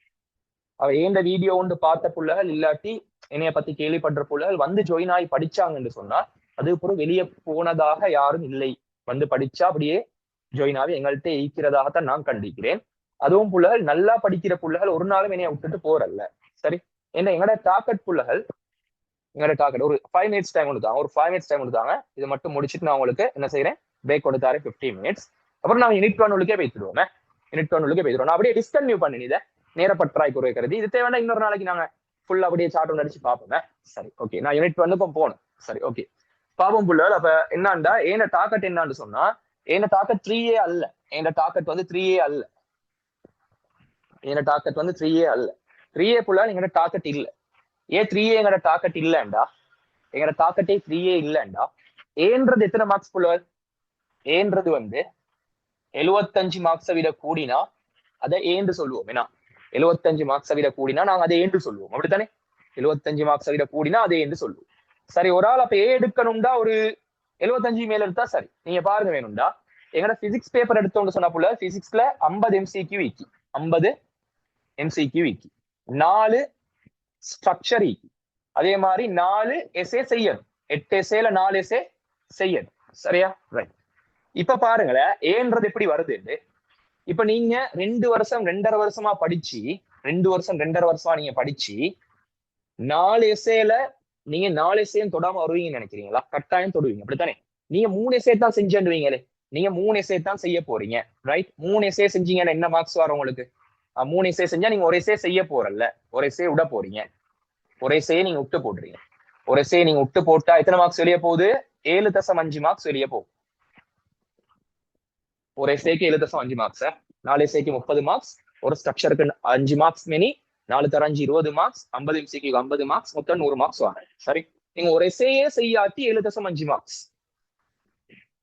அவ ஏந்த வீடியோ ஒன்று பார்த்த புள்ளகள் இல்லாட்டி என்னைய பத்தி கேள்விப்படுற புள்ளகள் வந்து ஜாயின் ஆகி படிச்சாங்கன்னு சொன்னா அது அப்புறம் வெளியே போனதாக யாரும் இல்லை. வந்து படிச்சா அப்படியே ஜாயின் ஆகி எங்கள்கிட்ட ஈக்கிறதாகத்தான் நான் கண்டிக்கிறேன். அதுவும் புள்ளகள் நல்லா படிக்கிற புள்ளகள் ஒரு நாளும் என்னைய விட்டுட்டு போறல்ல. சரி, என்ன எங்கட டாக்கெட் புள்ளகள், எங்கட டாக்கெட் ஒரு 5 minutes டைம் ஒன்று தாங்க, ஒரு 5 minutes டைம் ஒன்று தாங்க. இதை மட்டும் முடிச்சுட்டு நான் உங்களுக்கு என்ன செய்யறேன், பிரேக் கொண்டு தாரேன் 15 minutes. அப்புறம் நான் யூனிட் 1 பேசிடுவோம். யூனிட் 1 பேசிடுவோம். நான் அப்படியே டிஸ்கன்டினியூ பண்ணி இதை நேரப்பற்றாய் குறைக்கிறது இது தேவைன்னா இன்னொரு நாளைக்கு நாங்க ஃபுல்லா அப்படியே சார்ட் ஒன்று அடிச்சு பார்ப்போங்க. சரி, ஓகே. நான் யூனிட் 1 போகணும். சரி, ஓகே. பாவம் புள்ளல். அப்ப என்னண்டா ஏன டாக்கெட் என்னான்னு சொன்னா, ஏன டாக்கெட் 3A அல்ல. ஏன டாக்கெட் வந்து 3A அல்ல. ஏன டாக்கெட் வந்து 3A அல்ல. 3A புள்ளல் எங்கட டாக்கெட் இல்ல. ஏன் 3A எங்கட டாக்கெட் இல்லண்டா, எங்கட டாக்கெட்டே 3A இல்லண்டா. ஏன்றது எத்தனை மார்க்ஸ் புள்ளல்? ஏன்றது வந்து 75 மார்க்ஸை விட கூடினா அதை ஏன்று சொல்லுவோம். ஏன்னா 75 மார்க்ஸை விட கூடினா நாங்க அதை ஏன்று சொல்லுவோம். அப்படித்தானே? 75 மார்க்ஸை விட கூடினா அதை ஏன்று சொல்லுவோம். சரி, ஒரு ஆள் அப்ப ஏ எடுக்கணும்டா ஒரு 75 மேல எடுத்தா சரி. நீங்க பாருங்க வேணும்டா, எங்கட பிசிக்ஸ் பேப்பர் எடுத்தோம்னு சொன்னா புள்ள பிசிக்ஸ்ல 50 MCQ இக்கி, 50 MCQ இக்கி, 4 ஸ்ட்ரக்சர் இக்கி, அதே மாதிரி 4 எஸ்ஏ செய்யணும். 8 எஸ்ஏல 4 எஸ்ஏ செய்யணும். சரியா? ரைட். இப்ப பாருங்களேன் ஏன்றது எப்படி வருது. இப்ப நீங்க 2 வருஷம் 2.5 வருஷமா படிச்சு 2 வருஷம் 2.5 வருஷமா நீங்க படிச்சு 4 எஸ்ஏல நீங்க 4 எஸ்ஏயும் தொடாம வருவீங்கன்னு நினைக்கிறீங்களா? கட்டாயம் தொடுவீங்க. அப்படித்தானே? நீங்க 3 எஸ்ஏ தான் செஞ்சுடுவீங்களே. நீங்க 3 எஸ்ஏ தான் செய்ய போறீங்க, ரைட்? 3 எஸ்ஏ செஞ்சீங்கன்னா என்ன மார்க்ஸ் வரும் உங்களுக்கு? 3 எஸ்ஏ செஞ்சா நீங்க ஒரு எஸ்ஏ செய்ய போறல்ல, ஒரு எஸ்ஏ விட போறீங்க. ஒரு எஸ்ஏ நீங்க விட்டு போடுறீங்க. ஒரு எஸ்ஏ நீங்க விட்டு போட்டா எத்தனை மார்க்ஸ் வெளியே போகுது? 7.5 மார்க்ஸ் வெளியே போகும். ஒரு எஸ்ஏக்கு 7.5 மார்க்ஸ், 4 எஸ்ஏக்கு 30 மார்க்ஸ், ஒரு ஸ்ட்ரக்சருக்கு 5 மார்க்ஸ் மினி, 4 தர 5 20 மார்க்ஸ், 50 MCQ 50 மார்க்ஸ், மொத்தம் 100 மார்க்ஸ் வாங்க. சரி, நீங்க ஒரு எஸ்ஏயே செய்யாட்டி 7.5 மார்க்ஸ்.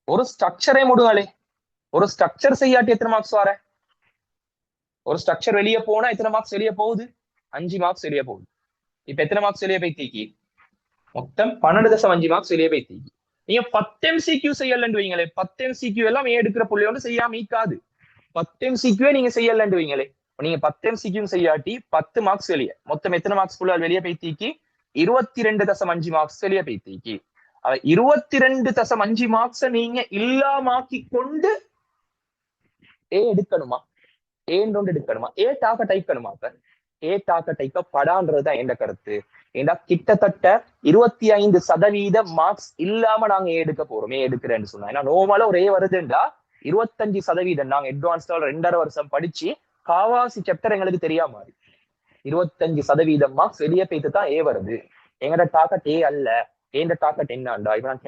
ஒரு ஸ்ட்ரக்சரே முடுங்களே, ஒரு ஸ்ட்ரக்சர் செய்யாட்டி எத்தனை மார்க்ஸ் வர? ஒரு ஸ்ட்ரக்சர் வெளியே போனா எத்தனை மார்க்ஸ் வெளியே போகுது? 5 மார்க்ஸ் வெளியே போகுது. இப்ப எத்தனை மார்க்ஸ் வெளியே போய் தீக்கி? மொத்தம் 12.5 மார்க்ஸ் வெளியே போய் தீக்கி. நீங்க 10 MCQ செய்யலன்னு வைங்களே, 10 MCQ எல்லாம் எடுக்கிற புள்ளியோட செய்யாம ஈக்காது. 10 MCQ நீங்க செய்யலன்னு வைங்களே, நீங்க 10 MCQ செய்யாட்டி 10 மார்க்ஸ் வெளியே, மொத்தம் எத்தனை மார்க்ஸ் புள்ள வெளியே போய் தீக்கி? 22.5 மார்க்ஸ் வெளியே போய் தீக்கி. 22.5 மார்க்ஸ் நீங்க இல்லாமாக்கி கொண்டு எடுக்கணுமா? ஏன் எடுக்கணுமா? டாக்க டைக்கணுமா? அப்ப டாக்க டைக்க படான்றதுதான் எந்த கருத்து. ஏண்டா கிட்டத்தட்ட 25% மார்க்ஸ் இல்லாம நாங்க எடுக்க போறோம். எடுக்கிறேன்னு சொன்னா, ஏன்னா நோமால ஒரு வருதுண்டா 25% நாங்க அட்வான்ஸ்டா 2.5 வருஷம் படிச்சு காவாசி சாப்டர் எங்களுக்கு தெரியாம மாதிரி 25% மார்க்ஸ் வெளியே போயிட்டு தான் வருது. எங்கட டாக்கெட் அல்ல. ஏண்ட டாக்கெட் என்னண்டா, இப்ப நான்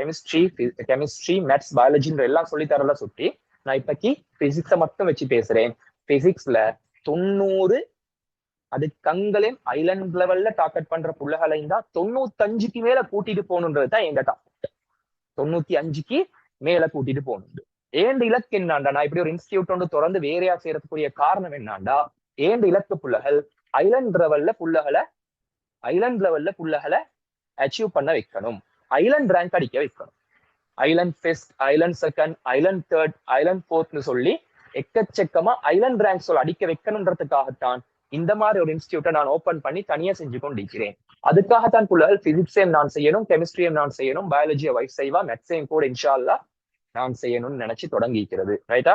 கெமிஸ்ட்ரி மேத்ஸ் பயாலஜின்ற எல்லாம் சொல்லி தரல சுட்டி, நான் இப்பக்கி பிசிக்ஸ மட்டும் வச்சு பேசுறேன். பிசிக்ஸ்ல 90 அது கங்களையும் ஐலண்ட் லெவல்ல டார்கெட் பண்ற புள்ளகளையும் தான் 95க்கு மேல கூட்டிட்டு போகணுன்றதுதான் எங்க டார்கெட். 95க்கு மேல கூட்டிட்டு போகணும். ஏண்டு இலக்கு என்னாண்டா, நான் இப்படி ஒரு இன்ஸ்டியூட் ஒன்று தொடர்ந்து வேறையா செய்யறதுக்குரிய காரணம் என்னாண்டா, ஏண்டு இலக்கு புள்ளகள் ஐலண்ட் லெவல்ல புள்ளகளை அச்சீவ் பண்ண வைக்கணும். ஐலண்ட் ரேங்க் அடிக்க வைக்கணும். Island first, island second, island third, island ஃபோர்த்னு சொல்லி எக்கச்சக்கமா ஐலண்ட் ரேங்க் சொல்ல அடிக்க வைக்கணுன்றதுக்காகத்தான் இந்த மாதிரி ஒரு இன்ஸ்டியூட்டை நான் ஓபன் பண்ணி தனியா செஞ்சு கொண்டிருக்கிறேன். அதுக்காகத்தான் புள்ளகள் பிசிக்ஸையும் நான் செய்யணும், கெமிஸ்ட்ரியும் நான் செய்யணும், பயாலஜியை வைஸ் செய்வா, மேத்ஸையும் கூட இன்ஷால்லா நான் செய்யணும்னு நினைச்சு தொடங்கிக்கிறது. ரைட்டா?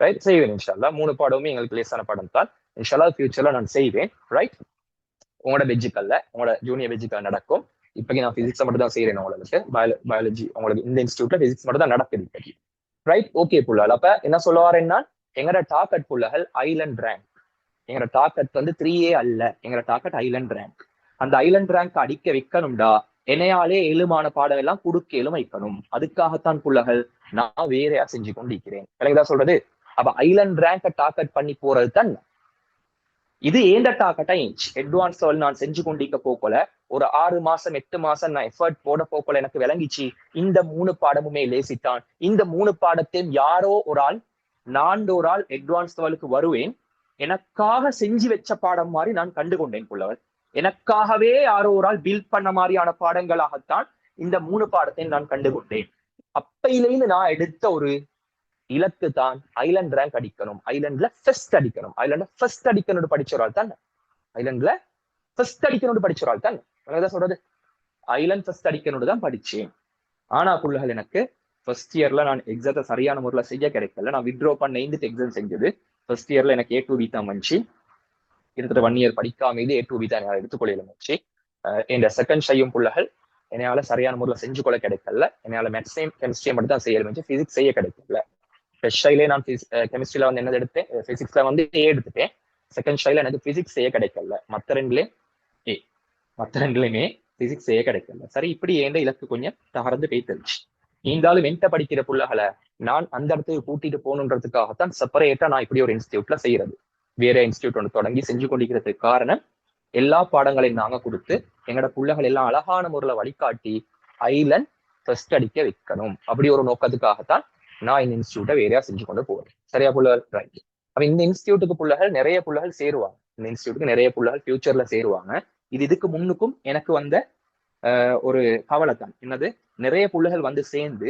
ரைட், செய்வேன் இன்ஷால்லா. 3 பாடமுமே எங்களுக்கு லேசான பாடம் தான். இன்ஷால்லா ஃபியூச்சர்ல நான் செய்வேன். ரைட், உங்களோட பெஜிக்கல்ல, உங்களோட ஜூனியர் பெஜிக்கல் நடக்கும். இப்போக்கி நான் பிசிக்ஸ் மட்டும் தான் செய்யறேன். உங்களுக்கு பயாலஜி உங்களுக்கு இந்த இன்ஸ்டியூட்ல பிசிக்ஸ் மட்டும் தான் நடக்குது இப்போக்கி. Right, okay புள்ளல். அப்ப என்ன சொல்ல வரேன்னா, எங்கட டார்கெட் புள்ளகள் ஐலண்ட் ரேங்க். எங்கட டார்கெட் வந்து 3A அல்ல, எங்கட டார்கெட் ஐலண்ட் ரேங்க். அந்த ஐலண்ட் ரேங்க் அடிக்க வைக்கணும்டா, என்னையாலே எழுமான பாடம் எல்லாம் குடுக்கலும் வைக்கணும். அதுக்காகத்தான் புள்ளகள் நான் வேறையா செஞ்சு கொண்டிருக்கிறேன். எனக்குதான் சொல்றது. அப்ப ஐலண்ட் ரேங்க டார்கெட் பண்ணி போறது தான் இது. ஏந்த டார்கெட்டா அட்வான்ஸ் லெவல் நான் செஞ்சு கொண்டிருக்க போக்கல, ஒரு 6 மாசம் 8 மாசம் நான் எஃபர்ட் போட போக்கல எனக்கு விளங்கிச்சு இந்த 3 பாடமுமே லேசித்தான். இந்த 3 பாடத்தையும் யாரோ ஒரு ஆள், நான் ஒரு ஆள் அட்வான்ஸ் லெவலுக்கு வருவேன், எனக்காக செஞ்சு வச்ச பாடம் மாதிரி நான் கண்டுகொண்டேன் புள்ளவர். எனக்காகவே யாரோ ஒரு ஆள் பில்ட் பண்ண மாதிரியான பாடங்களாகத்தான் இந்த 3 பாடத்தையும் நான் கண்டுகொண்டேன். அப்பையிலேருந்து நான் எடுத்த ஒரு இலக்கு தான் ஐலண்ட் ரேங்க் அடிக்கணும், ஐலண்ட்ல ஃபர்ஸ்ட் அடிக்கணும். ஐலண்ட்ல ஃபர்ஸ்ட் அடிக்கணும்னு படிச்சொரால் தான், ஐலண்ட்ல ஃபர்ஸ்ட் அடிக்கணும்னு படிச்சொரால் தான் சொல்றது. ஐலண்ட் ஃபர்ஸ்ட் அடிக்கணும்னு தான் படிச்சேன். ஆனா புள்ளகள் எனக்கு ஃபர்ஸ்ட் இயர்ல நான் எக்ஸாத்தை சரியான முறையில் செய்ய கிடைக்கல. நான் வித்ட்ரா பண்ண எக்ஸாம் செஞ்சது ஃபர்ஸ்ட் இயர்ல எனக்கு A2B தான் வந்துச்சு. கிட்டத்தட்ட 1 இயர் படிக்காம இது A2B தான் என்னால் எடுத்துக்கொள்ள வந்துச்சு. என் செகண்ட் ஷையும் புள்ளகள் என்னால சரியான முறையில் செஞ்சு கொள்ள கிடைக்கல. என்னால மேத்ஸையும் கெமிஸ்ட்ரியை மட்டும் தான் செய்ய இருந்துச்சு, பிசிக்ஸ் செய்ய கிடைக்கல. ஃபர்ஸ்ட் ஷைலே நான் கெமிஸ்ட்ரியில வந்து என்ன எடுத்தேன், பிசிக்ஸ்ல வந்து A எடுத்துட்டேன். செகண்ட் ஷைல எனக்கு பிசிக்ஸ் செய்ய கிடைக்கல. மற்ற ரெண்டுலயுமே பிசிக்ஸ் செய்ய கிடைக்கல. சரி, இப்படி ஏண்ட இலக்கு கொஞ்சம் தகர்ந்து பேய்த்துருச்சு. இருந்தாலும் என்கிட்ட படிக்கிற புள்ளகளை நான் அந்த இடத்துக்கு கூட்டிட்டு போகணுன்றதுக்காகத்தான் செப்பரேட்டா நான் இப்படி ஒரு இன்ஸ்டியூட்ல செய்யறது. வேற இன்ஸ்டியூட் ஒன்று தொடங்கி செஞ்சு கொண்டிருக்கிறதுக்கு காரணம், எல்லா பாடங்களையும் நாங்க கொடுத்து எங்களோட புள்ளகள் எல்லாம் அழகான முறையில வழிகாட்டி ஐலண்ட் ஃபர்ஸ்ட் அடிக்க வைக்கணும். அப்படி ஒரு நோக்கத்துக்காகத்தான் நான் இந்த இன்ஸ்டியூட்டை வேறையா செஞ்சு கொண்டு போறேன். சரியா புள்ளகள்? ரைட். அப்ப இந்த இன்ஸ்டியூட்டுக்கு புள்ளகள் நிறைய புள்ளகள் சேருவாங்க. இந்த இன்ஸ்டியூட்டுக்கு நிறைய புள்ளகள் ஃபியூச்சர்ல சேருவாங்க. இதுக்கு முன்னுக்கும் எனக்கு வந்த ஒரு கவலை தான். என்னது, நிறைய புள்ளகள் வந்து சேர்ந்து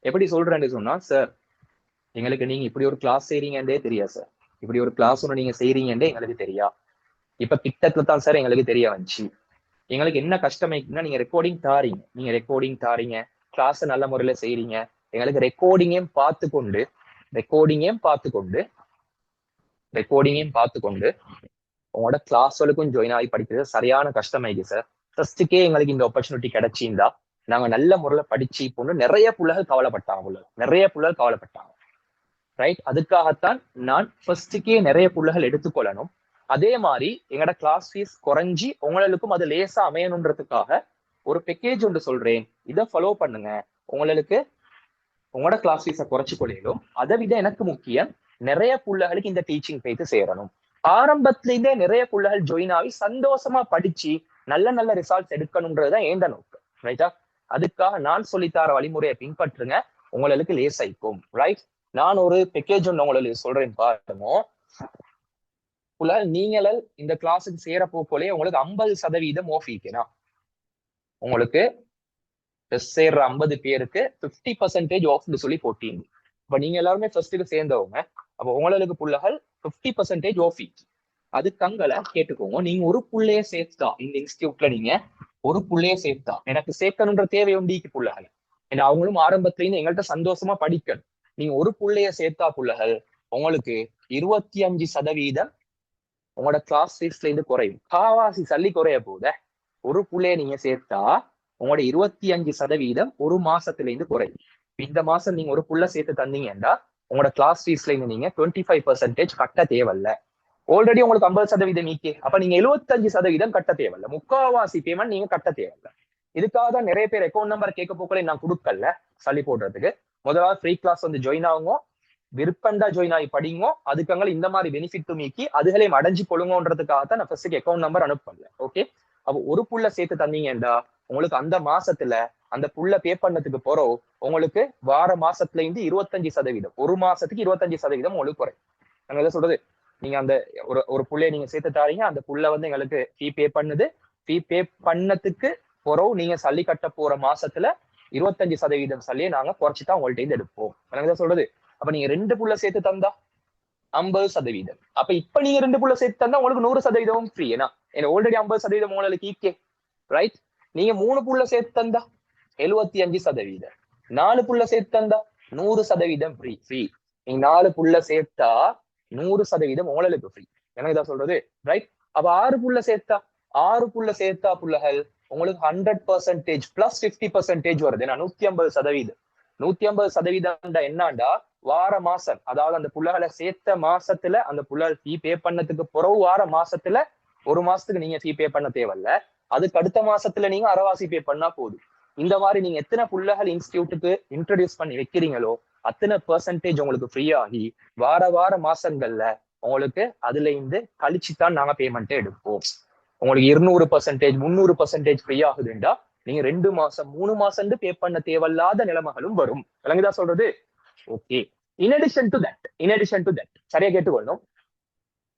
எப்படி சொல்றேன்னு சொன்னா, சார் எங்களுக்கு நீங்க இப்படி ஒரு கிளாஸ் செய்றீங்கன்றே தெரியா சார், இப்படி ஒரு கிளாஸ் ஒன்று நீங்க செய்றீங்கன்றே எங்களுக்கு தெரியா. இப்ப கிட்டத்துல தான் சார் எங்களுக்கு தெரிய வந்துச்சு. எங்களுக்கு என்ன கஷ்டமைக்குன்னா, நீங்க ரெக்கார்டிங் தாரீங்க, கிளாஸ் நல்ல முறையில செய்றீங்க, எங்களுக்கு ரெக்கார்டிங்கையும் பார்த்து கொண்டு உங்களோட கிளாஸ்களுக்கும் ஜாயின் ஆகி படிக்கிறது சரியான கஷ்டமாயிருக்கு சார். ஃபர்ஸ்டுக்கே எங்களுக்கு இந்த ஆப்பர்ச்சுனிட்டி கிடைச்சிருந்தா நாங்க நல்ல முறையில படிச்சு பொண்ணு நிறைய புள்ளகள் கவலைப்பட்டாங்க. ரைட், அதுக்காகத்தான் நான் ஃபர்ஸ்டுக்கே நிறைய புள்ளகள் எடுத்துக்கொள்ளணும். அதே மாதிரி எங்களோட கிளாஸ் ஃபீஸ் குறைஞ்சி உங்களுக்கும் அது லேசா அமையணுன்றதுக்காக ஒரு பேக்கேஜ் ஒன்று சொல்றேன், இதை ஃபாலோ பண்ணுங்க. உங்களுக்கு உங்களோட கிளாஸ் ஃபீஸை குறைச்சு கொள்ளையிலும். அதை விட எனக்கு முக்கியம், நிறைய புள்ளகளுக்கு இந்த டீச்சிங் போயிட்டு சேரணும். ஆரம்பத்திலேருந்தே நிறைய புள்ளகள் ஜாயின் ஆகி சந்தோஷமா படிச்சு நல்ல ரிசல்ட்ஸ் எடுக்கணும்ன்றதுதான் ஏண்ட நோக்கம். ரைட்டா? அதுக்காக நான் சொல்லித்தர வழிமுறையை பின்பற்றுங்க. உங்களுக்கு லேசாய்க்கும். ரைட், நான் ஒரு பேக்கேஜ் ஒன்று உங்களுக்கு சொல்றேன் பாருங்க. நீங்கள் இந்த கிளாஸுக்கு சேர போக்கோலே உங்களுக்கு 50% ஆஃப் ஈக்கேனா. உங்களுக்கு சேர்ற 50 பேருக்கு 50% ஆஃப்னு சொல்லி போட்டீங்க. அப்ப நீங்க எல்லாருமே ஃபர்ஸ்ட்டுக்கு சேர்ந்தவங்க. அப்ப உங்களுக்கு புள்ளகள் 50% ஆஃப் ஈக்கி. அதுக்கு அங்கல கேட்டுக்கோங்க, நீங்க ஒரு புள்ளைய சேர்த்தா இந்த இன்ஸ்டியூட்ல நீங்க ஒரு புள்ளைய சேர்த்தா எனக்கு சேர்க்கணுன்ற தேவை உண்டிக்கு புள்ளகள். ஏன்னா அவங்களும் ஆரம்பத்திலேருந்து எங்கள்கிட்ட சந்தோஷமா படிக்கணும். நீங்க ஒரு புள்ளைய சேர்த்தா புள்ளகள் உங்களுக்கு 25% உங்களோட கிளாஸ் ஃபீஸ்ல இருந்து குறையும். காவாசி சல்லி குறைய போத ஒரு புள்ளைய நீங்க சேர்த்தா உங்களோட 25% ஒரு மாசத்துல இருந்து குறையும். இந்த மாசம் நீங்க ஒரு புள்ள சேர்த்து தந்தீங்கன்னா உங்களோட கிளாஸ் ஃபீஸ்ல இருந்து நீங்க 25% கட்ட தேவையில்ல. ஆல்ரெடி உங்களுக்கு 50% ஈக்கே. அப்ப நீங்க 75% கட்ட தேவையில்ல. முக்காவாசி பேமெண்ட் நீங்க கட்ட தேவையில்ல. இதுக்காக தான் நிறைய பேர் அக்கௌண்ட் நம்பர் கேட்க போக்கல நான் கொடுக்கல சளி போடுறதுக்கு. முதலாவது ஃப்ரீ கிளாஸ் வந்து ஜாயின் ஆகுங்க, விருப்பண்டா ஜாயின் ஆகி படிங்க. அதுக்காக இந்த மாதிரி பெனிஃபிட் மீக்கி அதுகளையும் அடைஞ்சு கொள்ளுங்கன்றதுக்காக தான் நான் ஃபர்ஸ்ட் அக்கௌண்ட் நம்பர் அனுப்பல. ஓகே, அப்ப ஒரு புள்ள சேர்த்து தந்தீங்கன்னா உங்களுக்கு அந்த மாசத்துல அந்த புள்ள பே பண்ணதுக்கு போறோம் உங்களுக்கு வார மாசத்துல இருந்து 25%, ஒரு மாசத்துக்கு 25% உங்களுக்கு குறையும். நாங்க எதை சொல்றது, நீங்க அந்த ஒரு புள்ளைய நீங்க சேர்த்து தாரீங்க, அந்த புள்ள வந்து எங்களுக்கு ஃபீ பே பண்ணுது. ஃபீ பே பண்ணதுக்கு போறோம் நீங்க சல்லி கட்ட போற மாசத்துல 25% சல்லியை நாங்க குறைச்சிதான் உங்கள்ட்ட இருந்து எடுப்போம். எனக்கு தான் சொல்றது. அப்ப நீங்க 2 புள்ள சேர்த்து தந்தா 50%. அப்ப இப்ப நீங்க 2 புள்ள சேர்த்து தந்தா உங்களுக்கு 100% ஃப்ரீ. ஏன்னா ஆல்ரெடி 50% உங்களுக்கு ஈக்கே. ரைட், நீங்க 3 புள்ள சேர்த்து தந்தா 75%, 4 புள்ள சேர்த்து தந்தா 100% ஃப்ரீ. ஃப்ரீ நீங்க 4 புள்ள சேர்த்தா 100% உங்களுக்கு ஃப்ரீ. எனக்கு தான் சொல்றது. ரைட், அப்ப 6 புள்ள சேர்த்தா புள்ளகள் உங்களுக்கு 100% பிளஸ் 50% வருது. ஏன்னா 150%. 150% என்னண்டா வார மாசம், அதாவது அந்த புள்ளகளை சேர்த்த மாசத்துல அந்த புள்ளல் ஃபீ பே பண்ணதுக்கு பிறகு வார மாசத்துல ஒரு மாசத்துக்கு நீங்க ஃபீ பே பண்ண தேவையில்ல. அதுக்கு அடுத்த மாசத்துல நீங்க அரைவாசி பே பண்ணா போதும். இந்த மாதிரி நீங்க எத்தனை புள்ளகள் இன்ஸ்டியூட்டுக்கு இன்ட்ரடியூஸ் பண்ணி வைக்கிறீங்களோ அத்தனை பெர்சன்டேஜ் உங்களுக்கு ஃப்ரீ ஆகி வார மாசங்கள்ல உங்களுக்கு அதுல இருந்து கழிச்சுதான் நாங்க பேமெண்ட்டே எடுப்போம். உங்களுக்கு 200%, 300% ஃப்ரீ ஆகுதுண்டா நீங்க 2 மாசம் 3 மாசம் பே பண்ண தேவையில்லாத நிலைமைகளும் வரும். விளங்குதா சொல்றது? Okay. In addition to that சரியா கேட்டுக்கொள்ளணும்.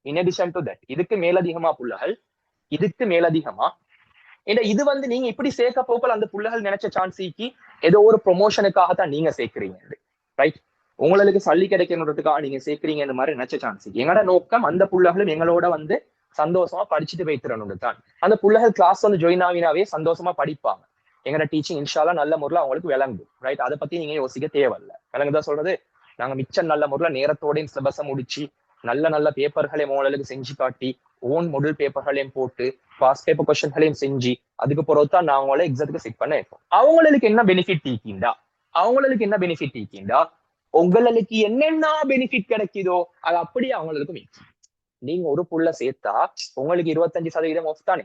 இன் அடிஷன் டு தட் இதுக்கு மேலதிகமா புள்ளகள், இதுக்கு மேலதிகமா ஏன்னா இது வந்து நீங்க இப்படி சேர்க்க போக்கல அந்த புள்ளகள் நினைச்ச சான்ஸிக்கு ஏதோ ஒரு ப்ரொமோஷனுக்காக தான் நீங்க சேர்க்கிறீங்க. ரைட், உங்களுக்கு சல்லி கிடைக்கணுன்றதுக்காக நீங்க சேர்க்கிறீங்க இந்த மாதிரி நினைச்ச சான்ஸ். எங்களோட நோக்கம் அந்த புள்ளகளும் எங்களோட வந்து சந்தோஷமா படிச்சுட்டு வைத்திரணும் தான். அந்த புள்ளகள் கிளாஸ் வந்து ஜாயின் ஆகினாவே சந்தோஷமா படிப்பாங்க. எங்களோட டீச்சிங் இன்ஷால்லா நல்ல முறையில் அவங்களுக்கு விளங்கும். ரைட், அதை பத்தி நீங்க யோசிக்க தேவையில்லை. விளங்குதான் சொல்றது. நாங்க மிச்சம் நல்ல முறையில் நேரத்தோடையும் சிலபஸை முடிச்சு நல்ல பேப்பர்களையும் உங்களுக்கு செஞ்சு காட்டி ஓன் மொடல் பேப்பர்களையும் போட்டு பாஸ்ட் பேப்பர் கொஸ்டின்களையும் செஞ்சு அதுக்கு பிறகுதான் நான் அவங்கள எக்ஸாத்துக்கு செட் பண்ண வைப்போம். அவங்களுக்கு என்ன பெனிஃபிட் ஈக்கிண்டா உங்களுக்கு என்னென்ன பெனிஃபிட் கிடைக்குதோ அது அப்படியே அவங்களுக்கு மீட்ஸ். நீங்க ஒரு புள்ள சேர்த்தா உங்களுக்கு 25% ஆஃப் தானே.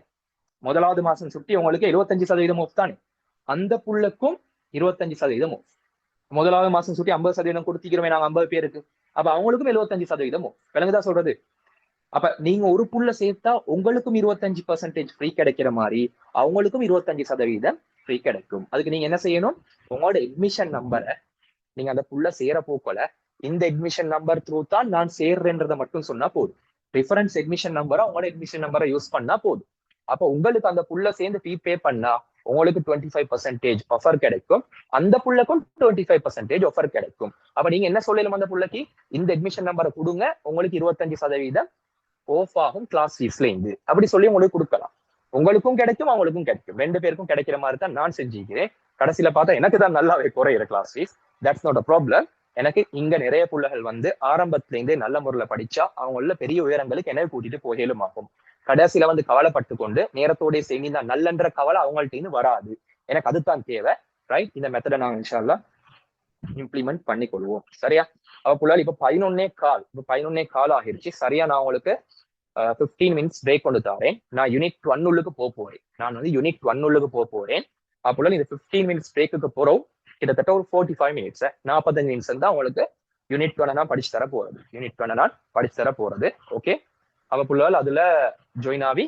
முதலாவது மாசம் சுட்டி உங்களுக்கு 75% ஆஃப் தானே. அந்த புள்ளுக்கும் 25% ஆஃப். முதலாவது மாசம் சுட்டி 50% கொடுத்திக்கிறோமே நாங்க 50 பேருக்கு. அப்ப அவங்களுக்கும் 75% ஆஃப். விளங்குதா சொல்றது? அப்ப நீங்க ஒரு புள்ள சேர்த்தா உங்களுக்கும் 25% ஃப்ரீ கிடைக்கிற மாதிரி அவங்களுக்கும் 25% ஃப்ரீ கிடைக்கும். அதுக்கு நீங்க என்ன செய்யணும், உங்களோட அட்மிஷன் நம்பரை நீங்க அந்த புள்ள சேர போக்கல இந்த அட்மிஷன் நம்பர் த்ரூ தான் நான் சேர்றேன்றதை மட்டும் சொன்னா போதும். டிஃபரன்ஸ் அட்மிஷன் நம்பரை உங்களோட அட்மிஷன் நம்பரை யூஸ் பண்ணா போதும். அப்ப உங்களுக்கு அந்த புள்ள சேர்ந்து ஃபீ பே பண்ணா உங்களுக்கு 25% ஆஃபர் கிடைக்கும். அந்த புள்ளைக்கும் 25% ஆஃபர் கிடைக்கும். அப்ப நீங்க என்ன சொல்லலாம் அந்த புள்ளைக்கு, இந்த அட்மிஷன் நம்பரை கொடுங்க உங்களுக்கு 25% ஆஃப் ஆகும் கிளாஸ் ஃபீஸ்ல இருந்து அப்படி சொல்லி உங்களுக்கு கொடுக்கலாம். உங்களுக்கும் கிடைக்கும் அவங்களுக்கும் கிடைக்கும், 2 பேருக்கும் கிடைக்கிற மாதிரி தான் நான் செஞ்சுக்கிறேன். கடைசியில பார்த்தா எனக்கு தான் நல்லாவே குறையிற class fees. That's not a problem. எனக்கு இங்க நிறைய புள்ளைகள் வந்து ஆரம்பத்துல இருந்தே நல்ல முறையில படிச்சா அவங்கள பெரிய உயரங்களுக்கு என்ன கூட்டிட்டு போகலும் ஆகும். கடைசியில வந்து கவலைப்பட்டு கொண்டு நேரத்தோட செய்தி நல்லன்ற கவலை அவங்கள்ட்ட வராது. எனக்கு அதுதான் தேவை. ரைட், இந்த மெத்தடை நாங்க இன்ஷா அல்லாஹ் இம்ப்ளிமெண்ட் பண்ணி கொள்வோம். சரியா? அவ புள்ளால் இப்ப 11:15 ஆகிருச்சு. சரியா, நான் உங்களுக்கு 15 மினிட்ஸ் பிரேக் கொண்டு தாரேன். நான் யூனிட் 1 உள்ளுக்கு போறேன். அப்போ இந்த 15 மினிட்ஸ் பிரேக்குக்கு போறோம். கிட்டத்தட்ட ஒரு 45 மினிட்ஸ் 45 மினிட்ஸ் தான் உங்களுக்கு யூனிட் 1 நான் படிச்சு தர போறது. ஓகே, அவ புள்ளால் அதுல ஜாயின் ஆகி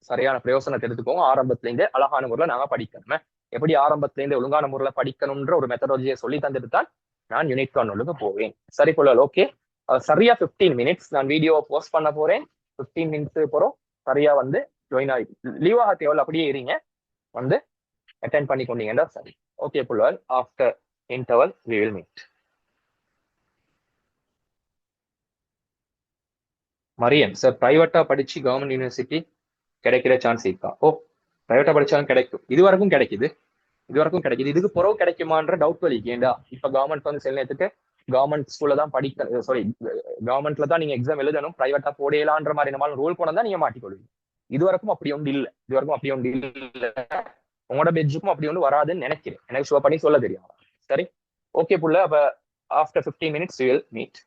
சரியான பிரயோசனத்தை எடுத்துக்கோங்க. ஆரம்பத்துல இருந்தே அழகான முறையில் நாங்க படிக்கணுமே. எப்படி ஆரம்பத்துல இருந்து ஒழுங்கான முறையில படிக்கணும்ன்ற ஒரு மெத்தடாலஜியை சொல்லி தந்துட்டு தான் நான் யூனிட் கார்னலுக்கு போவேன். சரி புள்ளல், ஓகே. சரியா 15 மினிட்ஸ் நான் வீடியோ போஸ்ட் பண்ண போறேன். 15 மினிட்ஸ் போறோம். சரியா வந்து ஜாயின் ஆகி லீவ் ஆக தேவையில்ல, அப்படியே இருங்க, வந்து அட்டென்ட் பண்ணி கொண்டீங்கன்னா சரி. ஓகே புள்ளல், after interval we will meet. Marian sir, பிரைவேட்டா படிச்சு கவர்மெண்ட் யூனிவர்சிட்டி கிடைக்கிற சான்ஸ் இருக்கா? ஓ, பிரைவேட்டா படிச்சாலும் கிடைக்கும். இது வரைக்கும் கிடைக்குது. இதுக்கு பிறகு கிடைக்குமான்ற டவுட் வலிக்கு. ஏண்டா இப்ப கவர்மெண்ட் வந்து சில நேரத்துக்கு கவர்மெண்ட் ஸ்கூல்ல தான் படிக்க, சாரி கவர்மெண்ட்ல தான் நீங்க எக்ஸாம் எழுதணும், பிரைவேட்டா போடலான்ற மாதிரி நம்மளால ரூல் கொண்டு தான் நீங்க மாட்டிக்கொள்வீங்க. இது வரைக்கும் அப்படி ஒன்று இல்லை. உங்களோட பெஞ்சுக்கும் அப்படி ஒன்று வராதுன்னு நினைக்கிறேன். எனக்கு ஷோ பண்ணி சொல்ல தெரியும். சரி, ஓகே புள்ள. அப்ப after 15 minutes we will meet.